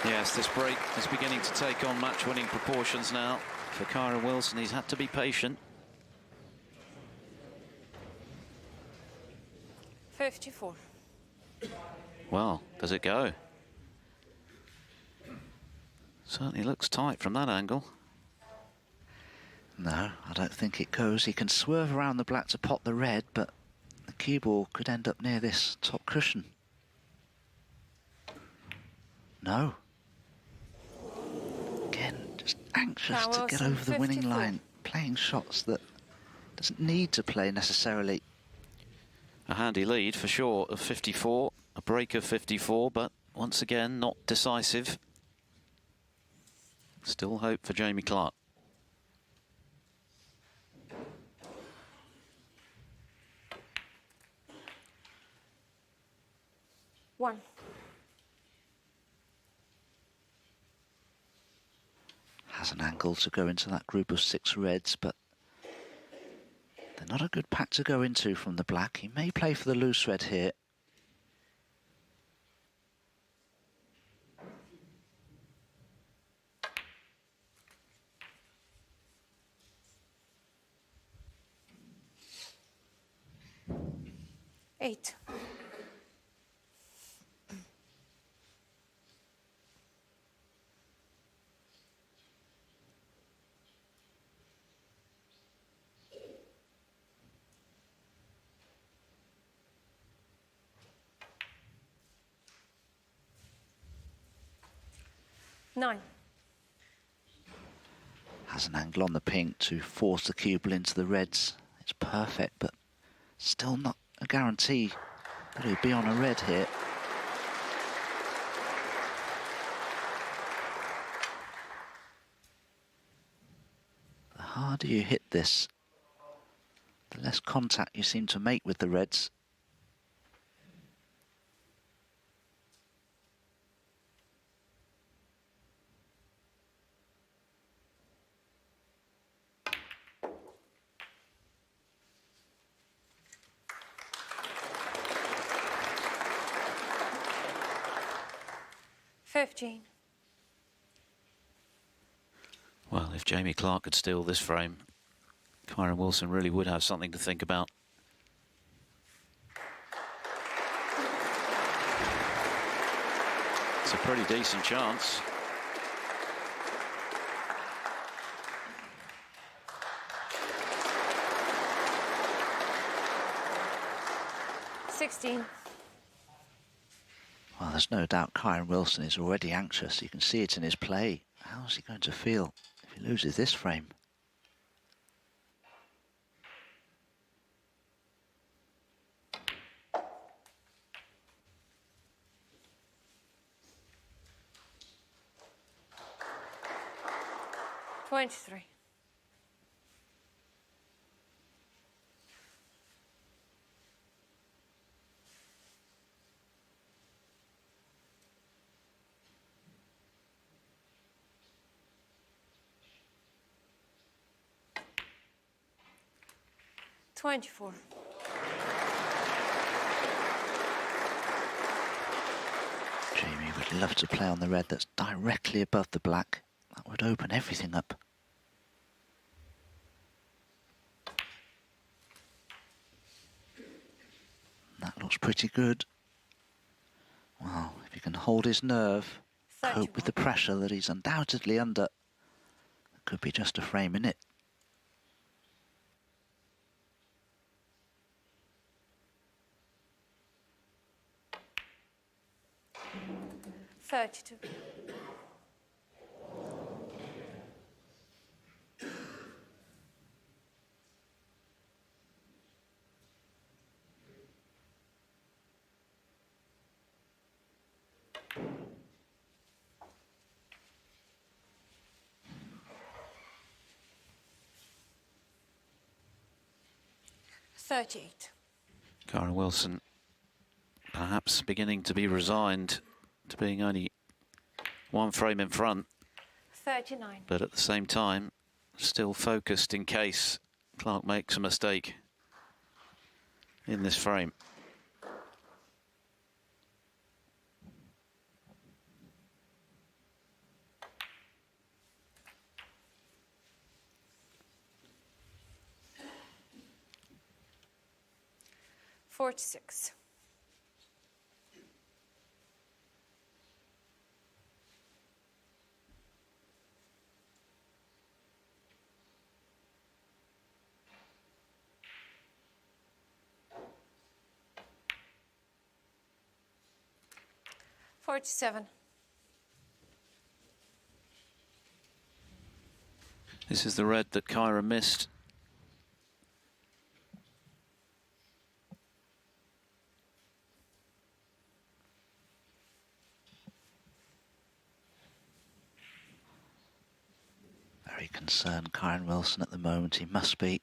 Yes, this break is beginning to take on match-winning proportions now for Kyren Wilson. He's had to be patient. 54. Well, does it go? Certainly looks tight from that angle. No, I don't think it goes. He can swerve around the black to pot the red, but the cue ball could end up near this top cushion. No. Again, just anxious to get over the winning line, playing shots that doesn't need to play necessarily. A handy lead for sure of 54, a break of 54, but once again not decisive. Still hope for Jamie Clarke. One. Has an angle to go into that group of 6 reds, but they're not a good pack to go into from the black. He may play for the loose red here. 8. Nine. Has an angle on the pink to force the cue ball into the reds. It's perfect, but still not a guarantee that he'll be on a red here. The harder you hit this, the less contact you seem to make with the reds. Well, if Jamie Clarke could steal this frame, Kyren Wilson really would have something to think about. It's a pretty decent chance. Well, there's no doubt Kyren Wilson is already anxious. You can see it in his play. How's he going to feel if he loses this frame? $23. 24. Jamie would love to play on the red that's directly above the black. That would open everything up. That looks pretty good. Well, if he can hold his nerve, cope with the pressure that he's undoubtedly under, it could be just a frame in it. $32. $38. Kyren Wilson perhaps beginning to be resigned to being only one frame in front. 39. But at the same time, still focused in case Clarke makes a mistake in this frame. $46. $47. This is the red that Kyren missed. Very concerned, Kyren Wilson, at the moment. He must be.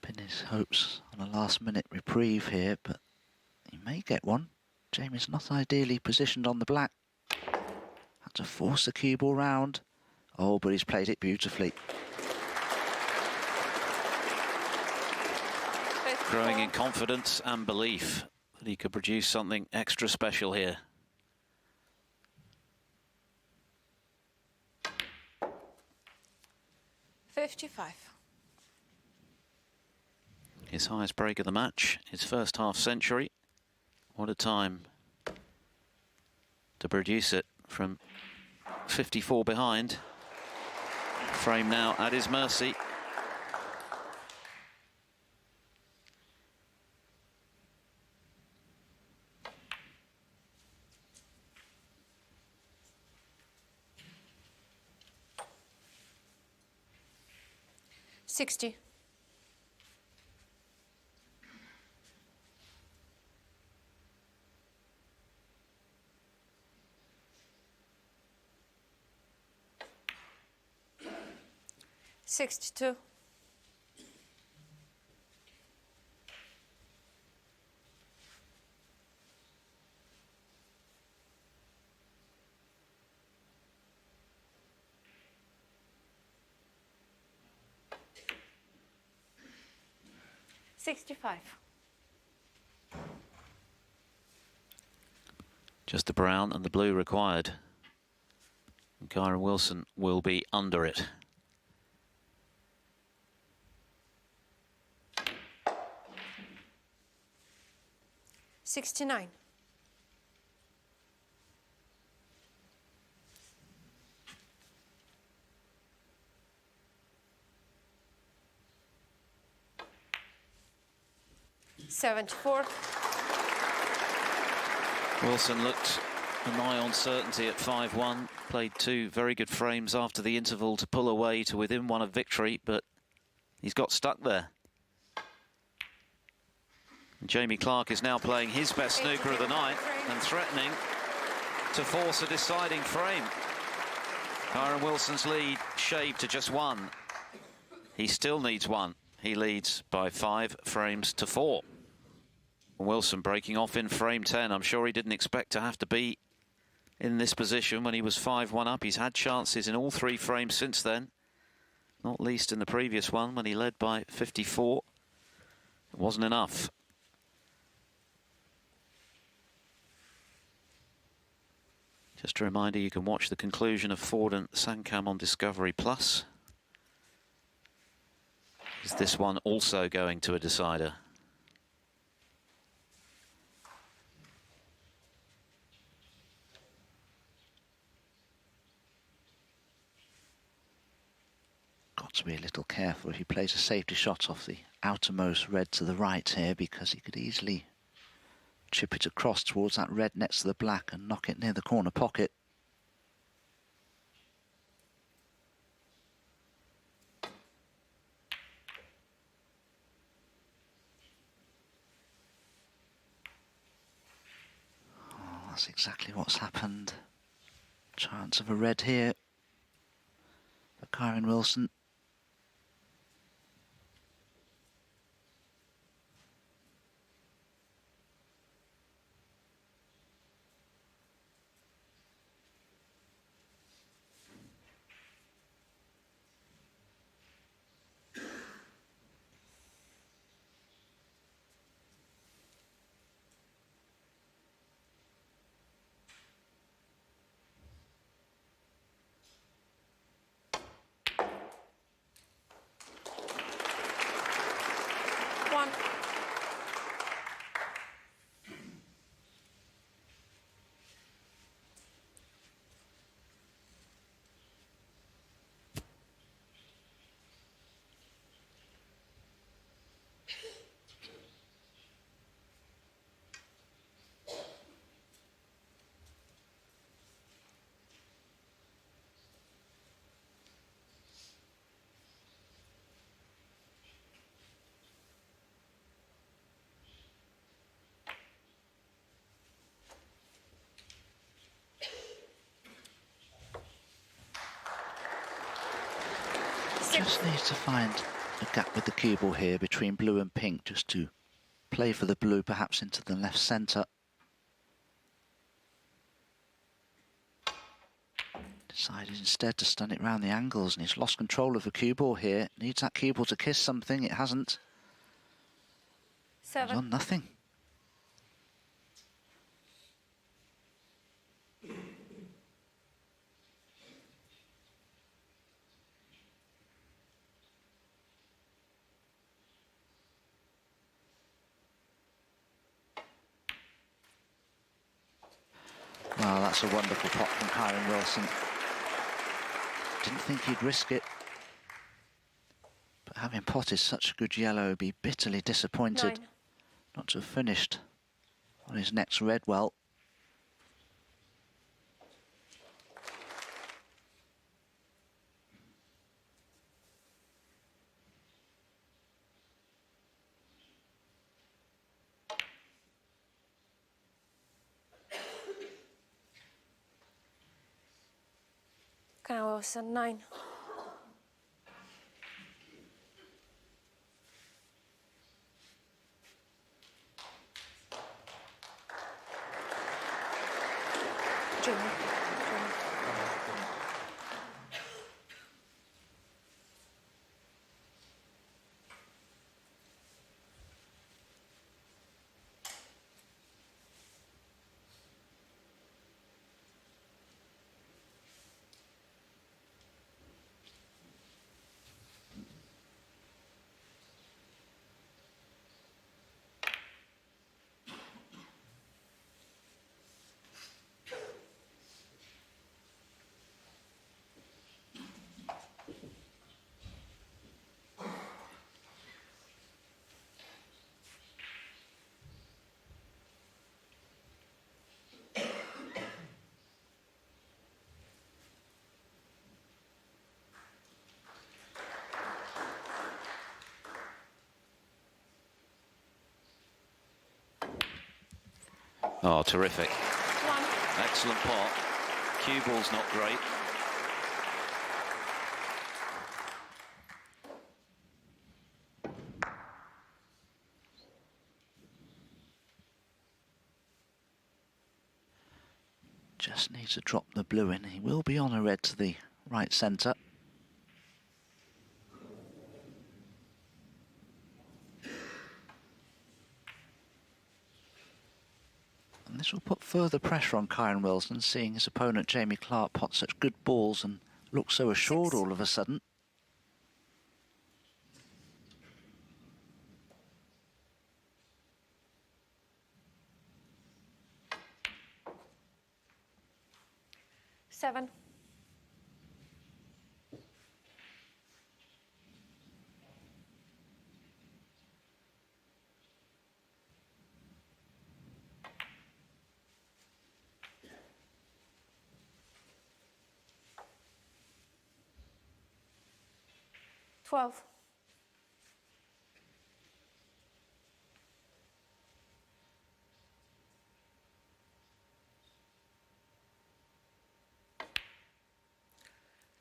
Pin his hopes on a last-minute reprieve here, but he may get one. Jamie's not ideally positioned on the black. Had to force the cue ball round. Oh, but he's played it beautifully. Growing in confidence and belief that he could produce something extra special here. $55. his highest break of the match, his first half century. What a time to produce it from 54 behind. Frame now at his mercy. $60. $62. $65. Just the brown and the blue required. And Kyren Wilson will be under it. $69. $74. Wilson looked a nigh on certainty at 5-1. Played two very good frames after the interval to pull away to within one of victory, but he's got stuck there. And Jamie Clarke is now playing his best snooker of the night and threatening to force a deciding frame. Kyren Wilson's lead shaved to just one. He still needs one. He leads by 5 frames to 4. Wilson breaking off in frame 10. I'm sure he didn't expect to have to be in this position when he was 5-1 up. He's had chances in all 3 frames since then, not least in the previous one when he led by 54. It wasn't enough. Just a reminder, you can watch the conclusion of Ford and Sankam on Discovery Plus. Is this one also going to a decider? Got to be a little careful if he plays a safety shot off the outermost red to the right here, because he could easily chip it across towards that red next to the black and knock it near the corner pocket. Oh, that's exactly what's happened. Chance of a red here for Kyren Wilson. Just needs to find a gap with the cue ball here between blue and pink, just to play for the blue, perhaps into the left centre. Decided instead to stun it round the angles, and he's lost control of the cue ball here. Needs that cue ball to kiss something. It hasn't. 7. He's on nothing. Oh, that's a wonderful pot from Kyren Wilson. Didn't think he'd risk it. But having potted such a good yellow, he'd be bitterly disappointed 9. not to have finished on his next red well. Kyren Wilson, 9. Jimmy. Oh, terrific. 1. Excellent pot. Cue ball's not great. Just needs to drop the blue in. He will be on a red to the right centre. And this will put further pressure on Kyren Wilson, seeing his opponent Jamie Clarke pot such good balls and look so assured 6. all of a sudden. Seven. Twelve.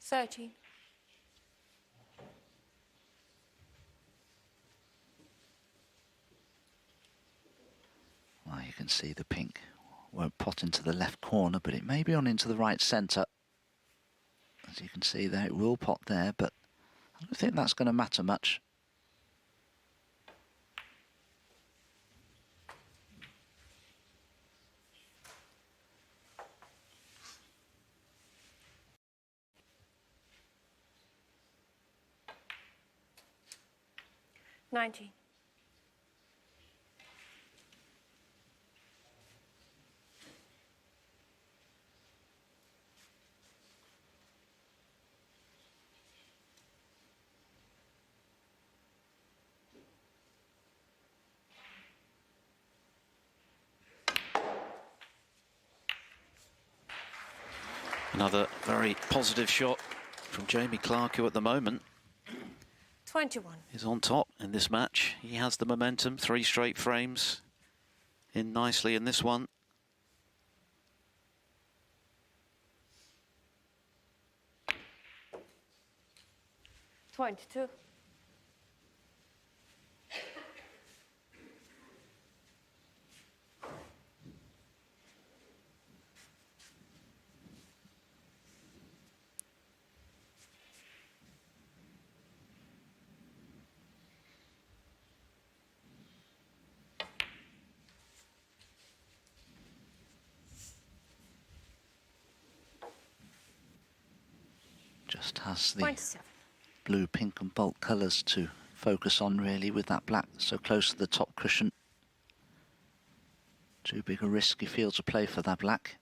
Thirteen. Well, you can see the pink won't pot into the left corner, but it may be on into the right centre. As you can see there, it will pot there, but I don't think that's going to matter much. 19. Another very positive shot from Jamie Clarke, who at the moment 21. is on top in this match. He has the momentum, 3 straight frames in nicely in this one. 22. Just has the 27. blue, pink and bolt colours to focus on really, with that black so close to the top cushion. Too big a risk he feels to play for that black.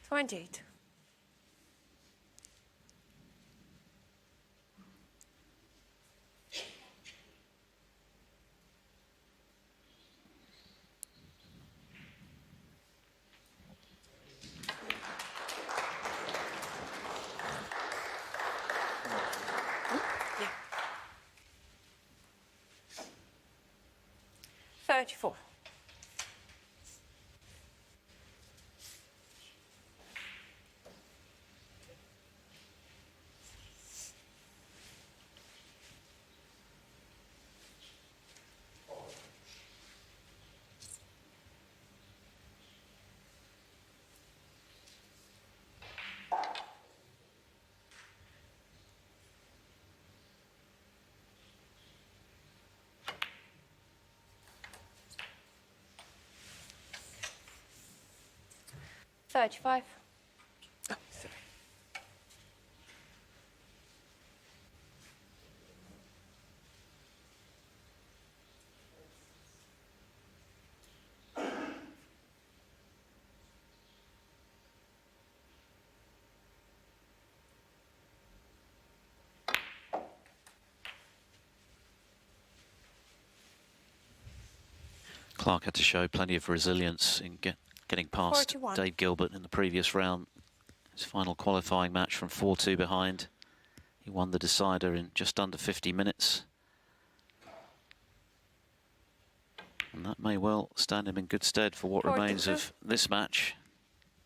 28. Yeah. 34. Thirty-five. Oh, sorry. Clarke had to show plenty of resilience in getting past 41. Dave Gilbert in the previous round. His final qualifying match from 4-2 behind. He won the decider in just under 50 minutes. And that may well stand him in good stead for what 42. remains of this match.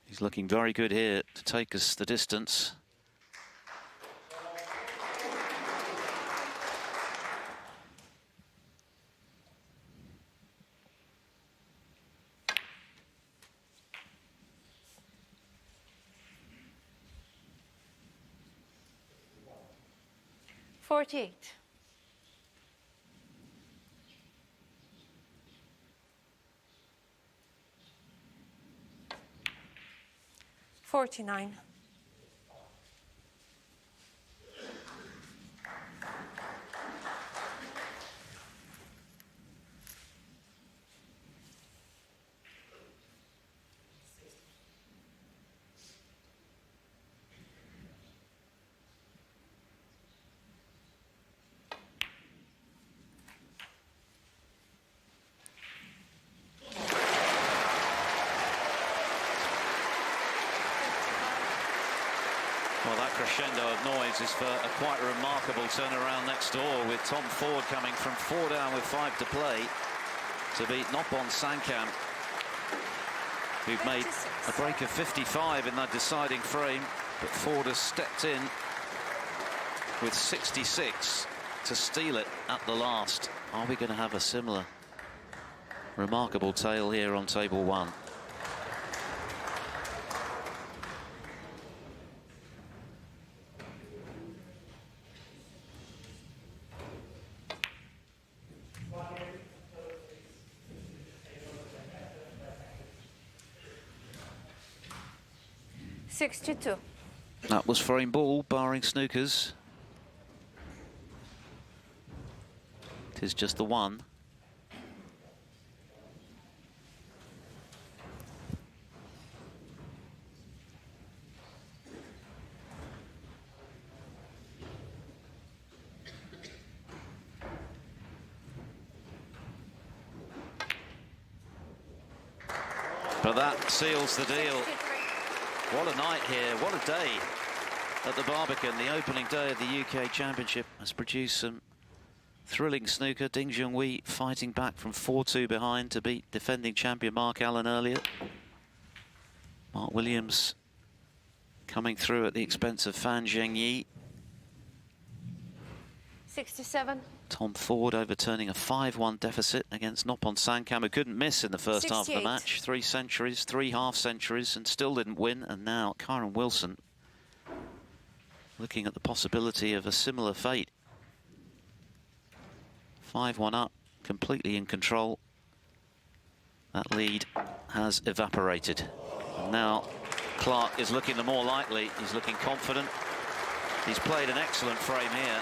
He's looking very good here to take us the distance. Forty-eight. 49. Well, that crescendo of noise is for a quite remarkable turnaround next door, with Tom Ford coming from 4 down with 5 to play to beat Noppon Sankam, who've made a break of 55 in that deciding frame, but Ford has stepped in with 66 to steal it at the last. Are we going to have a similar remarkable tale here on table 1? That was frame ball, barring snookers. It is just the one. But that seals the deal. What a night here, what a day at the Barbican. The opening day of the UK Championship has produced some thrilling snooker. Ding Junhui fighting back from 4-2 behind to beat defending champion Mark Allen earlier. Mark Williams coming through at the expense of Fan Zhengyi. 67. Tom Ford overturning a 5-1 deficit against Noppon Sankam, who couldn't miss in the first half of the 68. match. 3 centuries, 3 half-centuries, and still didn't win. And now Kyren Wilson looking at the possibility of a similar fate. 5-1 up, completely in control. That lead has evaporated. And now Clarke is looking the more likely. He's looking confident. He's played an excellent frame here.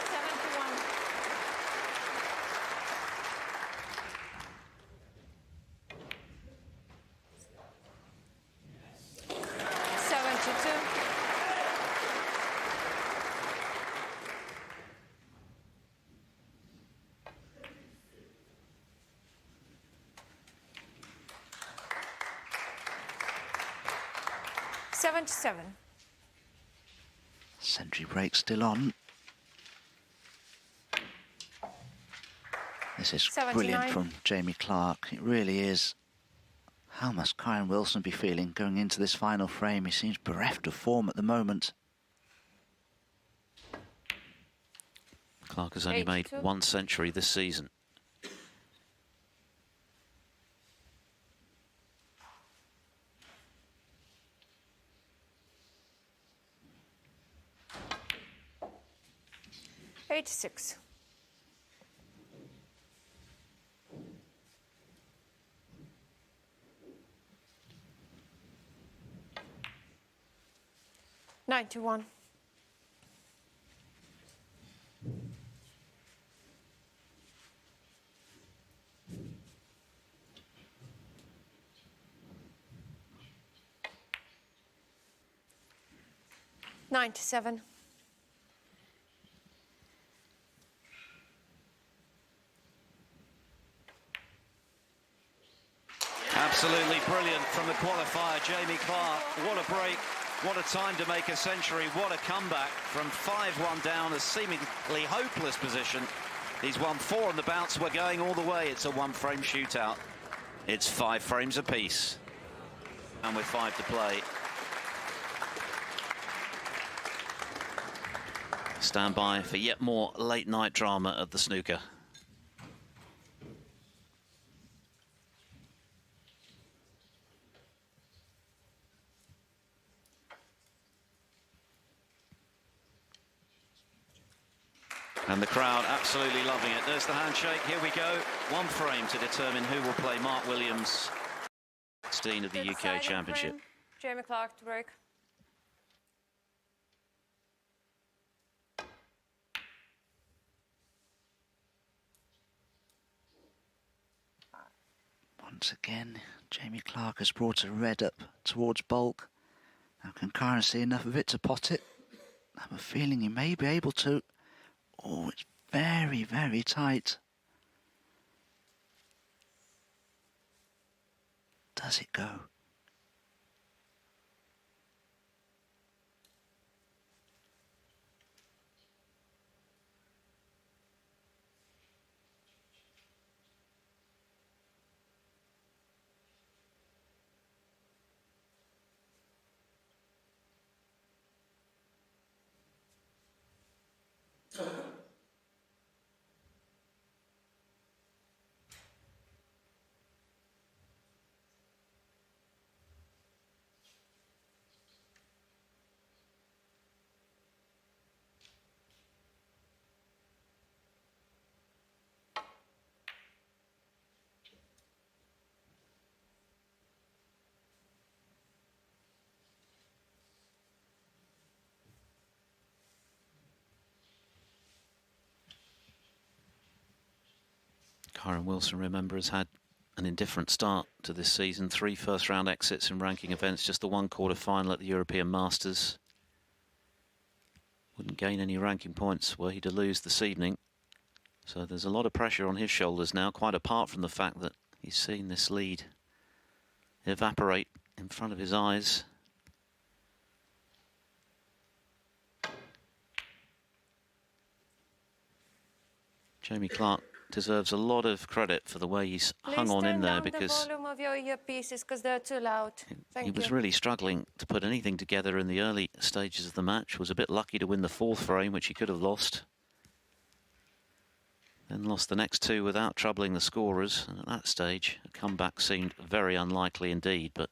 71. 77. Century break still on. This is 79. brilliant from Jamie Clarke. It really is. How must Kyren Wilson be feeling going into this final frame? He seems bereft of form at the moment. Clarke has only made 1 century this season. '86. '91. '97. Absolutely brilliant from the qualifier, Jamie Clarke. What a break, what a time to make a century, what a comeback from 5-1 down, a seemingly hopeless position. He's won 4 on the bounce, we're going all the way. It's a 1-frame shootout. It's 5 frames apiece. And with 5 to play. Stand by for yet more late night drama at the snooker. And the crowd absolutely loving it. There's the handshake. Here we go. 1 frame to determine who will play Mark Williams, 16 of the UK Championship. Frame. Jamie Clarke to break. Once again, Jamie Clarke has brought a red up towards bulk. Now can Kyren see enough of it to pot it? I have a feeling he may be able to. Oh, it's very, very tight. Does it go? Kyren Wilson, remember, has had an indifferent start to this season. 3 first-round exits in ranking events, just the 1 quarter-final at the European Masters. Wouldn't gain any ranking points were he to lose this evening. So there's a lot of pressure on his shoulders now, quite apart from the fact that he's seen this lead evaporate in front of his eyes. Jamie Clarke deserves a lot of credit for the way he's hung on in there, because the volume of your earpieces because they're too loud. he was really struggling to put anything together in the early stages of the match. Was a bit lucky to win the 4th frame, which he could have lost. Then lost the next 2 without troubling the scorers. And at that stage, a comeback seemed very unlikely indeed, but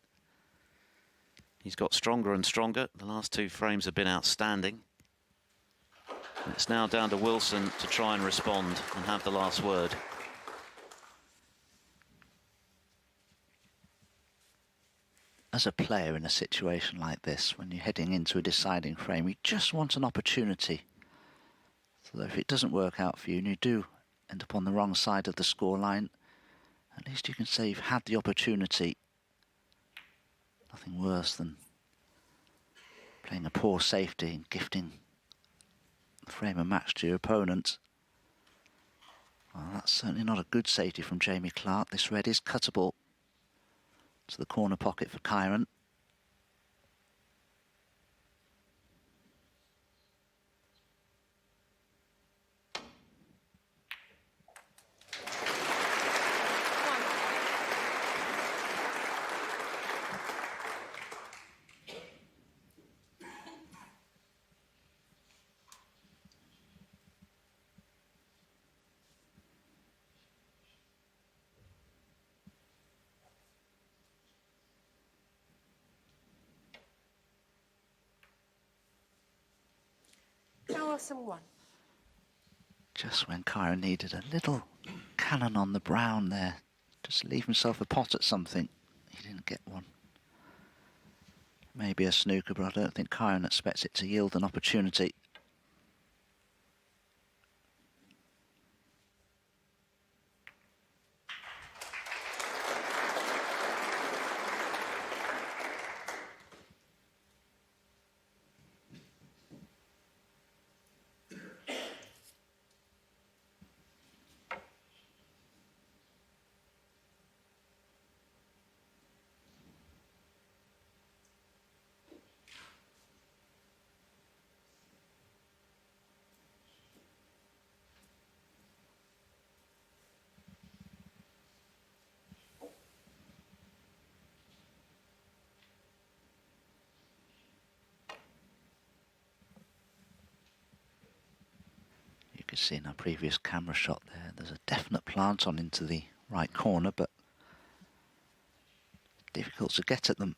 he's got stronger and stronger. The last 2 frames have been outstanding. It's now down to Wilson to try and respond and have the last word. As a player in a situation like this, when you're heading into a deciding frame, you just want an opportunity. So that if it doesn't work out for you and you do end up on the wrong side of the scoreline, at least you can say you've had the opportunity. Nothing worse than playing a poor safety and gifting frame a match to your opponent. Well, that's certainly not a good safety from Jamie Clarke. This red is cuttable to the corner pocket for Kyren. Wilson 1. Just when Kyren needed a little cannon on the brown there, just leave himself a pot at something, he didn't get one. Maybe a snooker, but I don't think Kyren expects it to yield an opportunity. You could see in our previous camera shot there's a definite plant on into the right corner, but difficult to get at them.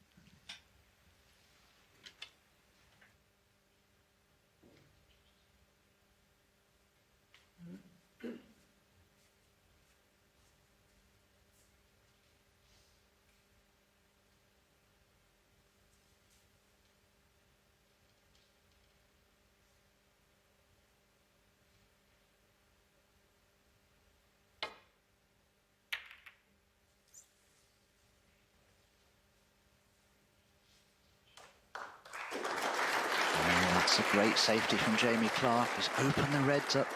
That's a great safety from Jamie Clarke. He's opened the reds up,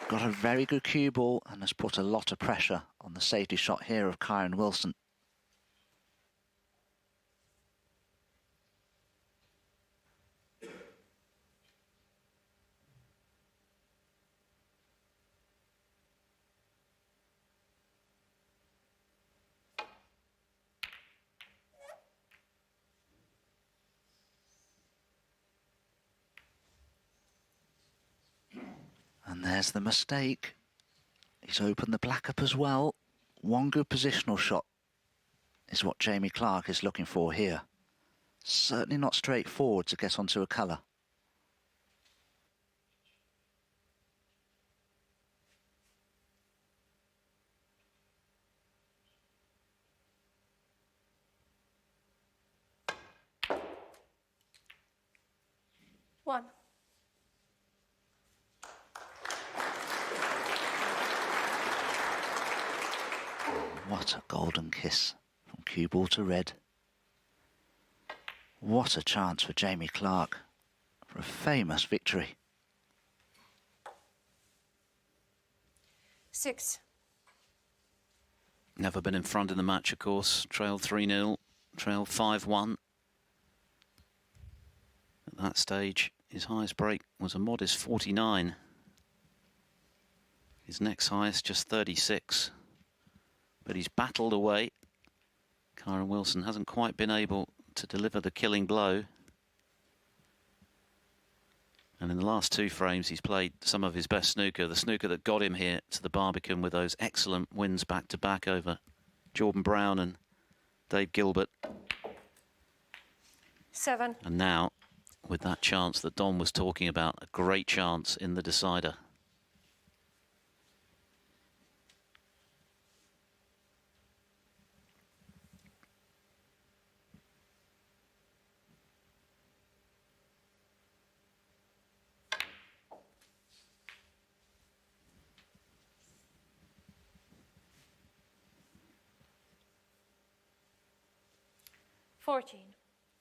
got a very good cue ball, and has put a lot of pressure on the safety shot here of Kyren Wilson. And there's the mistake. He's opened the black up as well. One good positional shot is what Jamie Clarke is looking for here. Certainly not straightforward to get onto a colour. One. What a golden kiss from cue ball to red. What a chance for Jamie Clarke for a famous victory. 6. Never been in front in the match, of course. Trailed 3-0, trailed 5-1. At that stage, his highest break was a modest 49. His next highest, just 36. But he's battled away. Kyren Wilson hasn't quite been able to deliver the killing blow. And in the last 2 frames, he's played some of his best snooker, the snooker that got him here to the Barbican with those excellent wins back-to-back over Jordan Brown and Dave Gilbert. 7. And now, with that chance that Don was talking about, a great chance in the decider.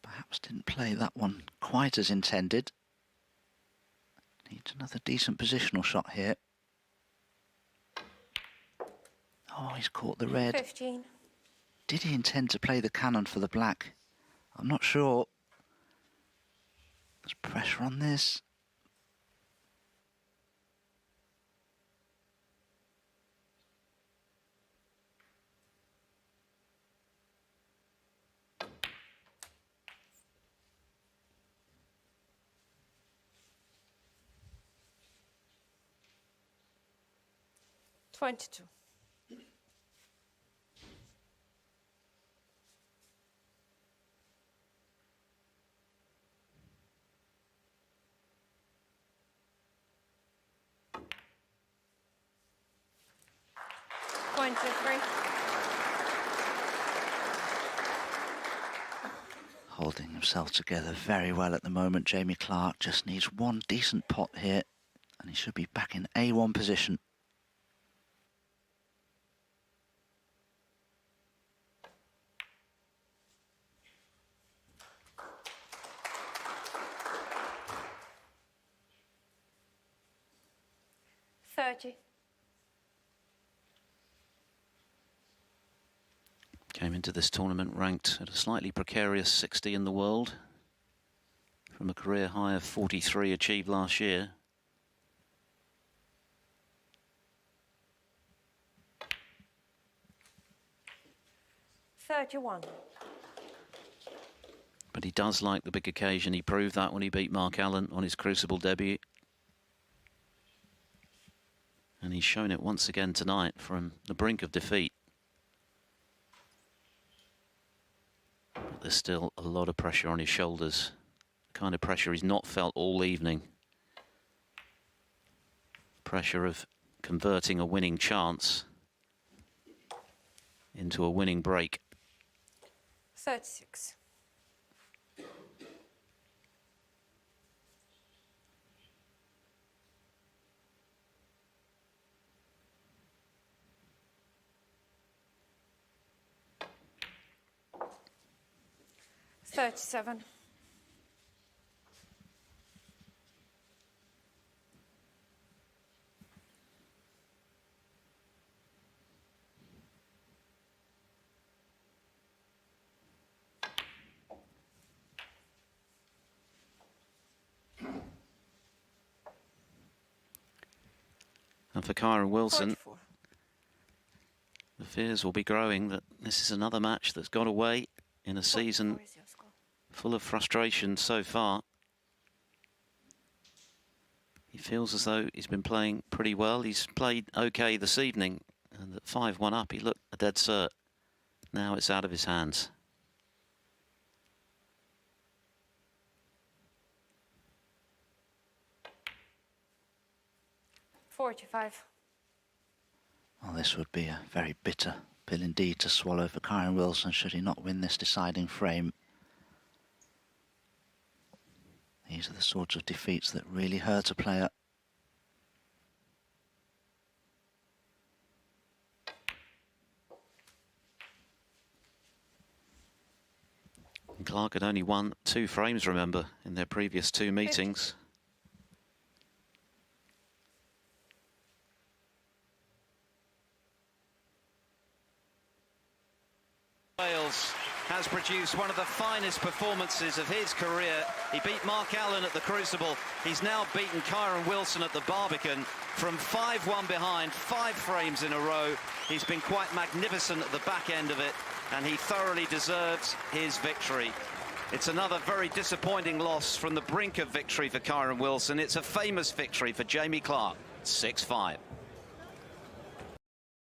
Perhaps didn't play that one quite as intended. Needs another decent positional shot here. Oh, he's caught the red. 15. Did he intend to play the cannon for the black? I'm not sure. There's pressure on this. $22. 23. Holding himself together very well at the moment. Jamie Clarke just needs one decent pot here and he should be back in A1 position. Came into this tournament ranked at a slightly precarious 60 in the world from a career high of 43 achieved last year. But he does like the big occasion. He proved that when he beat Mark Allen on his Crucible debut. And he's shown it once again tonight from the brink of defeat. But there's still a lot of pressure on his shoulders. The kind of pressure he's not felt all evening. Pressure of converting a winning chance into a winning break. 36. $37. And for Kyren Wilson, 44. the fears will be growing that this is another match that's got away in a season 44 is your score. full of frustration so far. He feels as though he's been playing pretty well. He's played okay this evening, and at 5-1 up, he looked a dead cert. Now it's out of his hands. $45. Well, this would be a very bitter pill indeed to swallow for Kyren Wilson should he not win this deciding frame. These are the sorts of defeats that really hurt a player. And Clarke had only won 2 frames, remember, in their previous 2 meetings. Wales has produced one of the finest performances of his career. He beat Mark Allen at the Crucible. He's now beaten Kyren Wilson at the Barbican from 5-1 behind, 5 frames in a row. He's been quite magnificent at the back end of it, and he thoroughly deserves his victory. It's another very disappointing loss from the brink of victory for Kyren Wilson. It's a famous victory for Jamie Clarke, 6-5.